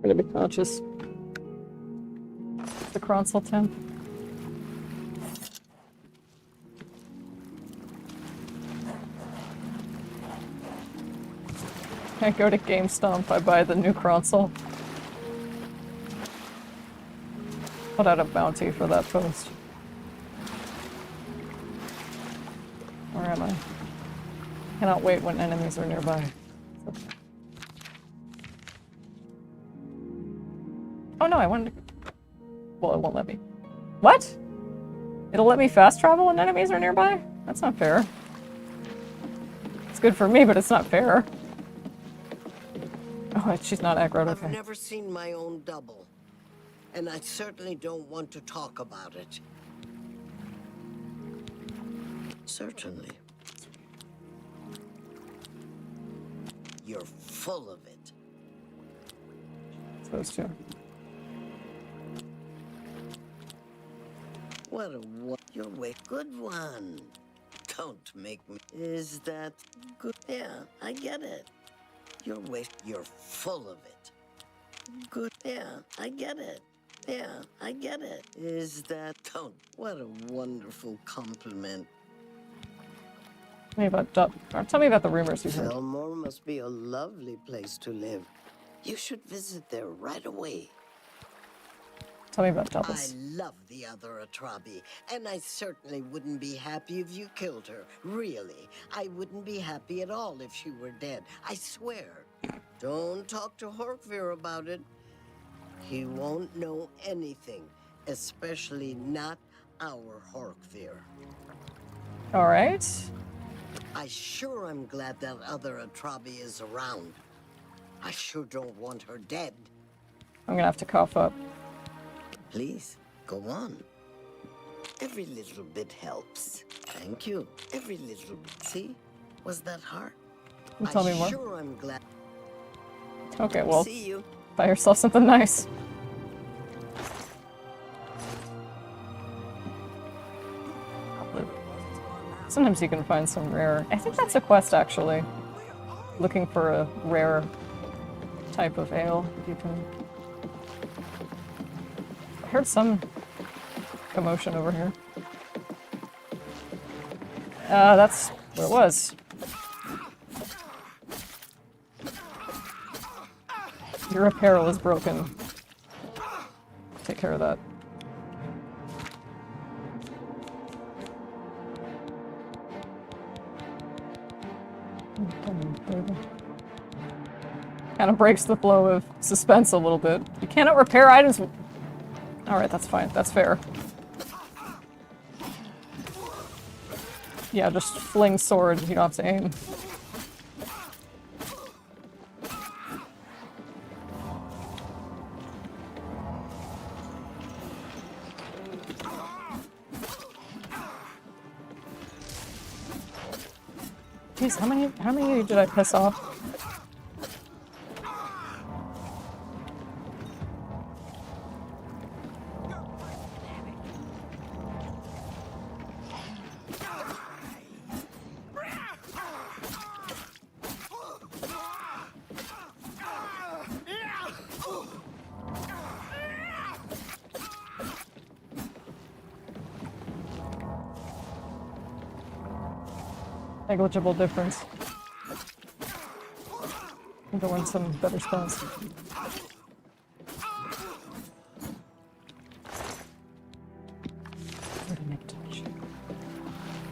I'm gonna be conscious. The console 10. I go to GameStop, I buy the new console. Put out a bounty for that post. Where am I? Cannot wait when enemies are nearby. Oh no, I wanted to... Well, it won't let me. What? It'll let me fast travel when enemies are nearby? That's not fair. It's good for me, but it's not fair. Oh, she's not aggro, okay. I've never seen my own double, and I certainly don't want to talk about it. Certainly. You're full of it. Supposed to. What a your way. Good one. Don't make me. Is that good? Yeah, I get it. You're full of it. Good. Yeah, I get it. Yeah, I get it. Is that... Don't. What a wonderful compliment. Tell me about the rumors you heard. Fillmore must be a lovely place to live. You should visit there right away. Tell me about I doubles. love the other Atrabi, and I certainly wouldn't be happy if you killed her. Really. I wouldn't be happy at all if she were dead. I swear. Don't talk to Horkvir about it. He won't know anything, especially not our Horkvir. All right. I sure am glad that other Atrabi is around. I sure don't want her dead. I'm gonna have to cough up. Please, go on. Every little bit helps. Thank you. Every little bit. See? Was that hard? Can you tell me more? Sure I'm glad. Okay, well, See you. buy yourself something nice. Sometimes you can find some rare... I think that's a quest, actually. Looking for a rare type of ale. You can... I heard some commotion over here. That's what it was. Your apparel is broken. Take care of that. Kind of breaks the flow of suspense a little bit. You cannot repair items. Alright, that's fine. That's fair. Yeah, just fling sword. You don't have to aim. Jeez, how many did I piss off? Negligible difference. I'm going some better spells. Where to make touch?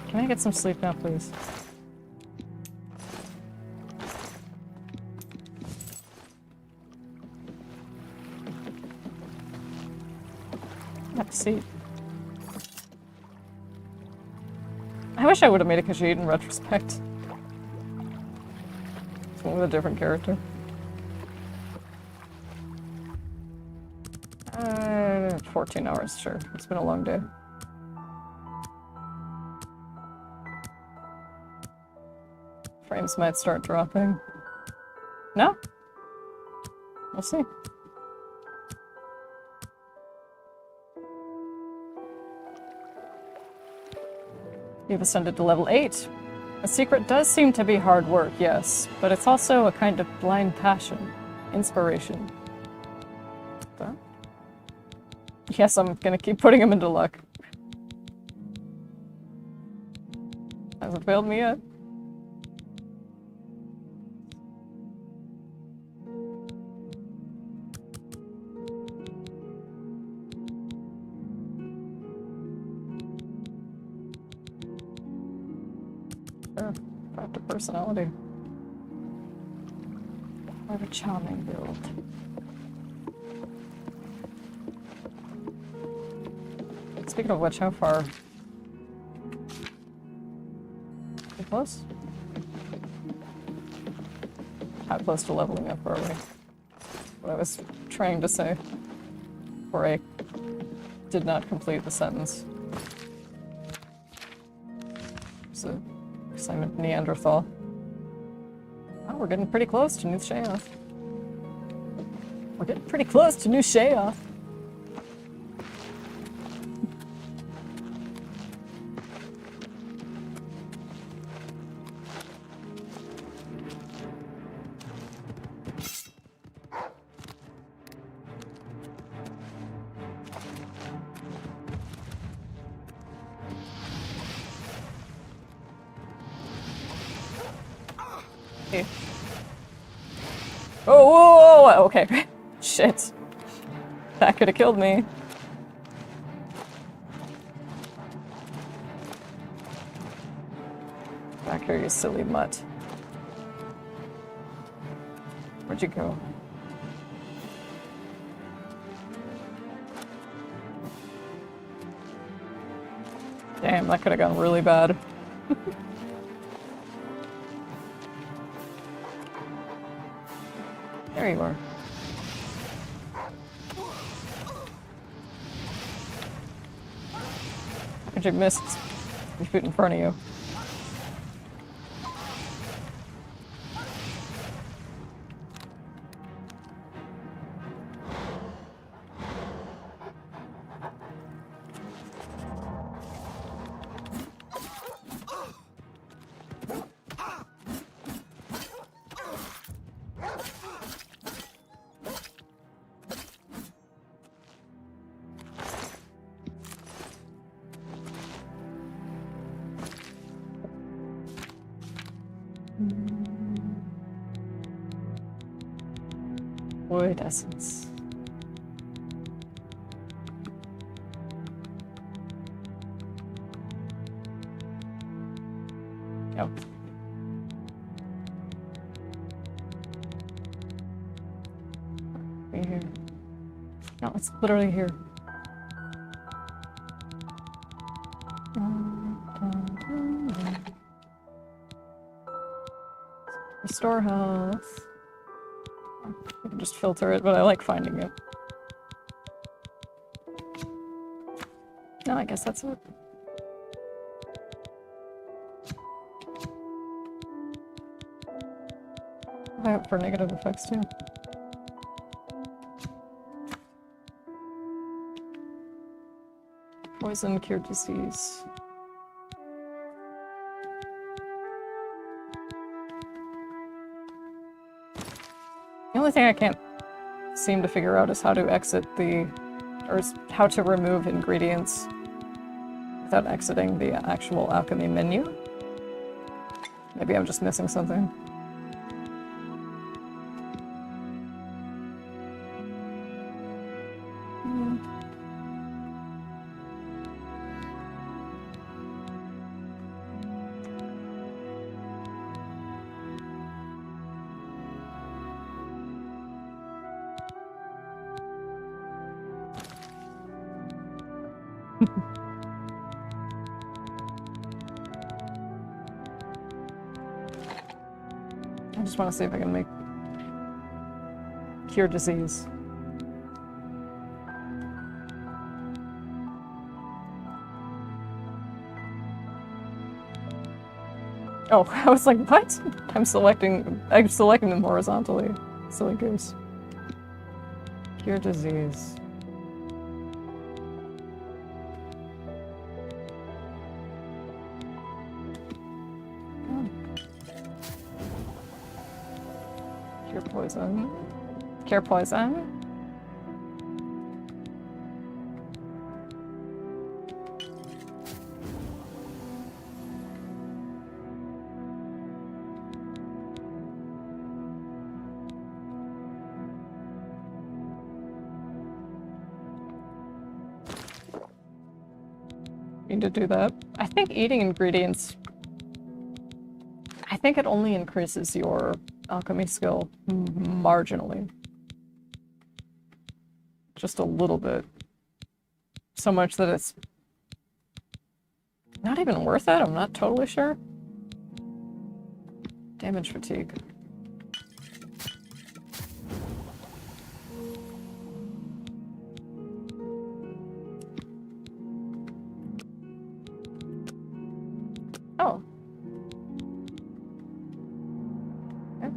Can I get some sleep now, please? Have a seat. I wish I would have made a Khajiit in retrospect. It's one with a different character. 14 hours, sure. It's been a long day. Frames might start dropping. No? We'll see. You've ascended to level 8. A secret does seem to be hard work, yes, but it's also a kind of blind passion, inspiration. That? Yes, I'm gonna keep putting him into luck. Hasn't failed me yet. Sure, back to personality. What a charming build. Speaking of which, how far? Too close? How close to leveling up are we? What I was trying to say. Before I did not complete the sentence. So, because I'm a Neanderthal. Oh, we're getting pretty close to New Sheoth. We're getting pretty close to New Sheoth. Hey. Oh, whoa, whoa, whoa, okay. Shit. That could have killed me. Back here, you silly mutt. Where'd you go? Damn, that could have gone really bad. There you are. You missed. You put in front of you. Wood essence. Oh. Right here. No, it's literally here. Restore health. I can just filter it, but I like finding it. No, I guess that's it. I hope for negative effects too. Poison, cure disease. The only thing I can't seem to figure out is how to exit the, or how to remove ingredients without exiting the actual alchemy menu. Maybe I'm just missing something. I just want to see if I can make cure disease. Oh, I was like, what? I'm selecting them horizontally. Silly goose. Cure disease. Cure poison. Cure poison. Need to do that. I think eating ingredients, I think it only increases your alchemy skill marginally. Just a little bit. So much that it's not even worth it, I'm not totally sure. Damage fatigue. Oh. Okay.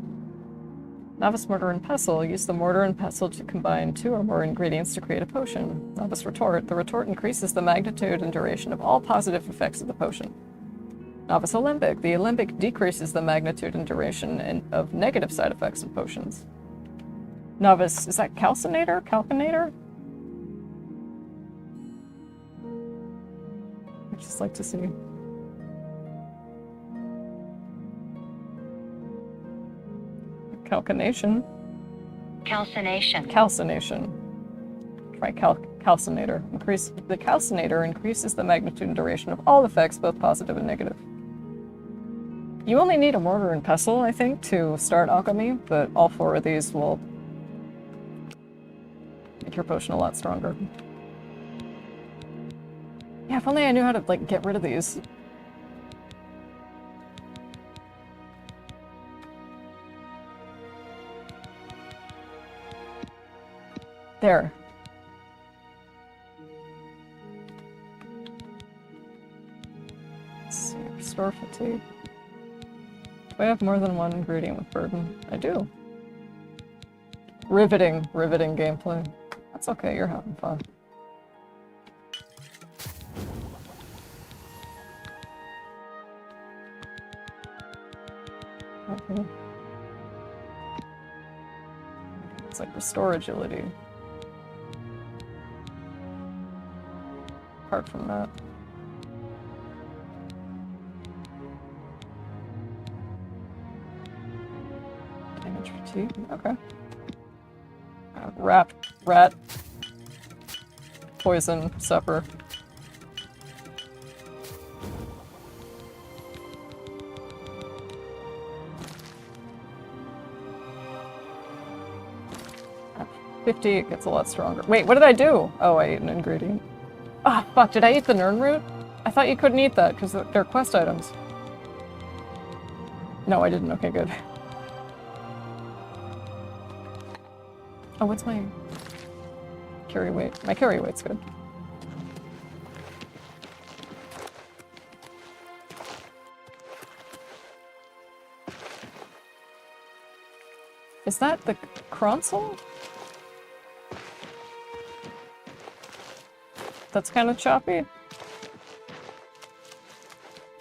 Novice mortar and pestle. Use the mortar and pestle to combine 2 or more ingredients to create a potion. Novice retort. The retort increases the magnitude and duration of all positive effects of the potion. Novice alembic. The alembic decreases the magnitude and duration of negative side effects of potions. Novice, is that calcinator? Calcinator? I'd just like to see. Calcination. Calcination. Calcination. Try calcinator. The calcinator increases the magnitude and duration of all effects, both positive and negative. You only need a mortar and pestle, I think, to start alchemy, but all 4 of these will make your potion a lot stronger. Yeah, if only I knew how to, like, get rid of these. There. Let's see, restore fatigue. Do I have more than one ingredient with burden? I do. Riveting gameplay. That's okay, you're having fun. Okay. It's like restore agility. Apart from that. Damage fatigue, okay. Rat. Poison, supper. At 50, it gets a lot stronger. Wait, what did I do? Oh, I ate an ingredient. Ah, fuck, did I eat the Nern root? I thought you couldn't eat that because they're quest items. No, I didn't. Okay, good. Oh, what's my carry weight? My carry weight's good. Is that the console? That's kind of choppy?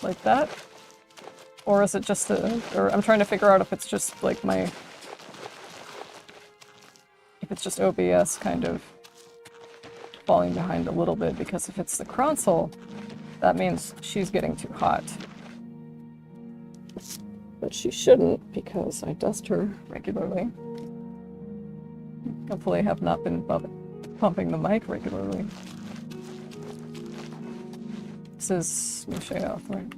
Like that? Or is it just or I'm trying to figure out if it's just like my... If it's just OBS kind of falling behind a little bit, because if it's the console, that means she's getting too hot. But she shouldn't, because I dust her regularly. Hopefully I have not been pumping the mic regularly. This is Michelle, right?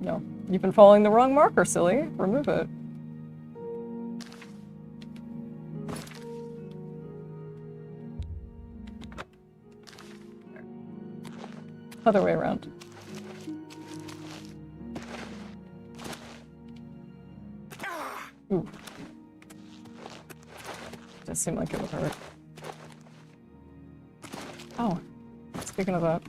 No. You've been following the wrong marker, silly. Remove it. Other way around. Ooh. Does seem like it would hurt. Oh, speaking of that.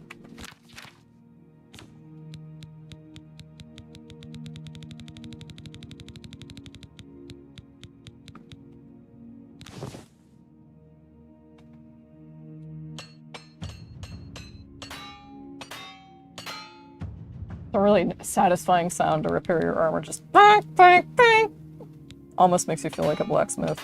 A really satisfying sound to repair your armor, just bang, bang, bang. Almost makes you feel like a blacksmith.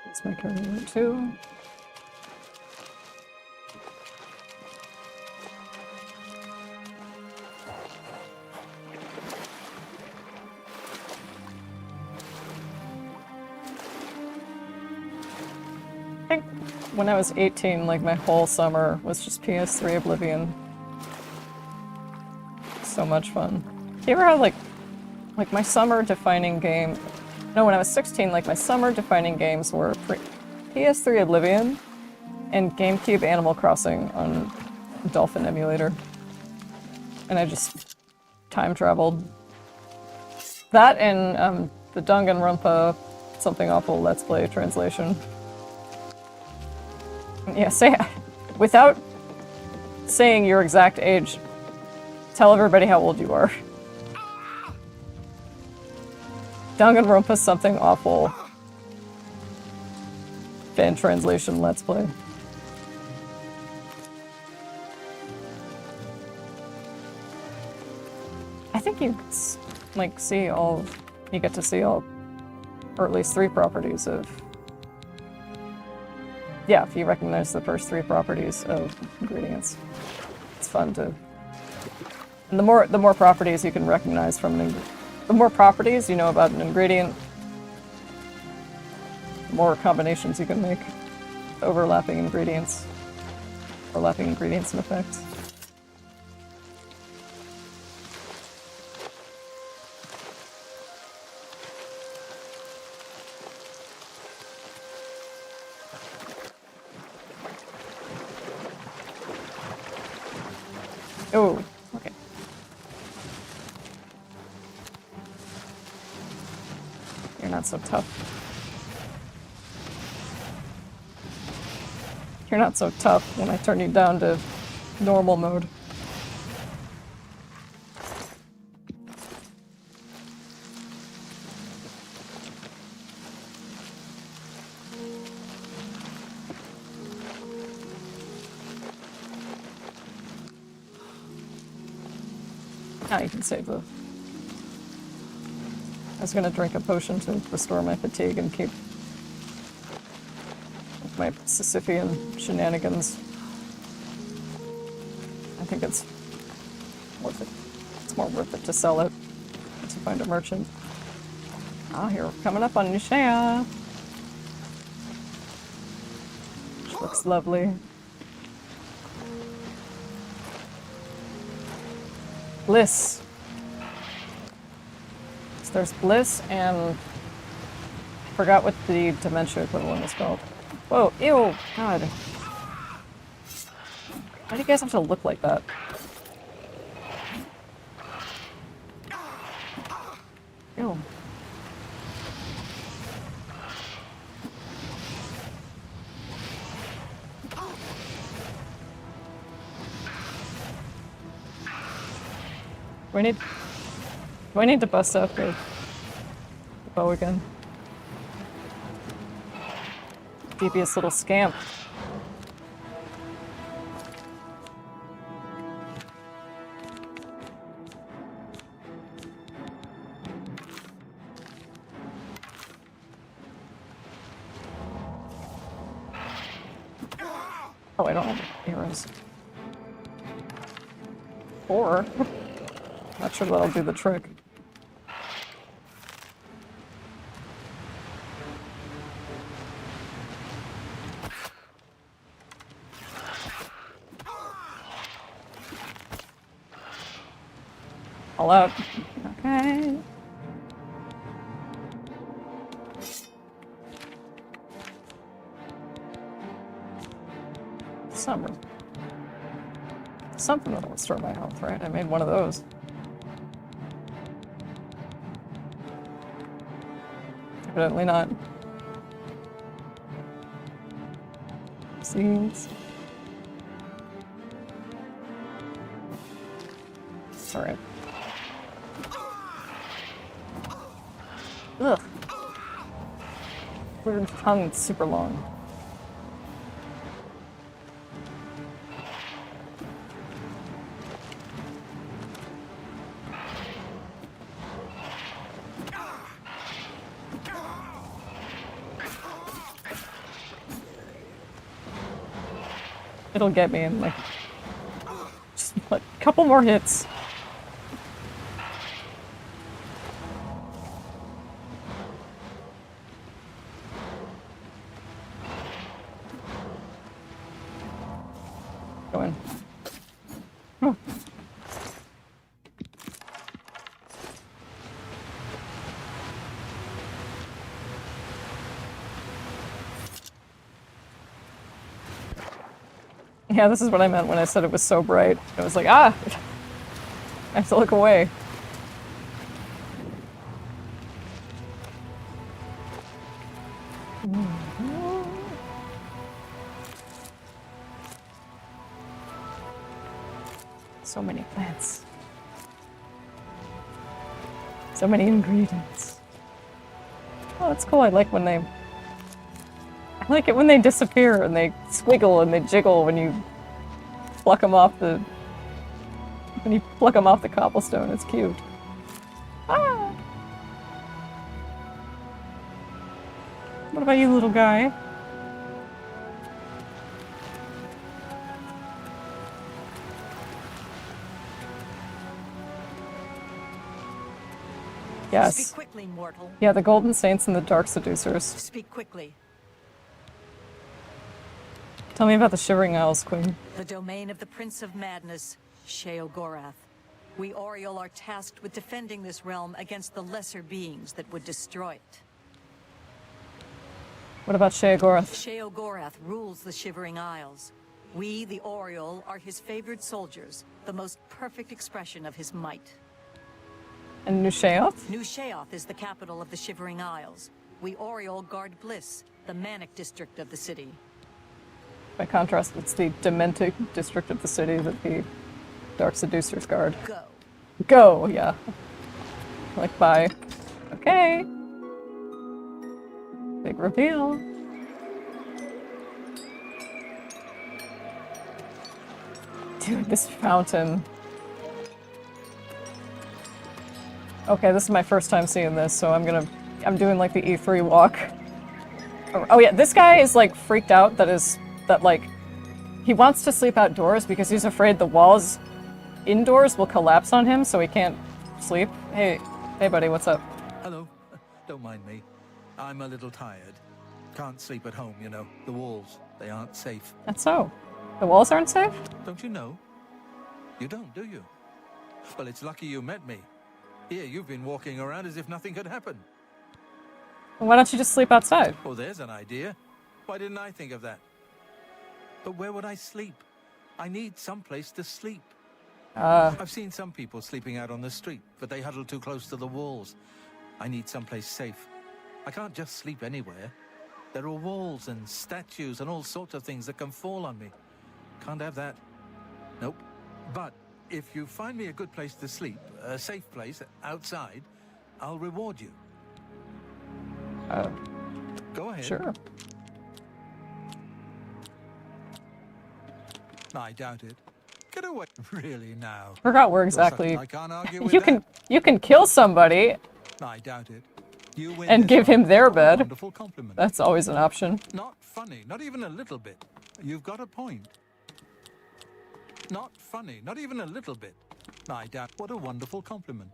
Let's make her one too. I think when I was 18, like my whole summer was just PS3 Oblivion. So much fun. You ever have like my summer defining game? No, when I was 16, like my summer defining games were PS3 Oblivion and GameCube Animal Crossing on Dolphin emulator. And I just time traveled. That and the Danganronpa Something Awful Let's Play translation. Yeah, without saying your exact age, tell everybody how old you are. Danganronpa something awful. Fan translation, let's play. I think you like see all, you get to see all, or at least 3 properties of, yeah, if you recognize the first 3 properties of ingredients. It's fun to, and the more properties you can recognize from the more properties you know about an ingredient, the more combinations you can make, overlapping ingredients and effects. Oh, okay. You're not so tough. You're not so tough when I turn you down to normal mode. Now you can save the... I was gonna drink a potion to restore my fatigue and keep my Sisyphean shenanigans. I think it's worth it. It's more worth it to sell it than to find a merchant. Ah, here, coming up on Nishaya. Which looks lovely. Bliss. So there's Bliss and I forgot what the dementia equivalent is called. Whoa, ew, God. Why do you guys have to look like that? Ew. Do I need to bust out the bow again? Devious little scamp. Oh, I don't have arrows. Or, not sure that'll do the trick. All out. Okay. Something that'll restore my health, right? I made one of those. Evidently not. Seeds. It's alright. Ugh. Weird tongue, it's super long. It'll get me in like just like a couple more hits. Go in. Oh. Yeah, this is what I meant when I said it was so bright. I was like, ah! I have to look away. So many plants. So many ingredients. That's cool. I like when they... I like it when they disappear and they squiggle and they jiggle when you pluck them off the... When you pluck them off the cobblestone. It's cute. Ah! What about you, little guy? Yes. Speak quickly, mortal. Yeah, the Golden Saints and the Dark Seducers. Speak quickly. Tell me about the Shivering Isles, Queen. The domain of the Prince of Madness, Sheogorath. We Oriole are tasked with defending this realm against the lesser beings that would destroy it. What about Sheogorath? Sheogorath rules the Shivering Isles. We, the Oriole, are his favored soldiers, the most perfect expression of his might. And New Sheoth? New Sheoth is the capital of the Shivering Isles. We Oriole guard Bliss, the manic district of the city. By contrast, it's the demented district of the city that the Dark Seducers guard. Go. Go, yeah. Like, bye. Okay. Big reveal. Dude, this fountain. Okay, this is my first time seeing this, so I'm doing like the E3 walk. Oh yeah, this guy is like freaked out that he wants to sleep outdoors because he's afraid the walls indoors will collapse on him, so he can't sleep. Hey buddy, what's up? Hello. Don't mind me. I'm a little tired. Can't sleep at home, you know. The walls, they aren't safe. That's so. The walls aren't safe? Don't you know? You don't, do you? Well, it's lucky you met me. Here, you've been walking around as if nothing had happened. Well, why don't you just sleep outside? Oh, there's an idea. Why didn't I think of that? But where would I sleep? I need some place to sleep. I've seen some people sleeping out on the street, but they huddle too close to the walls. I need someplace safe. I can't just sleep anywhere. There are walls and statues and all sorts of things that can fall on me. Can't have that. Nope. But if you find me a good place to sleep, a safe place outside, I'll reward you. Go ahead. Sure. I doubt it. Get away. Really now. Forgot where exactly. I can't argue with you can kill somebody I doubt it. You win and this give one. him their bed. Wonderful compliment. That's always an option. Not funny, not even a little bit. You've got a point. Not funny, not even a little bit. I doubt. What a wonderful compliment.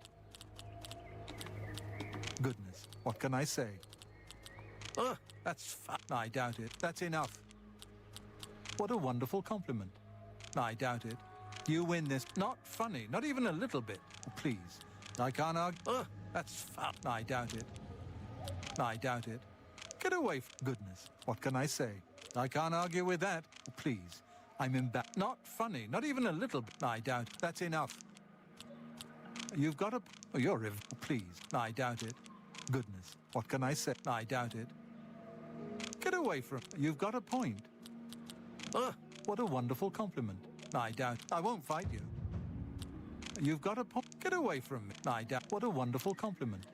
Goodness, what can I say? Ugh, that's fun. I doubt it. That's enough. What a wonderful compliment. I doubt it. You win this. Not funny, not even a little bit. Please. I can't argue. Ugh, that's fun. I doubt it. I doubt it. Get away. Goodness, what can I say? I can't argue with that. Please. I'm embarrassed. Not funny, not even a little bit. I doubt it. That's enough. You've got a... Oh, you're... Please. I doubt it. Goodness, what can I say? I doubt it. Get away from... You've got a point. Ugh, what a wonderful compliment. I doubt... I won't fight you. You've got a point. Get away from me. I doubt... What a wonderful compliment.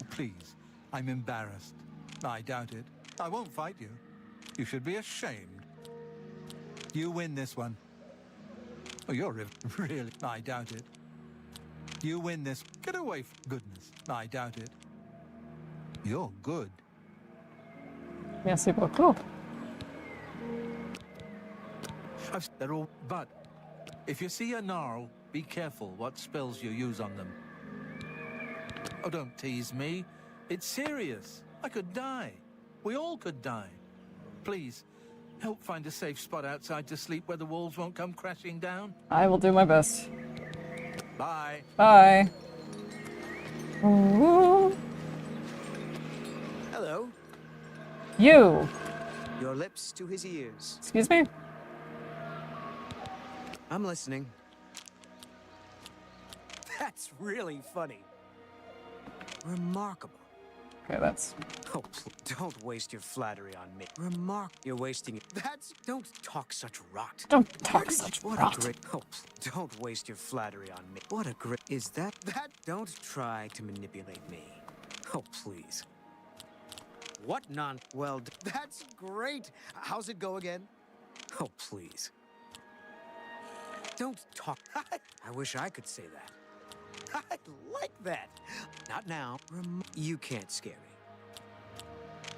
Please. I'm embarrassed. I doubt it. I won't fight you. You should be ashamed. You win this one. Oh, you're... Really? I doubt it. You win this. Get away from... Goodness. I doubt it. You're good. Merci beaucoup. They're all... But if you see a gnarl, be careful what spells you use on them. Oh, don't tease me. It's serious. I could die. We all could die. Please, help find a safe spot outside to sleep where the walls won't come crashing down. I will do my best. Bye. Bye. Ooh. Hello. You. Your lips to his ears. Excuse me? I'm listening. That's really funny. Remarkable. Okay, that's... Oh, don't waste your flattery on me. You're wasting it. Don't talk such rot. Don't talk such What rot. a great... Oh, don't waste your flattery on me. What a great... Is that... Don't try to manipulate me. Oh, please. What Well, that's great. How's it go again? Oh, please. Don't talk. I wish I could say that. I like that. Not now. You can't scare me.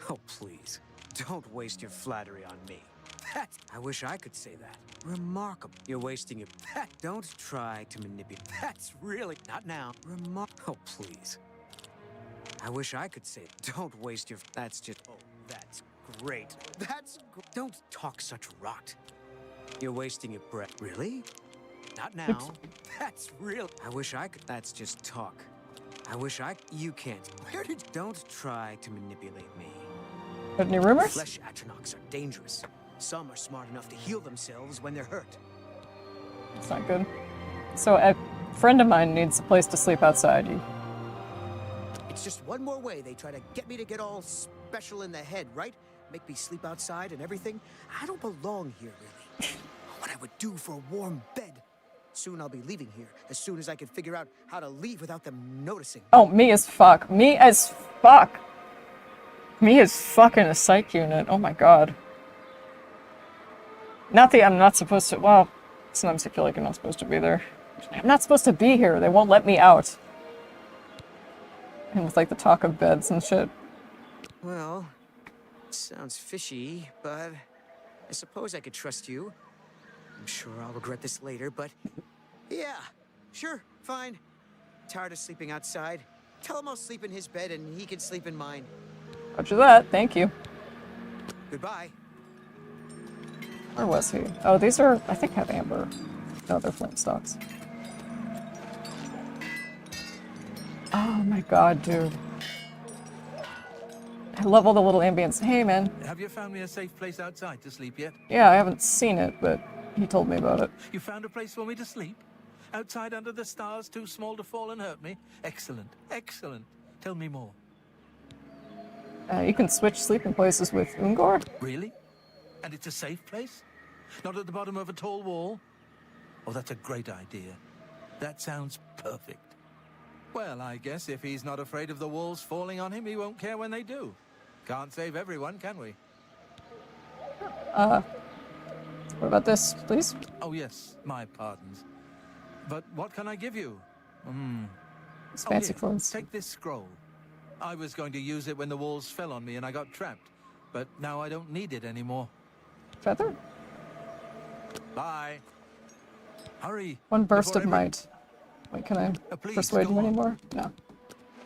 Oh, please. Don't waste your flattery on me. I wish I could say that. Remarkable. You're wasting your... Don't try to manipulate. That's really... Not now. Oh, please. I wish I could say it. Don't waste your... That's just... Oh, that's great. Don't talk such rot. You're wasting your breath. Really? Not now. That's real. I wish I could... That's just talk. I wish I... You can't. Where did... Don't try to manipulate me. Got any rumors? Flesh atronachs are dangerous. Some are smart enough to heal themselves when they're hurt. That's not good. So a friend of mine needs a place to sleep outside. It's just one more way they try to get me to get all special in the head, right? Make me sleep outside and everything. I don't belong here, really. What I would do for a warm bed. Soon I'll be leaving here, as soon as I can figure out how to leave without them noticing. Oh, me as fuck. Me as fuck. Me as fucking a psych unit. Oh my god. Not that I'm not supposed to... Well, sometimes I feel like I'm not supposed to be there. I'm not supposed to be here. They won't let me out. And with like the talk of beds and shit. Well, sounds fishy, but I suppose I could trust you. I'm sure I'll regret this later, but yeah, sure, fine. Tired of sleeping outside. Tell him I'll sleep in his bed and he can sleep in mine. Roger that, thank you. Goodbye. Where was he? Oh, these are, I think, have amber. No, they're flint stocks. Oh my god, dude. I love all the little ambience. Hey, man. Have you found me a safe place outside to sleep yet? Yeah, I haven't seen it, but he told me about it. You found a place for me to sleep? Outside under the stars, too small to fall and hurt me? Excellent, excellent. Tell me more. You can switch sleeping places with Ungor? Really? And it's a safe place? Not at the bottom of a tall wall? Oh, that's a great idea. That sounds perfect. Well, I guess if he's not afraid of the walls falling on him, he won't care when they do. Can't save everyone, can we? What about this, please? Oh, yes. My pardons. But what can I give you? It's fancy here, clothes. Take this scroll. I was going to use it when the walls fell on me and I got trapped. But now I don't need it anymore. Feather? Bye. Hurry. One burst of might. Wait, can I persuade him anymore? No.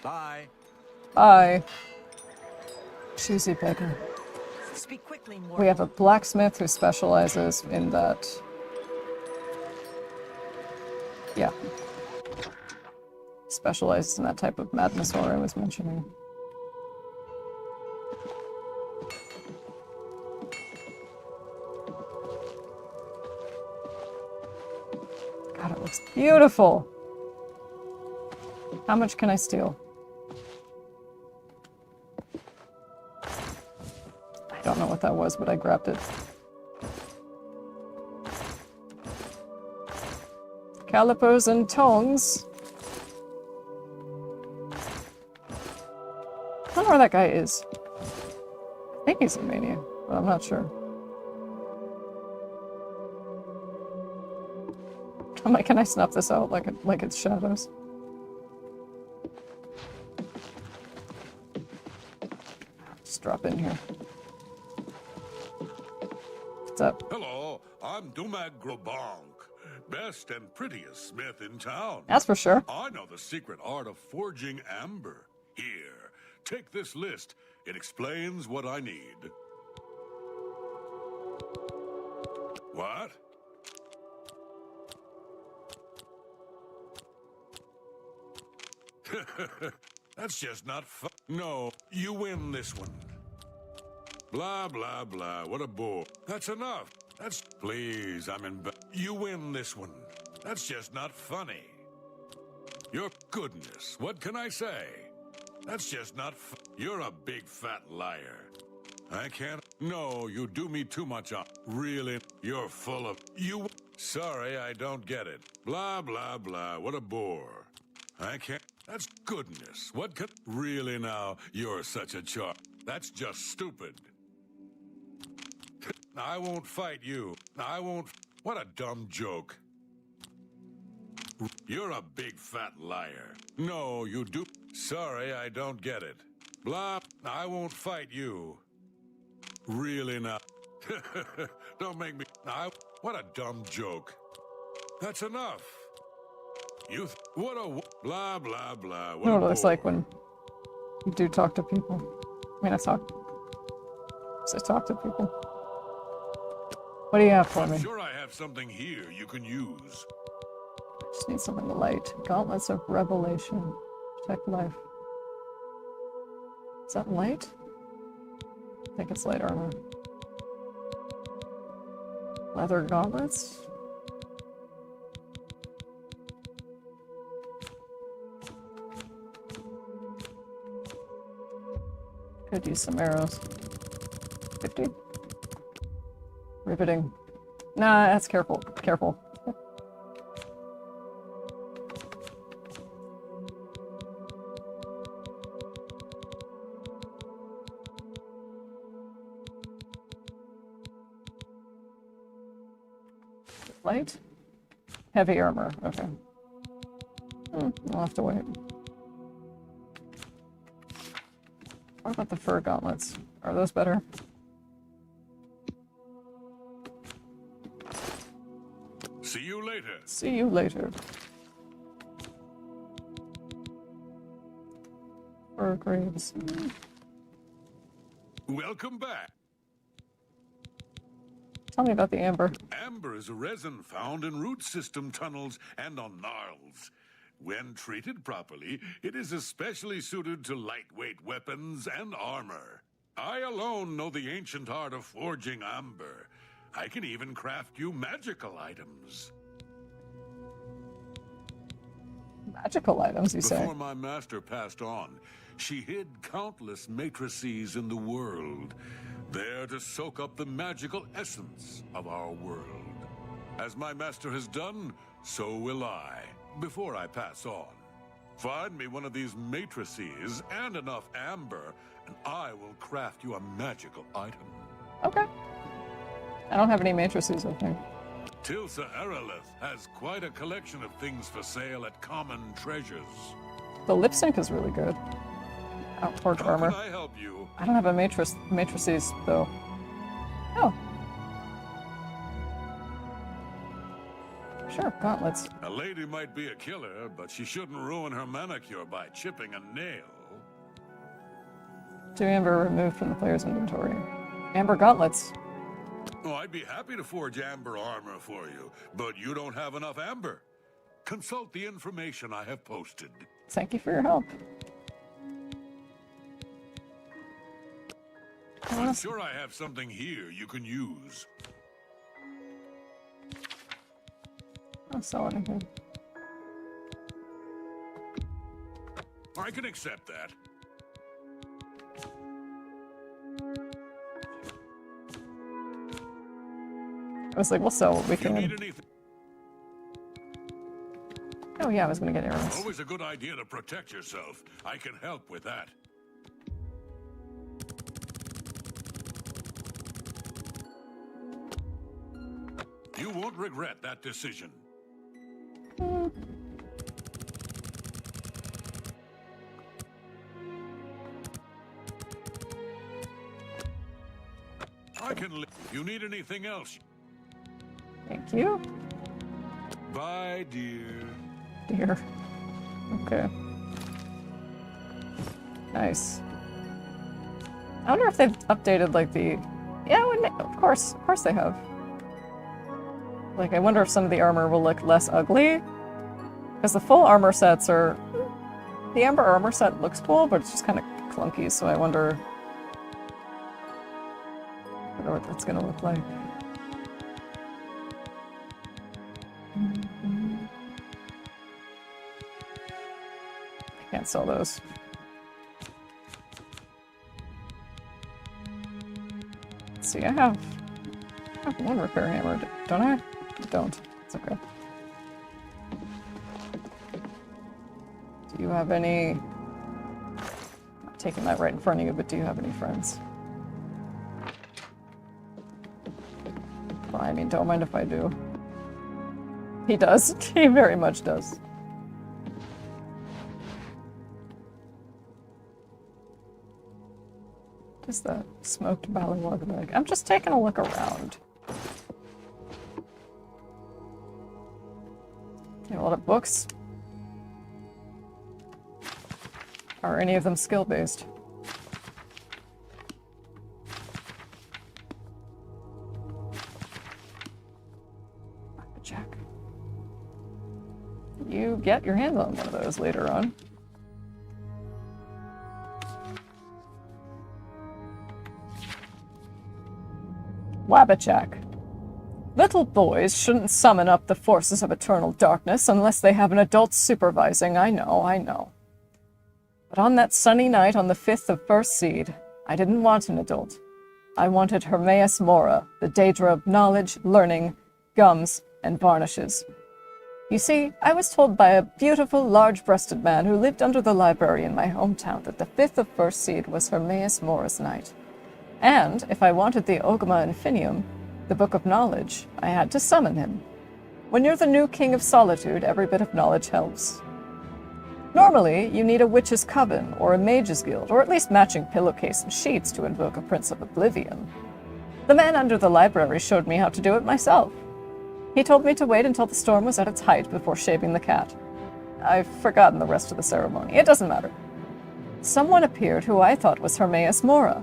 Bye. Bye. Choosy beggar. Speak quickly, Mortal. We have a blacksmith who specializes in that. Yeah. Specializes in that type of madness horror I was mentioning. God, it looks beautiful! How much can I steal? I don't know what that was, but I grabbed it. Calipers and tongs. I don't know where that guy is. I think he's in Mania, but I'm not sure. I'm like, can I snuff this out like it's shadows? Just drop in here. What's up? Hello, I'm Dumag Grobank, best and prettiest smith in town. That's for sure. I know the secret art of forging amber. Here, take this list. It explains what I need. What? That's just not fun. No, you win this one. Blah, blah, blah. What a bore. That's enough. That's... Please, I'm in... You win this one. That's just not funny. Your goodness, what can I say? That's just not You're a big fat liar. I can't... No, you do me too much on... Really? You're full of... You... Sorry, I don't get it. Blah, blah, blah. What a bore. I can't... That's goodness. What can... Really now, you're such a char... That's just stupid. I won't fight you. I won't. What a dumb joke. You're a big fat liar. No, you do. Sorry, I don't get it. Blah. I won't fight you. Really not. Don't make me. What a dumb joke. That's enough. What a blah blah blah. You know what it looks like when you do talk to people. I mean, I talk to people. What do you have for I'm me? sure I have something here you can use. Just need something light. Gauntlets of Revelation. Protect life. Is that light? I think it's light armor. Leather gauntlets? Could use some arrows. 50? Riveting. Nah, that's careful. Careful. Light? Heavy armor. Okay. I'll have to wait. What about the fur gauntlets? Are those better? See you later. See you later. Fur graves. Welcome back. Tell me about the amber. Amber is a resin found in root system tunnels and on gnarls. When treated properly, it is especially suited to lightweight weapons and armor. I alone know the ancient art of forging amber. I can even craft you magical items. Magical items, you say? Before my master passed on, she hid countless matrices in the world, there to soak up the magical essence of our world. As my master has done, so will I, before I pass on. Find me one of these matrices and enough amber, and I will craft you a magical item. Okay. I don't have any matrices with me. Tilsa Erelith has quite a collection of things for sale at Common Treasures. The lip sync is really good. Forge armor. How can I help you? I don't have a matrices though. Oh. Sure, gauntlets. A lady might be a killer, but she shouldn't ruin her manicure by chipping a nail. 2 amber removed from the player's inventory. Amber gauntlets. Oh, I'd be happy to forge amber armor for you, but you don't have enough amber. Consult the information I have posted. Thank you for your help. I'm sure I have something here you can use. I don't sell anything. I can accept that. I was like, we'll sell what we If you can. need anything, Oh yeah, I was gonna get arrows. always a good idea to protect yourself. I can help with that. You won't regret that decision. I can live. If you need anything else. Thank you. Bye, dear. Dear. Okay. Nice. I wonder if they've updated like the. Yeah, of course they have. Like, I wonder if some of the armor will look less ugly. Because the full armor sets are... The amber armor set looks cool, but it's just kind of clunky, so I wonder what that's going to look like. Can't sell those. Let's see, I have one repair hammer, don't I? I don't. It's okay. Do you have any taking that right in front of you, but do you have any friends? Well, I mean, don't mind if I do. He does. He very much does. What is that? Smoked ballywog bag. I'm just taking a look around. A lot of books. Are any of them skill-based? Check. You get your hands on one of those later on. Wabbajack. Little boys shouldn't summon up the forces of eternal darkness unless they have an adult supervising. I know. But on that sunny night on the 5th of First Seed, I didn't want an adult. I wanted Hermaeus Mora, the Daedra of knowledge, learning, gums, and varnishes. You see, I was told by a beautiful, large-breasted man who lived under the library in my hometown that the 5th of First Seed was Hermaeus Mora's night. And, if I wanted the Ogma Infinium, the Book of Knowledge, I had to summon him. When you're the new King of Solitude, every bit of knowledge helps. Normally, you need a Witch's Coven, or a Mage's Guild, or at least matching pillowcase and sheets to invoke a Prince of Oblivion. The man under the library showed me how to do it myself. He told me to wait until the storm was at its height before shaving the cat. I've forgotten the rest of the ceremony. It doesn't matter. Someone appeared who I thought was Hermaeus Mora.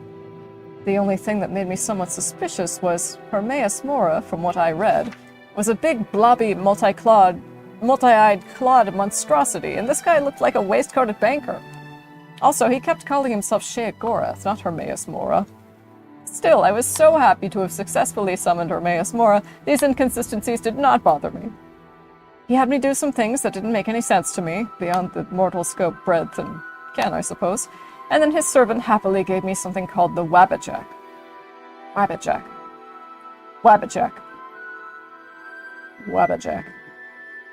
The only thing that made me somewhat suspicious was Hermaeus Mora, from what I read, was a big, blobby, multi-eyed clawed monstrosity, and this guy looked like a waistcoated banker. Also, he kept calling himself Sheogorath, not Hermaeus Mora. Still, I was so happy to have successfully summoned Hermaeus Mora, these inconsistencies did not bother me. He had me do some things that didn't make any sense to me, beyond the mortal scope, breadth, and ken, I suppose, and then his servant happily gave me something called the Wabbajack. Wabbajack. Wabbajack. Wabbajack.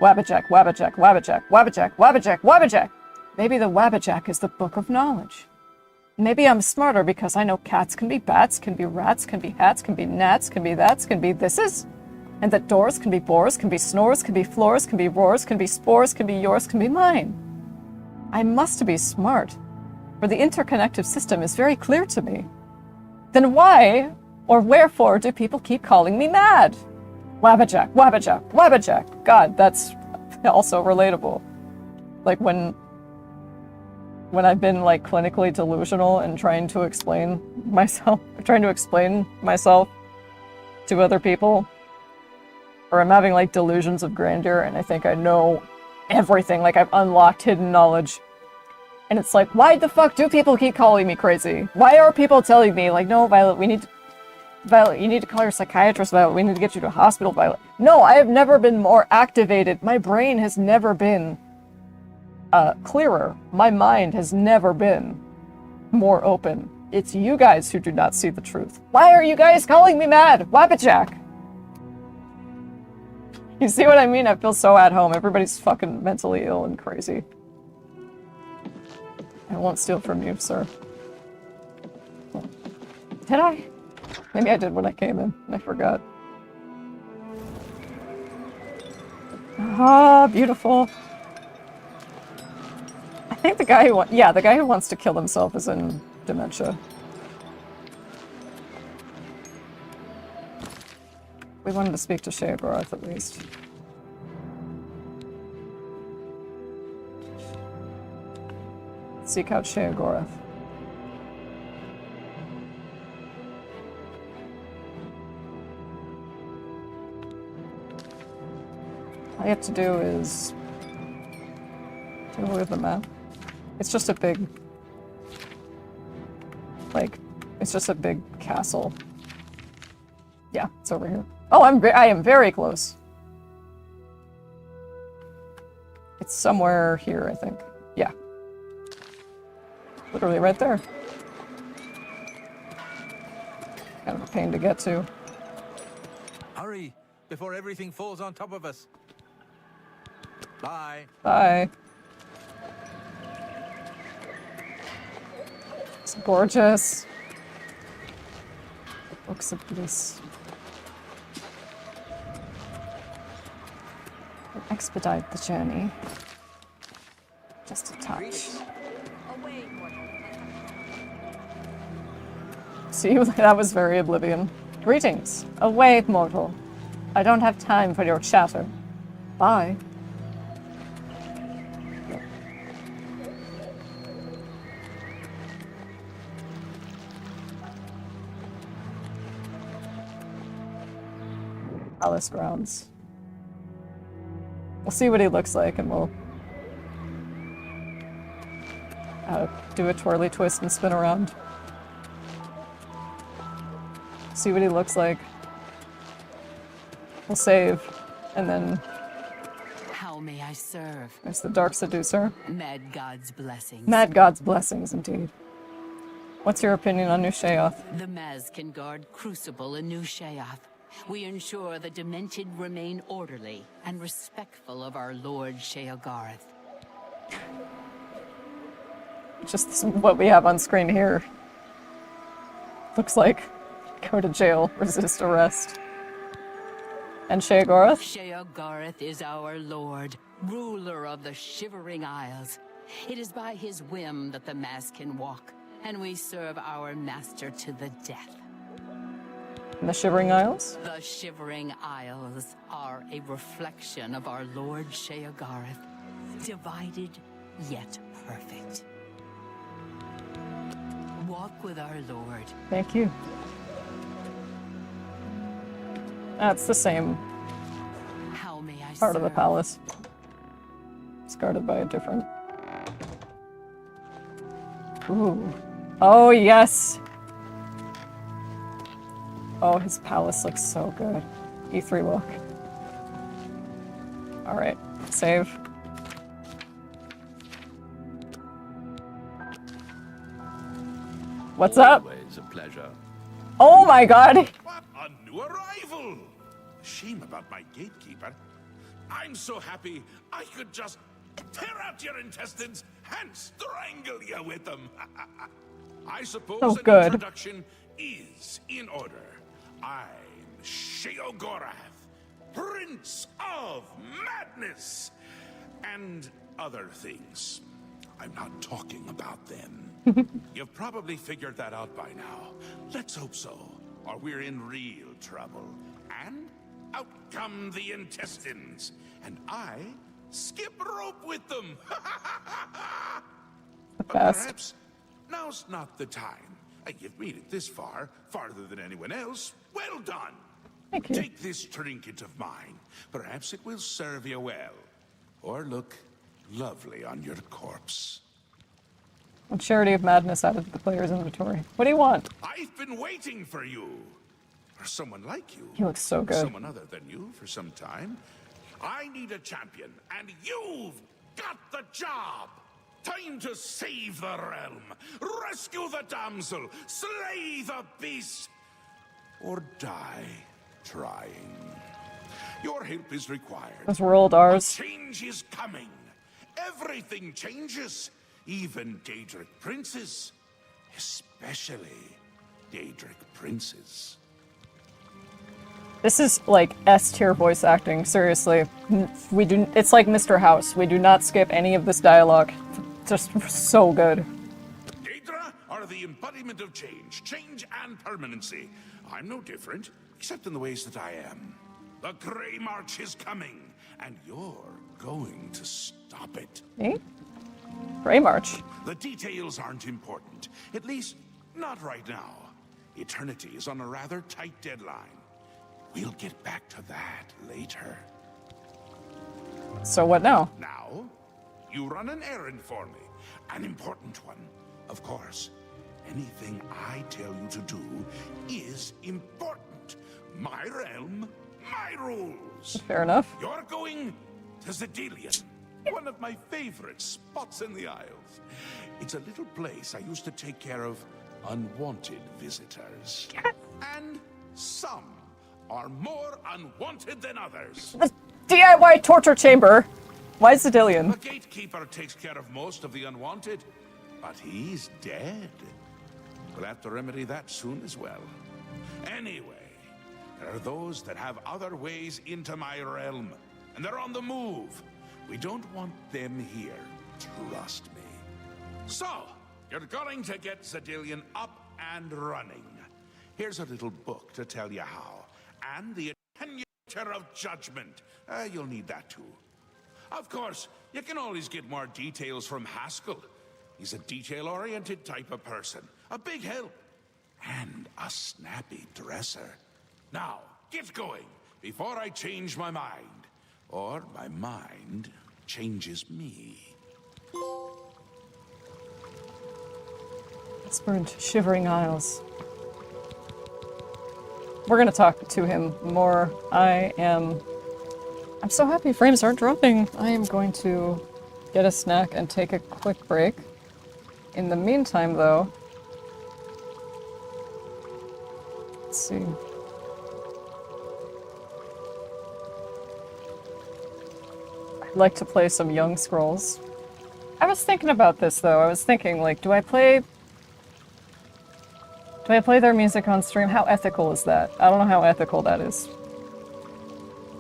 Wabbajack, Wabbajack, Wabbajack, Wabbajack, Wabbajack, Wabbajack! Maybe the Wabbajack is the Book of Knowledge. Maybe I'm smarter because I know cats can be bats, can be rats, can be hats, can be gnats, can be that's, can be thises, and that doors can be bores, can be snores, can be floors, can be roars, can be spores, can be yours, can be mine. I must be smart, for the interconnected system is very clear to me. Then why or wherefore do people keep calling me mad? Wabbajack, Wabbajack, Wabbajack. God, that's also relatable. Like when I've been like clinically delusional and trying to explain myself to other people, or I'm having like delusions of grandeur and I think I know everything, like I've unlocked hidden knowledge. And it's like, why the fuck do people keep calling me crazy? Why are people telling me, like, no, Violet, you need to call your psychiatrist, Violet, we need to get you to hospital, Violet. No, I have never been more activated. My brain has never been clearer. My mind has never been more open. It's you guys who do not see the truth. Why are you guys calling me mad? Wabbajack! You see what I mean? I feel so at home. Everybody's fucking mentally ill and crazy. I won't steal from you, sir. Did I? Maybe I did when I came in, and I forgot. Ah, beautiful. I think the guy who wants to kill himself is in dementia. We wanted to speak to Sheogorath at least. Seek out Sheogorath. All you have to do is take a look at the map. It's just a big, it's just a big castle. Yeah, it's over here. Oh, I am very close. It's somewhere here, I think. Yeah. Literally right there. Kind of a pain to get to. Hurry, before everything falls on top of us. Bye. Bye. It's gorgeous. The books of bliss. Will expedite the journey. Just a touch. See, that was very Oblivion. Greetings. Away, mortal. I don't have time for your chatter. Bye. Palace grounds. We'll see what he looks like and we'll do a twirly twist and spin around. See what he looks like. We'll save, and then How may I serve? there's the Dark Seducer. Mad God's blessings. Mad God's blessings, indeed. What's your opinion on New Sheoth? The Maz can guard Crucible in New Sheoth. We ensure the Demented remain orderly and respectful of our Lord Sheogorath. Just what we have on screen here. Looks like go to jail, resist arrest. And Sheogorath? Sheogorath is our lord, ruler of the Shivering Isles. It is by his whim that the Maz can walk, and we serve our master to the death. In the Shivering Isles? The Shivering Isles are a reflection of our Lord Sheogorath, divided yet perfect. Walk with our Lord. Thank you. That's the same How may I part of the serve? palace. It's guarded by a different... Ooh. Oh, yes! Oh, his palace looks so good. E3 look. Alright, save. What's up? Always a pleasure. Oh my god! What a new arrival! Shame about my gatekeeper. I'm so happy I could just tear out your intestines and strangle you with them. I suppose Oh, an good. introduction is in order. I'm Sheogorath, Prince of Madness, and other things. I'm not talking about them. You've probably figured that out by now. Let's hope so, or we're in real trouble. And out come the intestines, and I skip rope with them. But best. perhaps now's not the time. You've made it this far, farther than anyone else. Well done. Thank you. Take this trinket of mine. Perhaps it will serve you well, or look lovely on your corpse. And Charity of Madness added to the player's inventory. What do you want? I've been waiting for you. For someone like you. He looks so good. Someone other than you for some time. I need a champion, and you've got the job. Time to save the realm, rescue the damsel, slay the beast, or die trying. Your help is required. Those rolled R's. Change is coming. Everything changes. Even Daedric princes. Especially Daedric princes. This is like S-tier voice acting, seriously. We do. It's like Mr. House. We do not skip any of this dialogue. Just so good. Daedra are the embodiment of change. Change and permanency. I'm no different, except in the ways that I am. The Grey March is coming, and you're going to stop it. Me? Grey March. The details aren't important. At least, not right now. Eternity is on a rather tight deadline. We'll get back to that later. So what now? Now, you run an errand for me. An important one, of course. Anything I tell you to do is important. My realm, my rules. Fair enough. You're going to Zedilian, one of my favorite spots in the Isles. It's a little place I used to take care of unwanted visitors. And some are more unwanted than others. The DIY torture chamber. Why Zedilian? The gatekeeper takes care of most of the unwanted, but he's dead. We'll have to remedy that soon as well. Anyway, there are those that have other ways into my realm, and they're on the move. We don't want them here. Trust me. So, you're going to get Zedillion up and running. Here's a little book to tell you how. And the Attenuator of Judgment. You'll need that too. Of course, you can always get more details from Haskell. He's a detail-oriented type of person. A big help. And a snappy dresser. Now, get going, before I change my mind. Or my mind changes me. Whispered Shivering Isles. We're gonna talk to him more. I'm so happy frames aren't dropping. I am going to get a snack and take a quick break. In the meantime, though, let's see. I'd like to play some Young Scrolls. I was thinking about this, though. I was thinking, like, do I play their music on stream? How ethical is that? I don't know how ethical that is.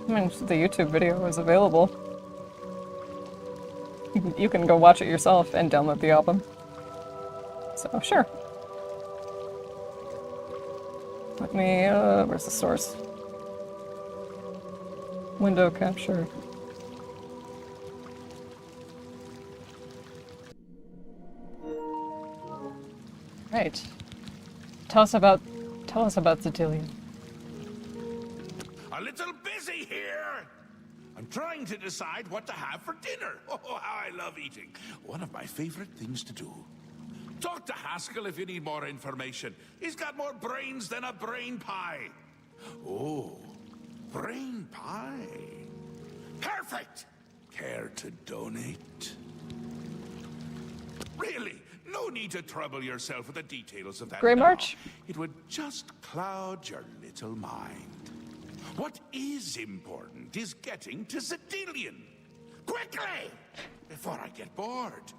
I mean, the YouTube video is available. You can go watch it yourself and download the album. So, sure. Let me, where's the source? Window capture. Right. Tell us about Zedillion. A little busy here! I'm trying to decide what to have for dinner. Oh, how I love eating. One of my favorite things to do. Talk to Haskell if you need more information. He's got more brains than a brain pie. Oh, brain pie. Perfect! Care to donate? Really? No need to trouble yourself with the details of that. Grey March? It would just cloud your little mind. What is important is getting to Zedillion. Quickly! Before I get bored.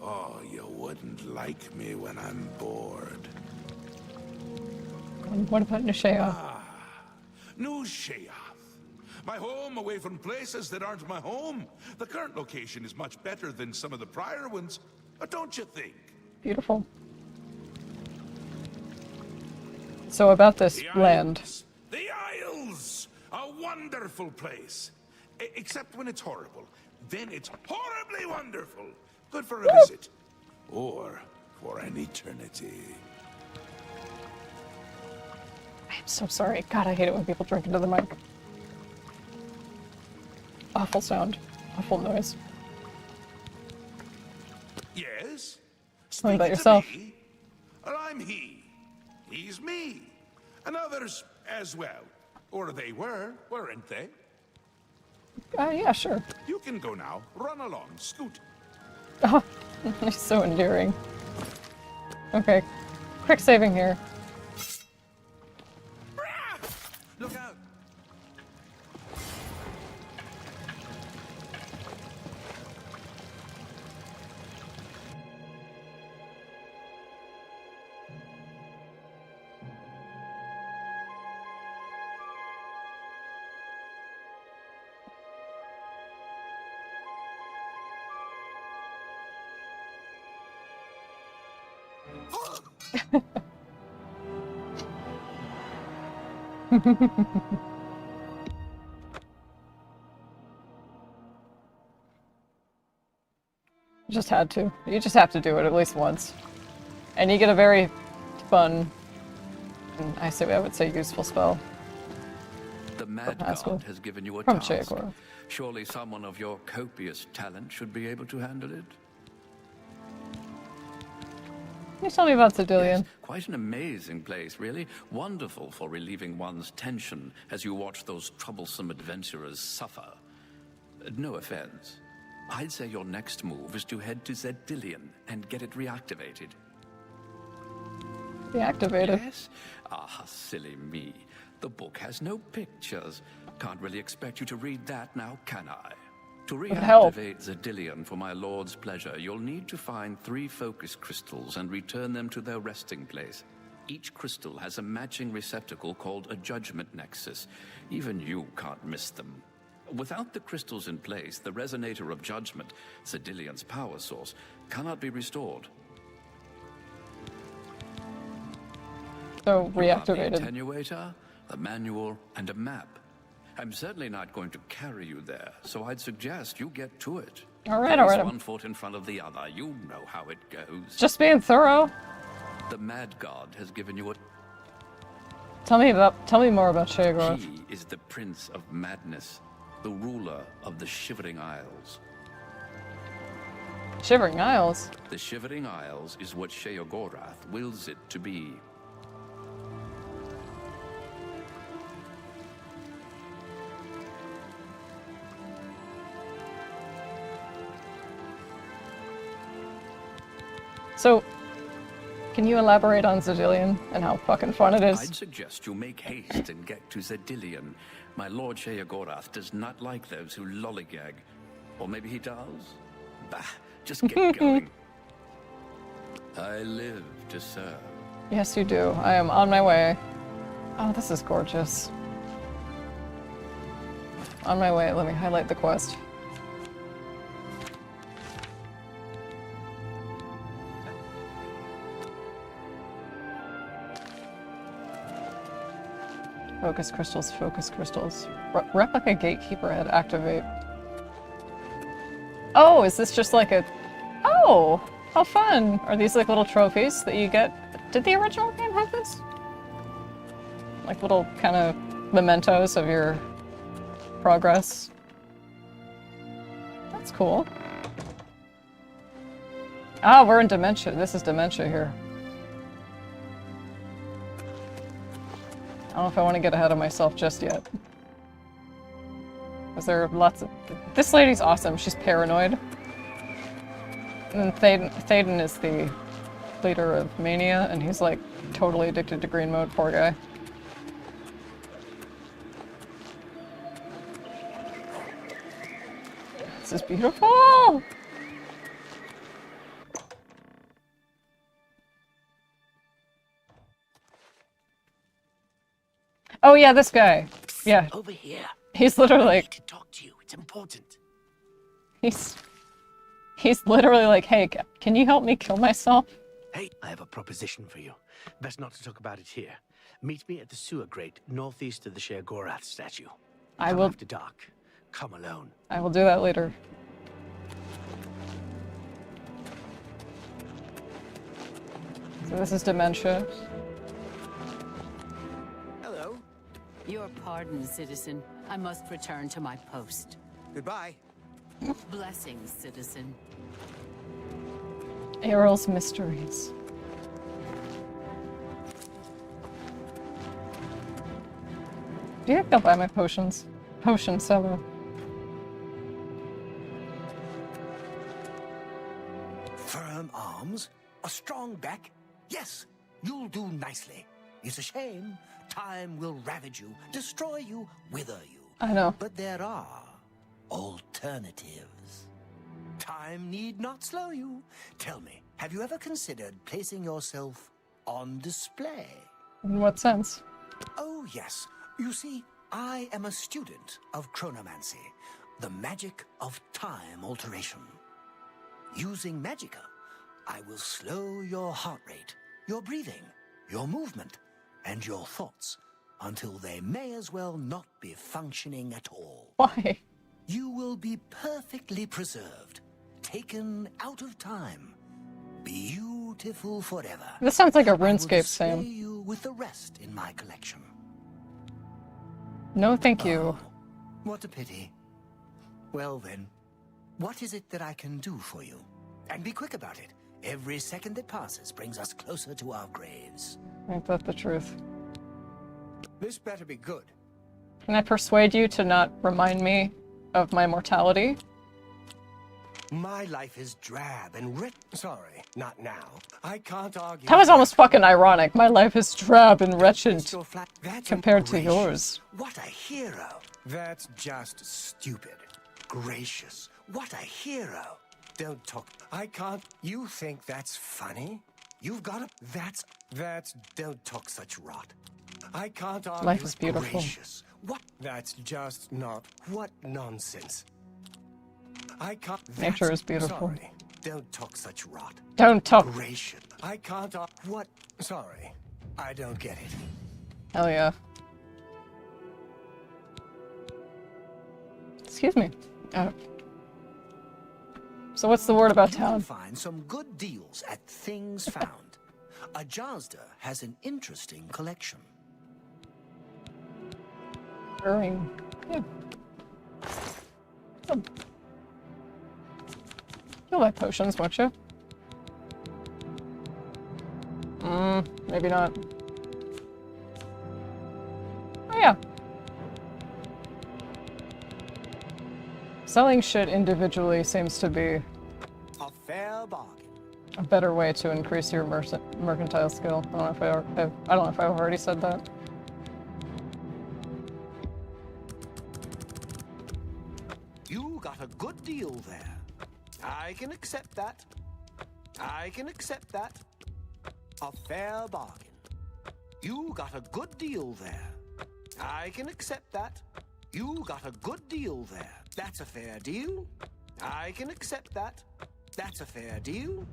Oh, you wouldn't like me when I'm bored. What about Nishaoth? New Sheath. My home away from places that aren't my home. The current location is much better than some of the prior ones. Don't you think? Beautiful. So about this land. The Isles! A wonderful place. Except when it's horrible. Then it's horribly wonderful. Good for a visit. Or for an eternity. I'm so sorry. God, I hate it when people drink into the mic. Awful sound. Awful noise. Yes? Tell me about yourself. Me? Well, I'm he. He's me. And others as well. Or they were, weren't they? Yeah, sure. You can go now. Run along. Scoot. Oh, he's so endearing. Okay. Quick saving here. Look out! Just had to. You just have to do it at least once. And you get a very fun, and I would say useful spell. The Mad God has given you a from task. Sheogorath. Surely someone of your copious talent should be able to handle it. Can you tell me about Zedillion? Yes, quite an amazing place, really. Wonderful for relieving one's tension as you watch those troublesome adventurers suffer. No offense. I'd say your next move is to head to Zedillion and get it reactivated. Reactivated? Yes? Ah, silly me. The book has no pictures. Can't really expect you to read that now, can I? To With help. reactivate Zedillion for my lord's pleasure, you'll need to find 3 focus crystals and return them to their resting place. Each crystal has a matching receptacle called a judgment nexus. Even you can't miss them. Without the crystals in place, the resonator of judgment, Zedillion's power source, cannot be restored. So reactivated. The attenuator, a manual, and a map. I'm certainly not going to carry you there, so I'd suggest you get to it. All right. Place one foot in front of the other. You know how it goes. Just being thorough. The Mad God has given you a... Tell me more about Sheogorath. He is the Prince of Madness, the ruler of the Shivering Isles. Shivering Isles? The Shivering Isles is what Sheogorath wills it to be. So, can you elaborate on Zedillion and how fucking fun it is? I'd suggest you make haste and get to Zedillion. My lord Sheogorath does not like those who lollygag. Or maybe he does? Bah, just get going. I live to serve. Yes, you do. I am on my way. Oh, this is gorgeous. On my way. Let me highlight the quest. Focus crystals, focus crystals. Replica gatekeeper head activate. Oh, is this just like a... Oh! How fun! Are these like little trophies that you get? Did the original game have this? Like little kind of mementos of your progress. That's cool. Ah, we're in Dementia. This is Dementia here. I don't know if I want to get ahead of myself just yet. Because there are lots of... This lady's awesome. She's paranoid. And Théoden is the leader of Mania, and he's like totally addicted to green mode. Poor guy. This is beautiful! Oh yeah, this guy. Yeah. Over here. He's literally like... I need to talk to you. It's important. He's literally like, hey, can you help me kill myself? Hey, I have a proposition for you. Best not to talk about it here. Meet me at the sewer grate, northeast of the Sheogorath statue. I Come will... after dark. Come alone. I will do that later. So this is Dementia. Hello. Your pardon, citizen. I must return to my post. Goodbye. Blessings, citizen. Errol's Mysteries. Do you think I'll buy my potions? Potion seller. Firm arms, a strong back. Yes, you'll do nicely. It's a shame. Time will ravage you, destroy you, wither you. I know. But there are alternatives. Time need not slow you. Tell me, have you ever considered placing yourself on display? In what sense? Oh, yes. You see, I am a student of chronomancy, the magic of time alteration. Using magicka, I will slow your heart rate, your breathing, your movement, and your thoughts until they may as well not be functioning at all. Why? You will be perfectly preserved, taken out of time, beautiful forever. This sounds like a I will RuneScape display Sam. you with the rest in my collection. No, thank you. Oh, what a pity. Well then, what is it that I can do for you? And be quick about it. Every second that passes brings us closer to our graves. Ain't that the truth? This better be good. Can I persuade you to not remind me of my mortality? My life is drab and sorry, not now. I can't argue. That was almost fucking ironic. My life is drab and wretched That's compared to gracious. yours. What a hero. That's just stupid. gracious, what a hero. Don't talk. I can't. You think that's funny? You've got a... That's... Don't talk such rot. I can't argue. Life is beautiful. Gracious. What? That's just not... What nonsense. I can't... Nature is beautiful. Sorry. Don't talk such rot. Don't talk. Gracious. I can't... What? Sorry. I don't get it. Hell yeah. Excuse me. So what's the word about town? You'll find some good deals at Things Found. Ajazda has an interesting collection. Brewing. Yeah. Oh. You'll like potions, won't you? Maybe not. Oh yeah. Selling shit individually seems to be A fair bargain. a better way to increase your mercantile skill. I don't know if I've already said that. You got a good deal there. I can accept that. I can accept that. A fair bargain. You got a good deal there. I can accept that. You got a good deal there. That's a fair deal. I can accept that. That's a fair deal.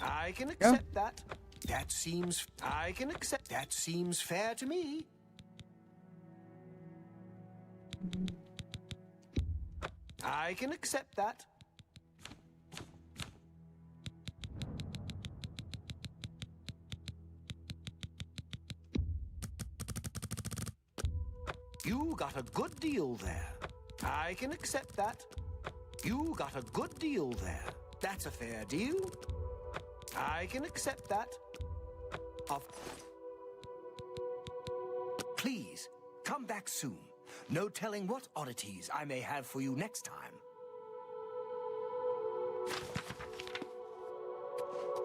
I can accept that. That seems... I can accept... That seems fair to me. I can accept that. You got a good deal there. I can accept that. You got a good deal there. That's a fair deal. I can accept that. Please, come back soon. No telling what oddities I may have for you next time.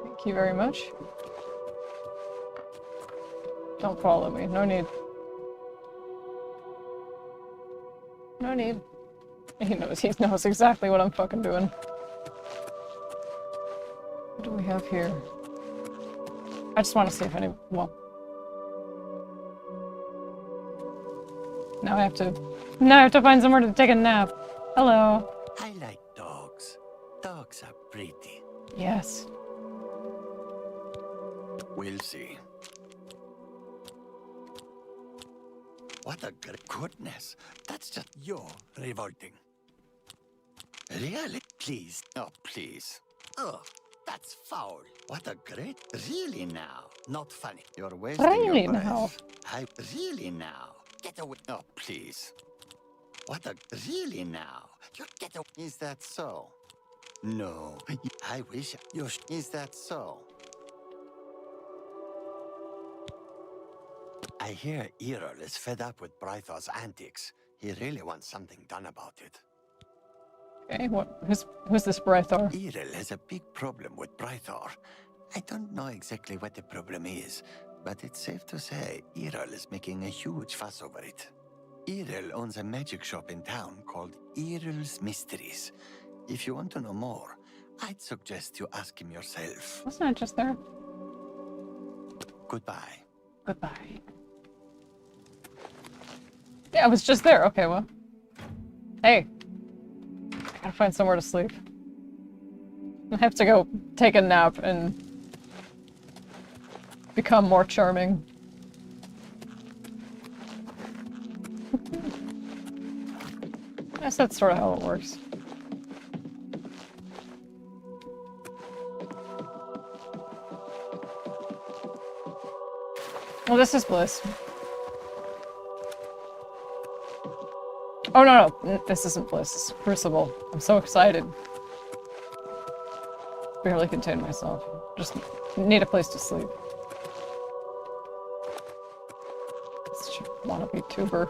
Thank you very much. Don't follow me. No need. No need. He knows exactly what I'm fucking doing. What do we have here? I just want to see if any... Well... Now I have to find somewhere to take a nap. Hello. I like dogs. Dogs are pretty. Yes. We'll see. What a goodness. That's just... You're revolting. Really? Please. Oh, please. Oh, that's foul. What a great... Really now. Not funny. You're wasting Really your breath. now. Really now. Get away. Oh, please. What a... Really now. You get away. Is that so? No. I wish... You... Is that so? I hear Errol is fed up with Brythor's antics. He really wants something done about it. Okay, who's this Brythor? Errol has a big problem with Brythor. I don't know exactly what the problem is, but it's safe to say Errol is making a huge fuss over it. Errol owns a magic shop in town called Errol's Mysteries. If you want to know more, I'd suggest you ask him yourself. Wasn't I just there? Goodbye. Goodbye. Yeah, I was just there. Okay, well. Hey. I gotta find somewhere to sleep. I have to go take a nap and become more charming. I guess that's sort of how it works. Well, this is bliss. Oh, no, this isn't bliss. It's crucible. I'm so excited. Barely contain myself. Just need a place to sleep. Such a wannabe tuber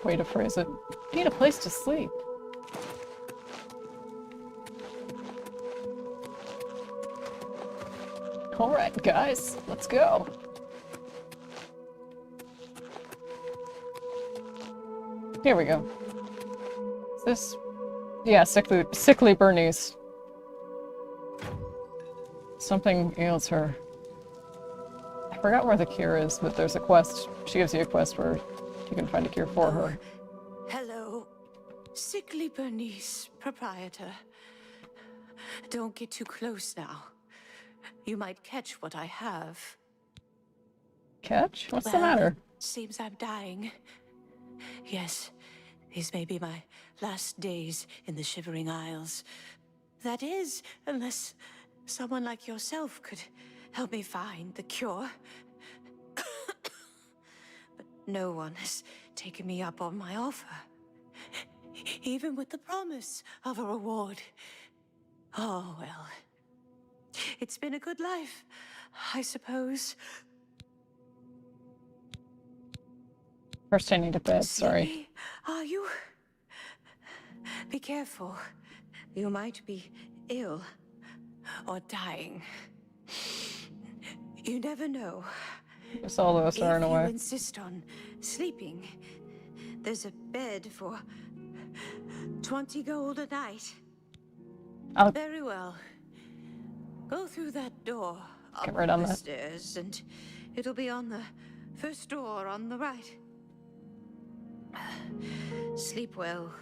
way to phrase it. Need a place to sleep. Alright, guys. Let's go. Here we go. Is this... Yeah, sickly Bernice. Something ails her. I forgot where the cure is, but there's a quest. She gives you a quest where you can find a cure for her. Hello, sickly Bernice, proprietor. Don't get too close now. You might catch what I have. Catch? What's the matter? Seems I'm dying. Yes, these may be my last days in the Shivering Isles. That is, unless someone like yourself could help me find the cure. But no one has taken me up on my offer. Even with the promise of a reward. Oh, well. It's been a good life, I suppose. First I need a bed, sorry. Sleepy, are you? Be careful. You might be ill or dying. You never know. Guess all of us are in a If way. you insist on sleeping, there's a bed for 20 gold a night. Very well. Go through that door Get up right on the that. stairs, and it'll be on the first door on the right. Sleep well,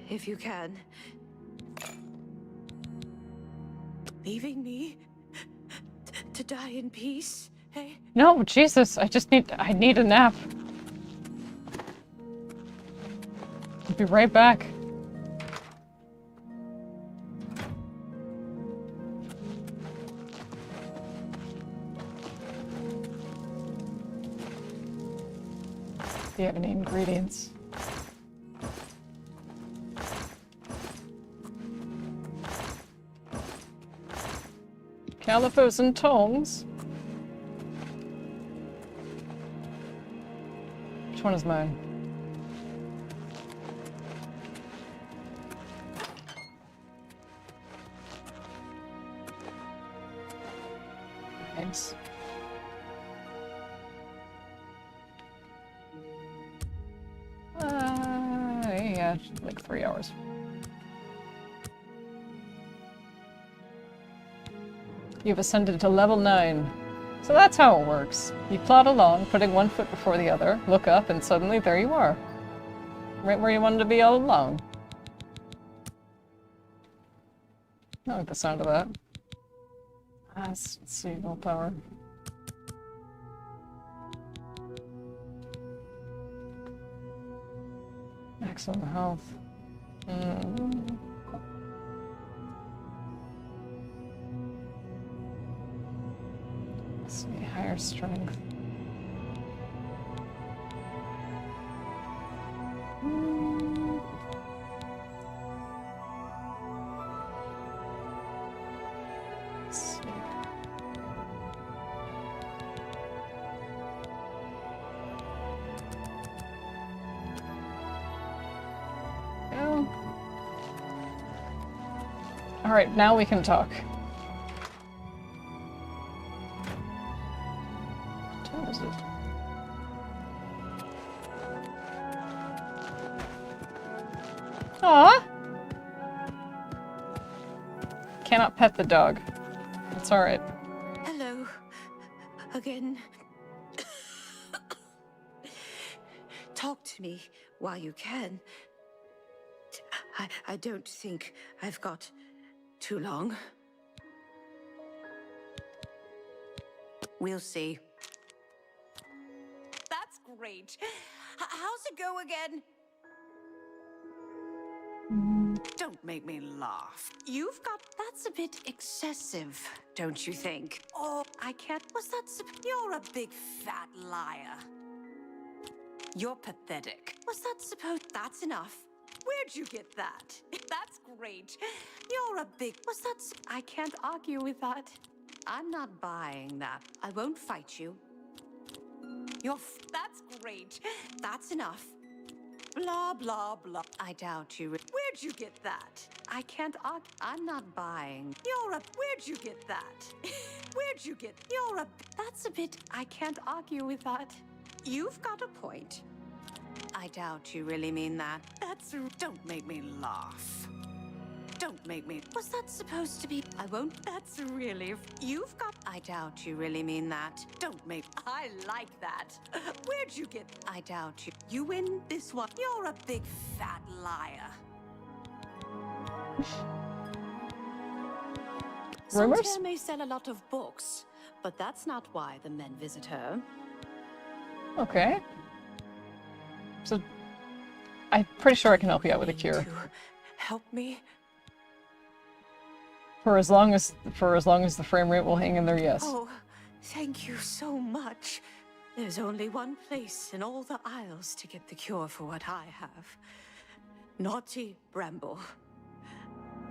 if you can. Leaving me to die in peace, eh? No, Jesus, I need a nap. I'll be right back. Do you have any ingredients? Calipers and tongs? Which one is mine? Thanks. Yeah, like 3 hours. You've ascended to level 9. So that's how it works. You plod along, putting one foot before the other, look up, and suddenly there you are. Right where you wanted to be all along. I like the sound of that. Let's see, willpower. Maximum health. Let's see, higher strength. Let's see. Go. All right, now we can talk. What time is it? Aw! Cannot pet the dog. It's alright. Hello. Again. Talk to me while you can. I don't think I've got too long. We'll see. That's great. How's it go again? Don't make me laugh. That's a bit excessive, don't you think? Oh, I can't. You're a big fat liar. You're pathetic. That's enough. Where'd you get that? That's great. You're a big. I can't argue with that. I'm not buying that. I won't fight you. That's great. That's enough. Blah, blah, blah. I doubt you. Where'd you get that? I can't argue. I'm not buying. Where'd you get that? Where'd you get. That's a bit. I can't argue with that. You've got a point. I doubt you really mean that. Don't make me laugh. Don't make me. Was that supposed to be? I won't. That's really. You've got. I doubt you really mean that. Don't make. I like that. Where'd you get? I doubt you. You win this one. You're a big fat liar. Rumors? Solitaire may sell a lot of books, but that's not why the men visit her. Okay. So, I'm pretty sure I can help you out with a cure. Help me. For as long as the frame rate will hang in there, yes. Oh, thank you so much. There's only one place in all the Isles to get the cure for what I have. Naughty Bramble.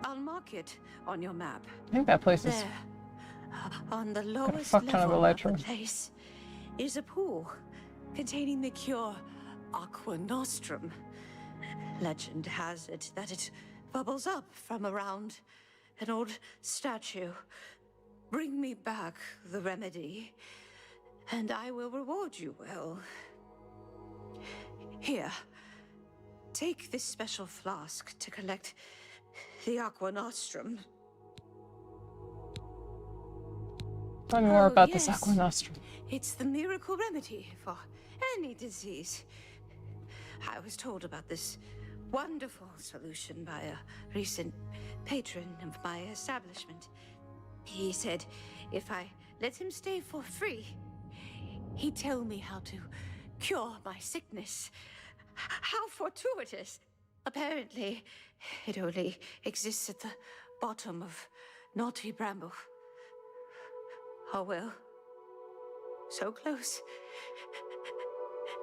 I'll mark it on your map. I think that place is there, on the got a lowest fuck ton of level of the elytra. place is a pool containing the cure Aqua Nostrum. Legend has it that it bubbles up from around an old statue. Bring me back the remedy, and I will reward you well. Here, take this special flask to collect the Aqua Nostrum. Tell me more about this yes. Aqua Nostrum. It's the miracle remedy for any disease. I was told about this wonderful solution by a recent patron of my establishment. He said if I let him stay for free, he'd tell me how to cure my sickness. How fortuitous! Apparently, it only exists at the bottom of Naughty Bramble. Oh well. So close.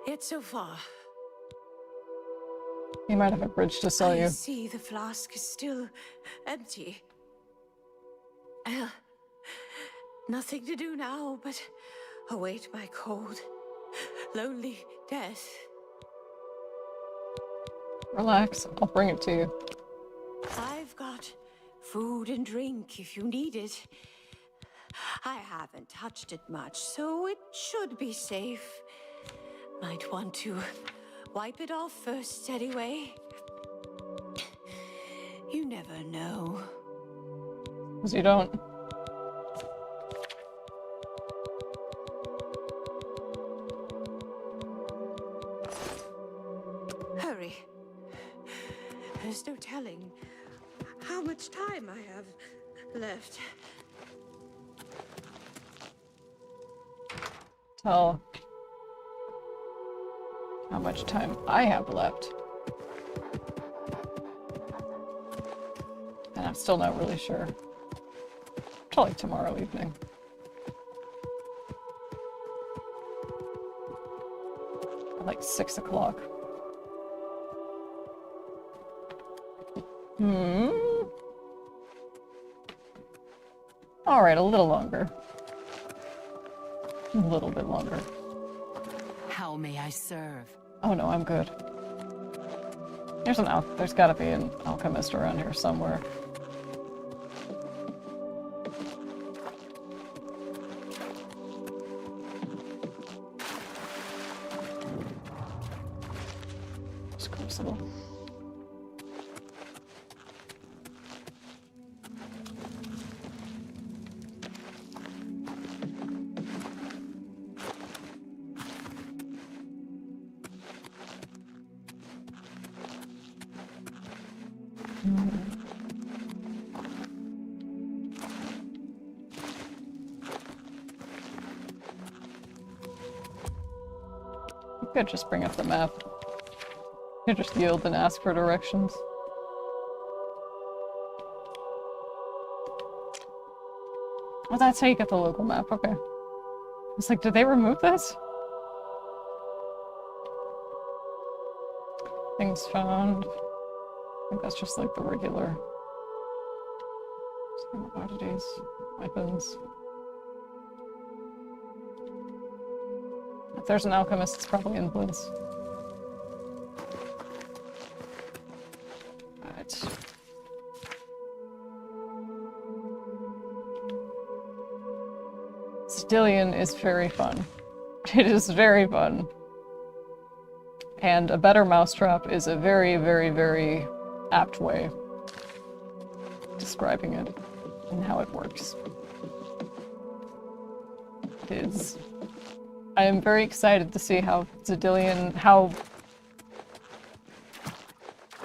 Yet so far. He might have a bridge to sell I you. see the flask is still empty. Nothing to do now but await my cold, lonely death. Relax, I'll bring it to you. I've got food and drink if you need it. I haven't touched it much, so it should be safe. Might want to wipe it off first anyway. You never know. 'Cause you don't. Hurry. There's no telling how much time I have left. Tell how much time I have left. And I'm still not really sure. Till like tomorrow evening. At like 6 o'clock. Alright, a little longer. A little bit longer. How may I serve? Oh no, I'm good. There's gotta be an alchemist around here somewhere. It's crucible. You could just bring up the map. You could just yield and ask for directions. Oh, that's how you get the local map, okay. It's like, did they remove this? Things found. I think that's just like the regular oddities, weapons. If there's an alchemist, it's probably in Bliss. Alright. Stillion is very fun. It is very fun. And a better mousetrap is a very, very, very apt way of describing it and how it works. I am very excited to see how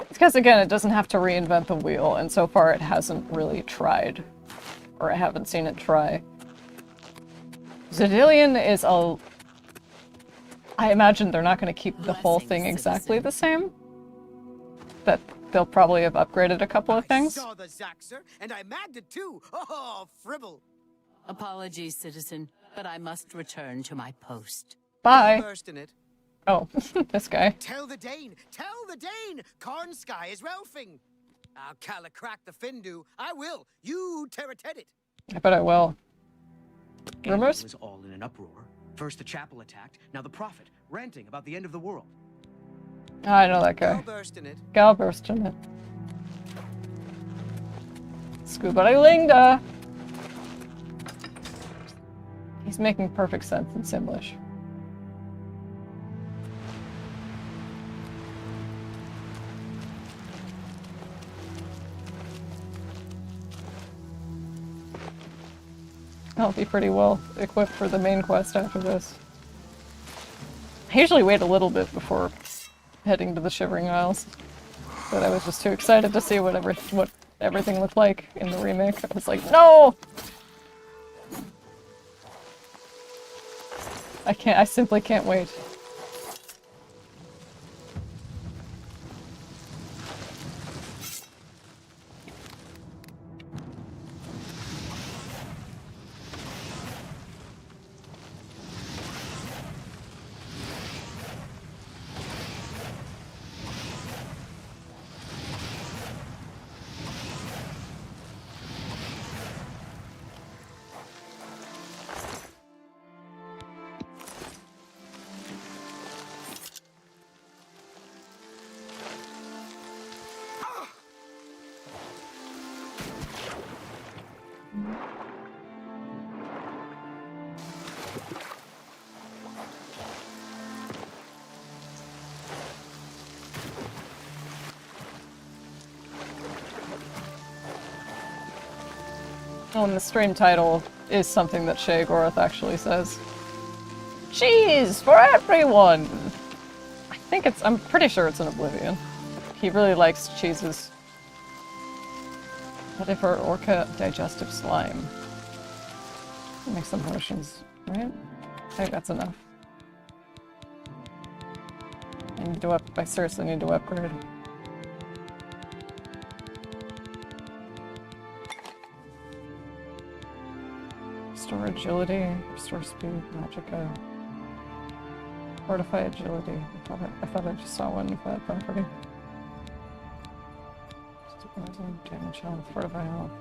because again, it doesn't have to reinvent the wheel, and so far it hasn't really tried. Or I haven't seen it try. Zedillion is I imagine they're not going to keep the whole thing exactly the same. That they'll probably have upgraded a couple of things. I saw the Zaxxer, and I magged it too. Oh, fribble. Apologies, citizen, but I must return to my post. Bye. Burst in it. Oh, this guy. Tell the Dane! Tell the Dane! Corn Sky is Ralphing! I'll crack the Findu. I will. You terrated it. I bet I will. Rumors? It was all in an uproar. First the chapel attacked, now the prophet, ranting about the end of the world. Oh, I know that guy. Galburst in it. Galburst in it. Scuba-linda! He's making perfect sense in Simlish. I'll be pretty well equipped for the main quest after this. I usually wait a little bit before heading to the Shivering Isles, but I was just too excited to see what everything looked like in the remake. I was like, no! I simply can't wait. Oh, and the stream title is something that Sheogorath actually says. Cheese for everyone! I'm pretty sure it's in Oblivion. He really likes cheeses. Whatever orca digestive slime. Make some potions, right? I think that's enough. I seriously need to upgrade. Restore agility, restore speed, magicka. Fortify agility. I thought I just saw one with that property. Damage health, fortify health.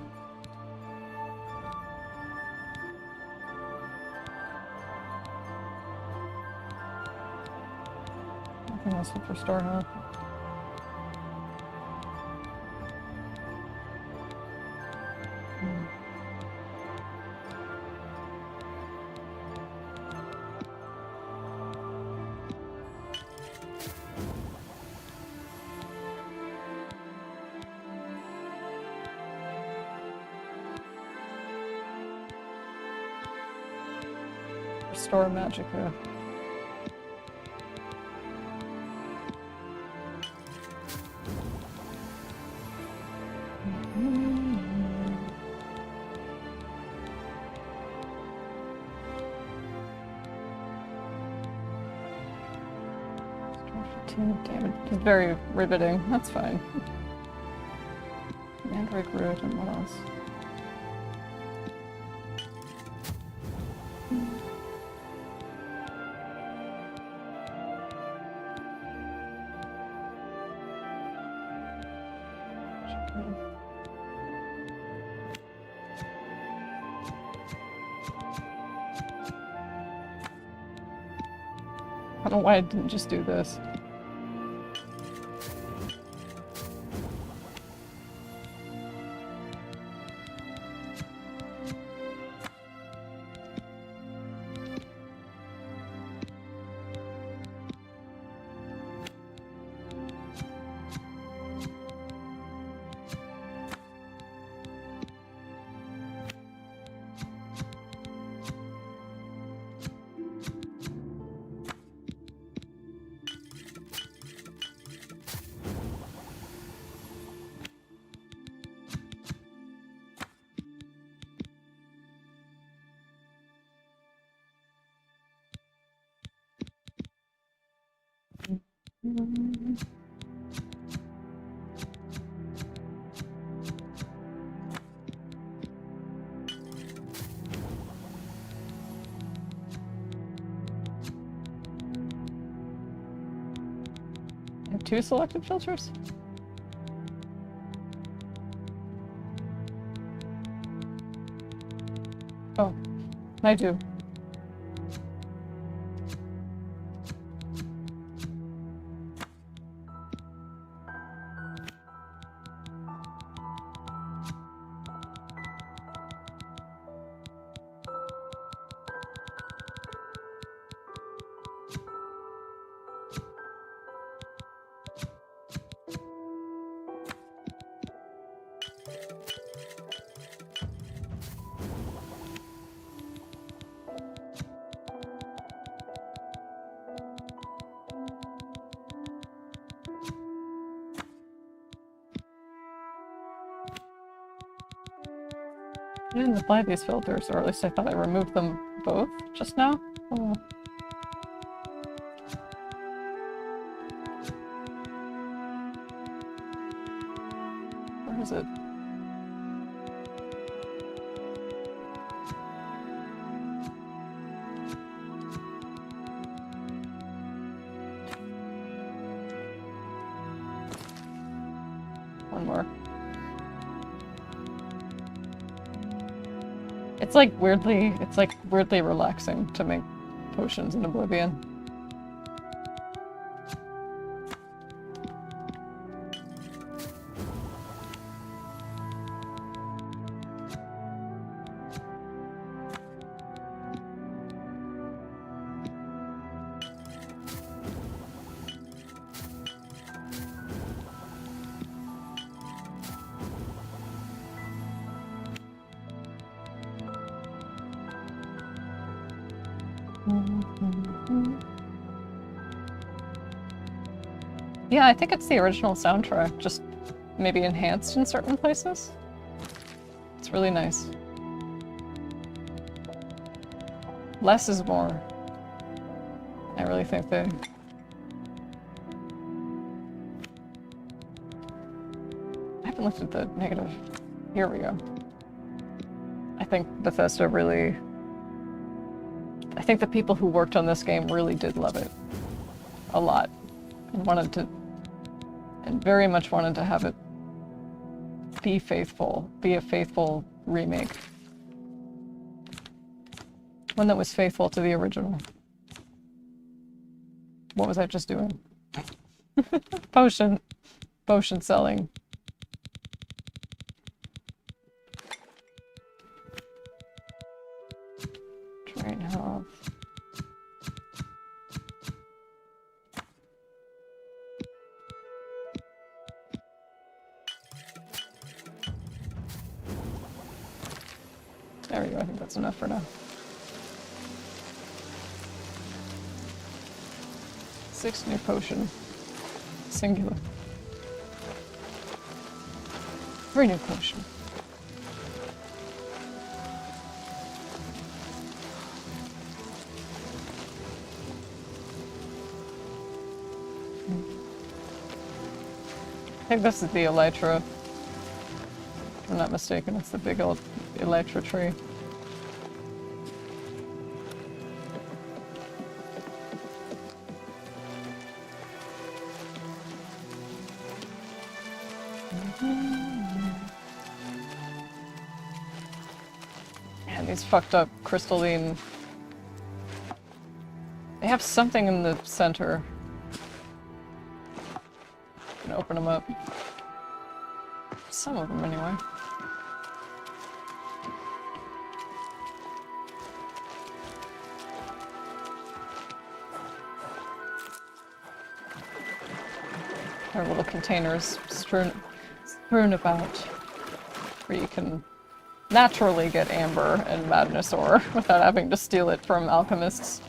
Nothing else with restore health. Restore magicka. Damage. It's very riveting. That's fine. Mandrake root and what else? I don't know why I didn't just do this. I have 2 selected filters? Oh, I do. I didn't apply these filters, or at least I thought I removed them both just now. Oh. Where is it? One more. It's like weirdly relaxing to make potions in Oblivion. Yeah, I think it's the original soundtrack, just maybe enhanced in certain places. It's really nice. Less is more. I really think they... I haven't looked at the negative. Here we go. I think Bethesda really... I think the people who worked on this game really did love it. A lot. And wanted to... and very much wanted to have it be faithful, be a faithful remake. One that was faithful to the original. What was I just doing? Potion. Potion selling. Train health. There we go, I think that's enough for now. 6 new potion. Singular. 3 new potion. I think this is the elytra. If I'm not mistaken, it's the big old elytra tree. And these fucked up crystalline... They have something in the center. I'm gonna open them up. Some of them, anyway. There are little containers strewn about where you can naturally get amber and madness ore without having to steal it from alchemists.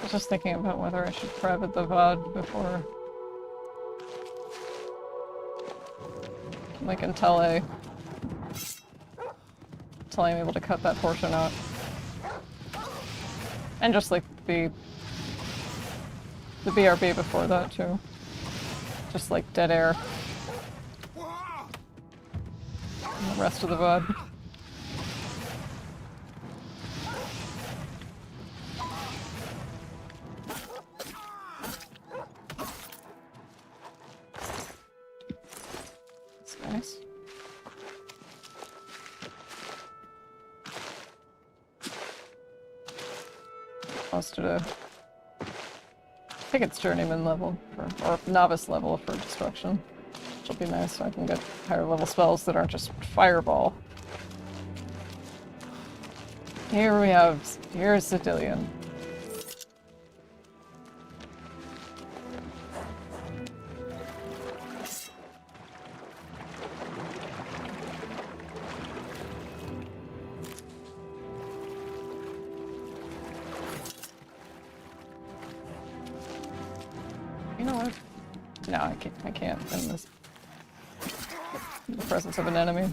I was just thinking about whether I should private the VOD before... like until I'm able to cut that portion out. And just like the BRB before that too. Just like dead air. And the rest of the VOD. That's nice. Posted a... I think it's journeyman level, or novice level for destruction. Which will be nice so I can get higher level spells that aren't just fireball. Here's Cedillion. You know what? No, I can't in this. In the presence of an enemy.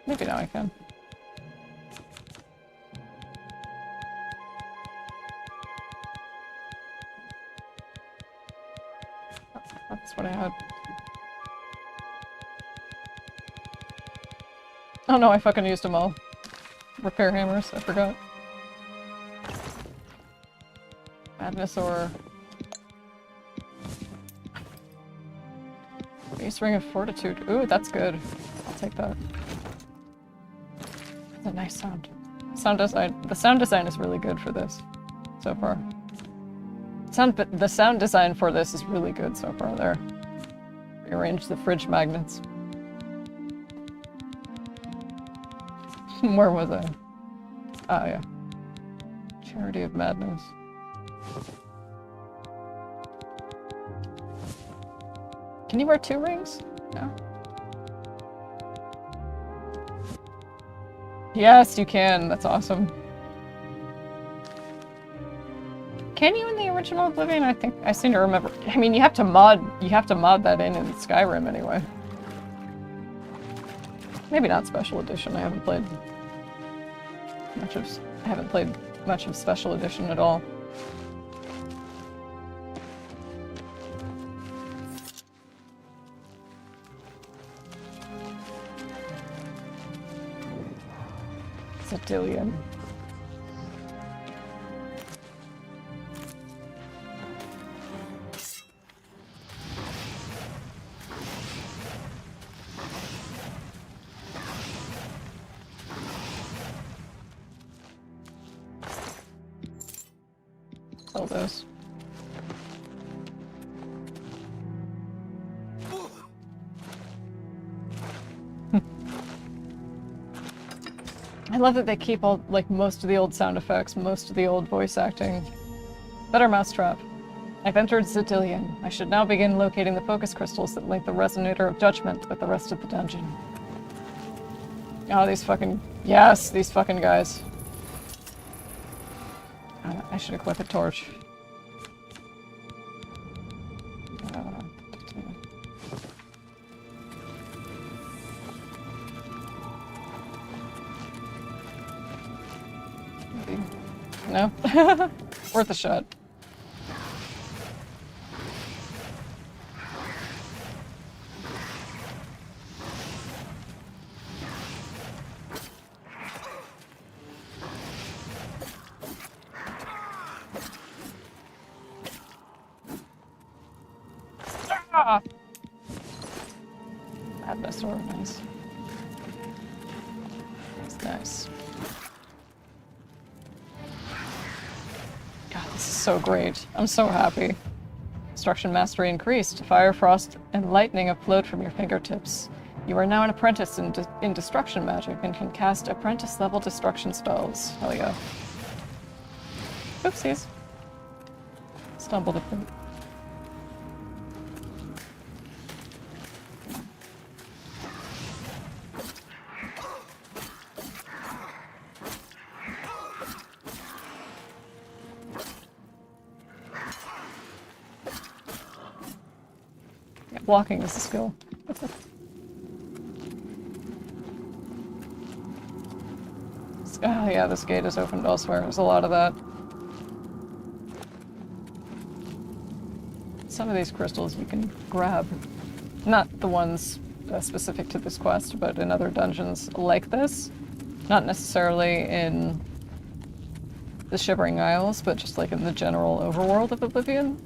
Maybe now I can. That's what I had. Oh no, I fucking used them all. Repair hammers, I forgot. Madness or... Base Ring of Fortitude. Ooh, that's good. I'll take that. That's a nice sound. Sound design. The sound design is really good for this so far. The sound design for this is really good so far there. Rearrange the fridge magnets. Where was I? Ah, yeah. Charity of Madness. Can you wear 2 rings? No. Yes, you can. That's awesome. Can you in the original Oblivion? I think I seem to remember. I mean, you have to mod that in Skyrim anyway. Maybe not Special Edition. I haven't played much of Special Edition at all. Cedillion. Sell those. I love that they keep all, like, most of the old sound effects, most of the old voice acting. Better mousetrap. I've entered Cedillion. I should now begin locating the focus crystals that link the Resonator of Judgment with the rest of the dungeon. Oh, these fucking... Yes, these fucking guys. I should equip a torch. Maybe. No? Worth a shot. Ah! Madness sword, nice. That's nice. God, this is so great. I'm so happy. Destruction mastery increased. Fire, frost, and lightning have flowed from your fingertips. You are now an apprentice in destruction magic and can cast apprentice-level destruction spells. Hell yeah. Oopsies. Stumbled a bit. Yeah, blocking is a skill. Oh yeah, this gate is opened elsewhere. There's a lot of that. Some of these crystals you can grab. Not the ones specific to this quest, but in other dungeons like this. Not necessarily in the Shivering Isles, but just like in the general overworld of Oblivion.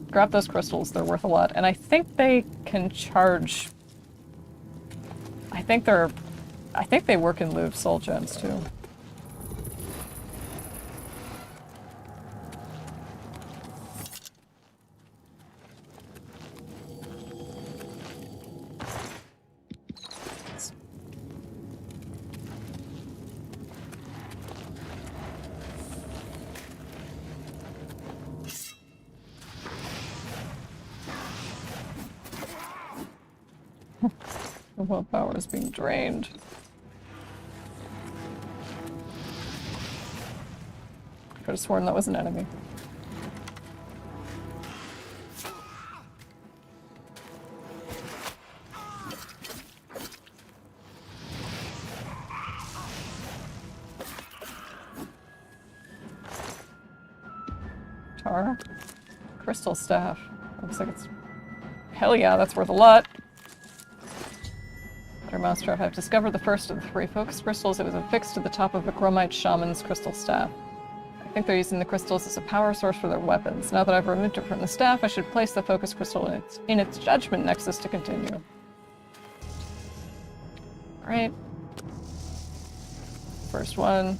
Grab those crystals, they're worth a lot. And I think they can charge... I think they work in lieu of soul gems too. The willpower is being drained. Could have sworn that was an enemy. Tar. Crystal staff. Looks like it's... Hell yeah, that's worth a lot. Mousetrap. I've discovered the first of the 3 focus crystals. It was affixed to the top of a Gromite shaman's crystal staff. I think they're using the crystals as a power source for their weapons. Now that I've removed it from the staff, I should place the focus crystal in its judgment nexus to continue. Alright. First one.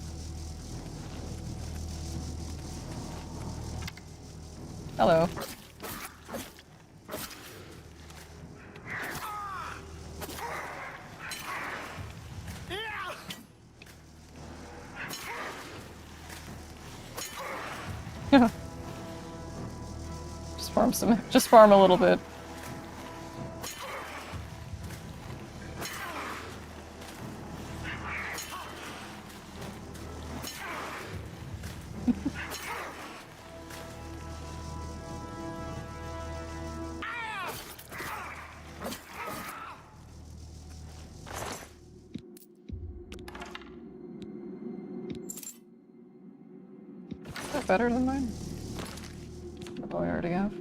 Hello. Just farm a little bit. Is that better than mine? The bow I already have.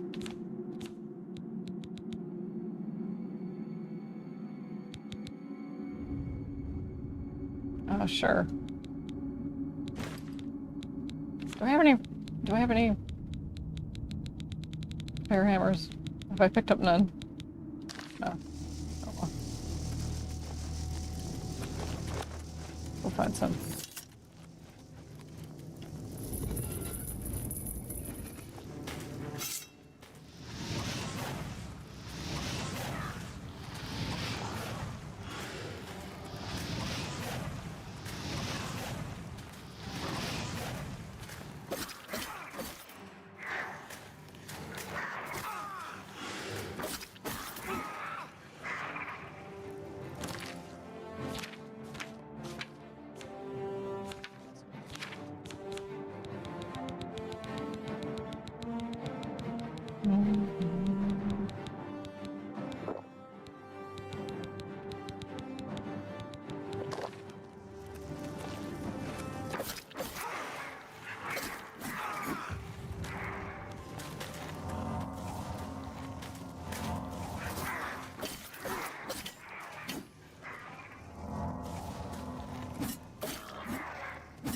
Sure. Do I have any fire hammers? Have I picked up none? No. Oh well. We'll find some.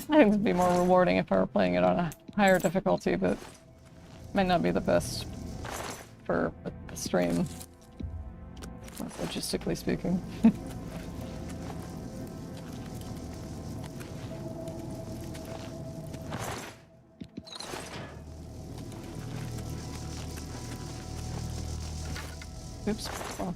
I think it would be more rewarding if I were playing it on a higher difficulty, but might not be the best for a stream, logistically speaking. Oops. Oh.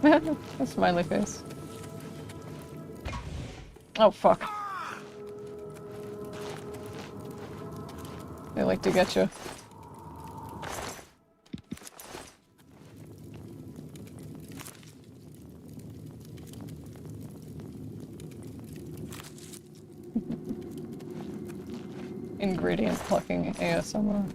A smiley face. Oh, fuck. They like to get you. Ingredient plucking ASMR.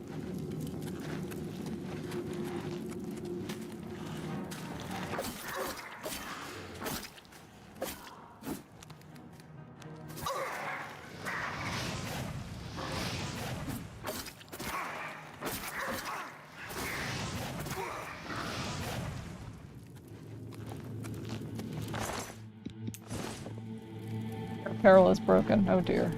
Her apparel is broken. Oh dear.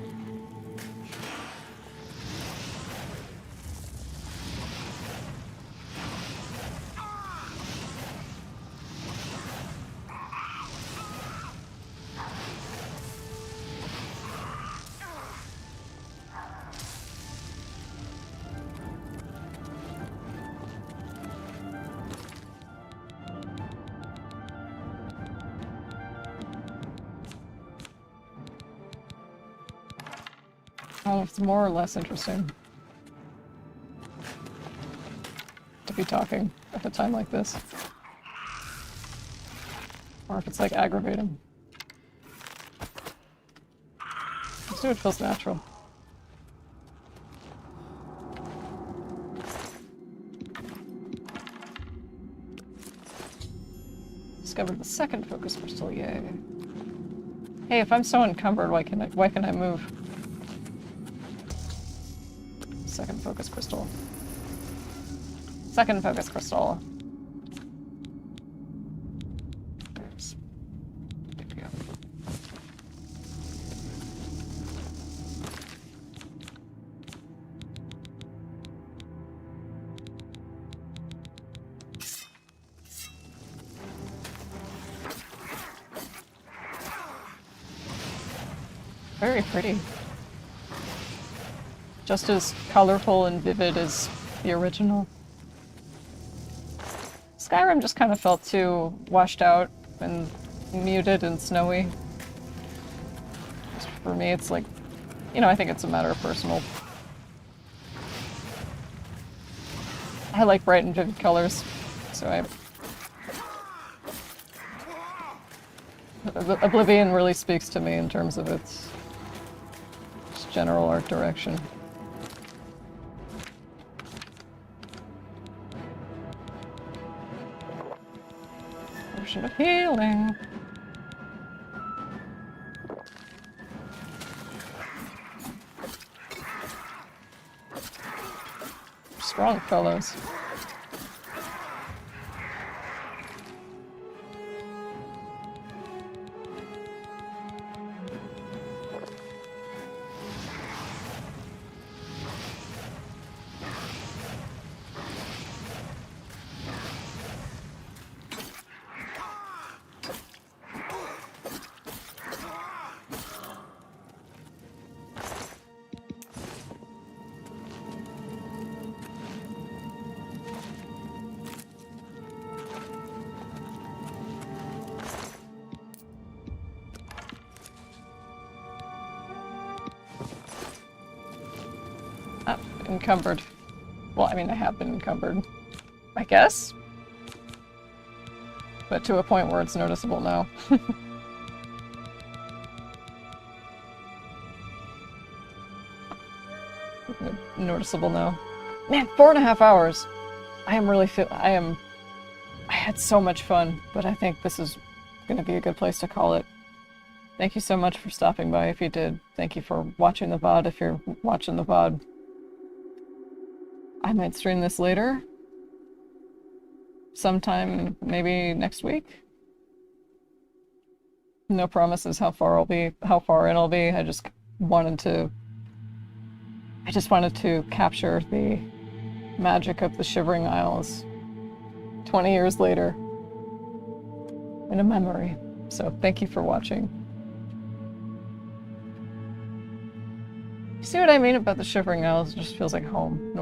I don't know if it's more or less interesting to be talking at a time like this. Or if it's like aggravating. Let's do what feels natural. Discovered the second focus crystal, yay. Hey, if I'm so encumbered, why can I move? Second focus crystal. Second focus crystal. Oops. There we go. Very pretty. Just as colorful and vivid as the original. Skyrim just kind of felt too washed out and muted and snowy. Just for me, it's like, you know, I think it's a matter of personal. I like bright and vivid colors, so Oblivion really speaks to me in terms of its just general art direction. Potion of healing. Strong fellows. Encumbered. Well, I mean, I have been encumbered, I guess. But to a point where it's noticeable now. Noticeable now. Man, 4.5 hours! I had so much fun, but I think this is gonna be a good place to call it. Thank you so much for stopping by if you did. Thank you for watching the VOD if you're watching the VOD. I might stream this later. Sometime maybe next week. No promises how far in I'll be. I just wanted to capture the magic of the Shivering Isles 20 years later in a memory. So thank you for watching. You see what I mean about the Shivering Isles? It just feels like home in a way.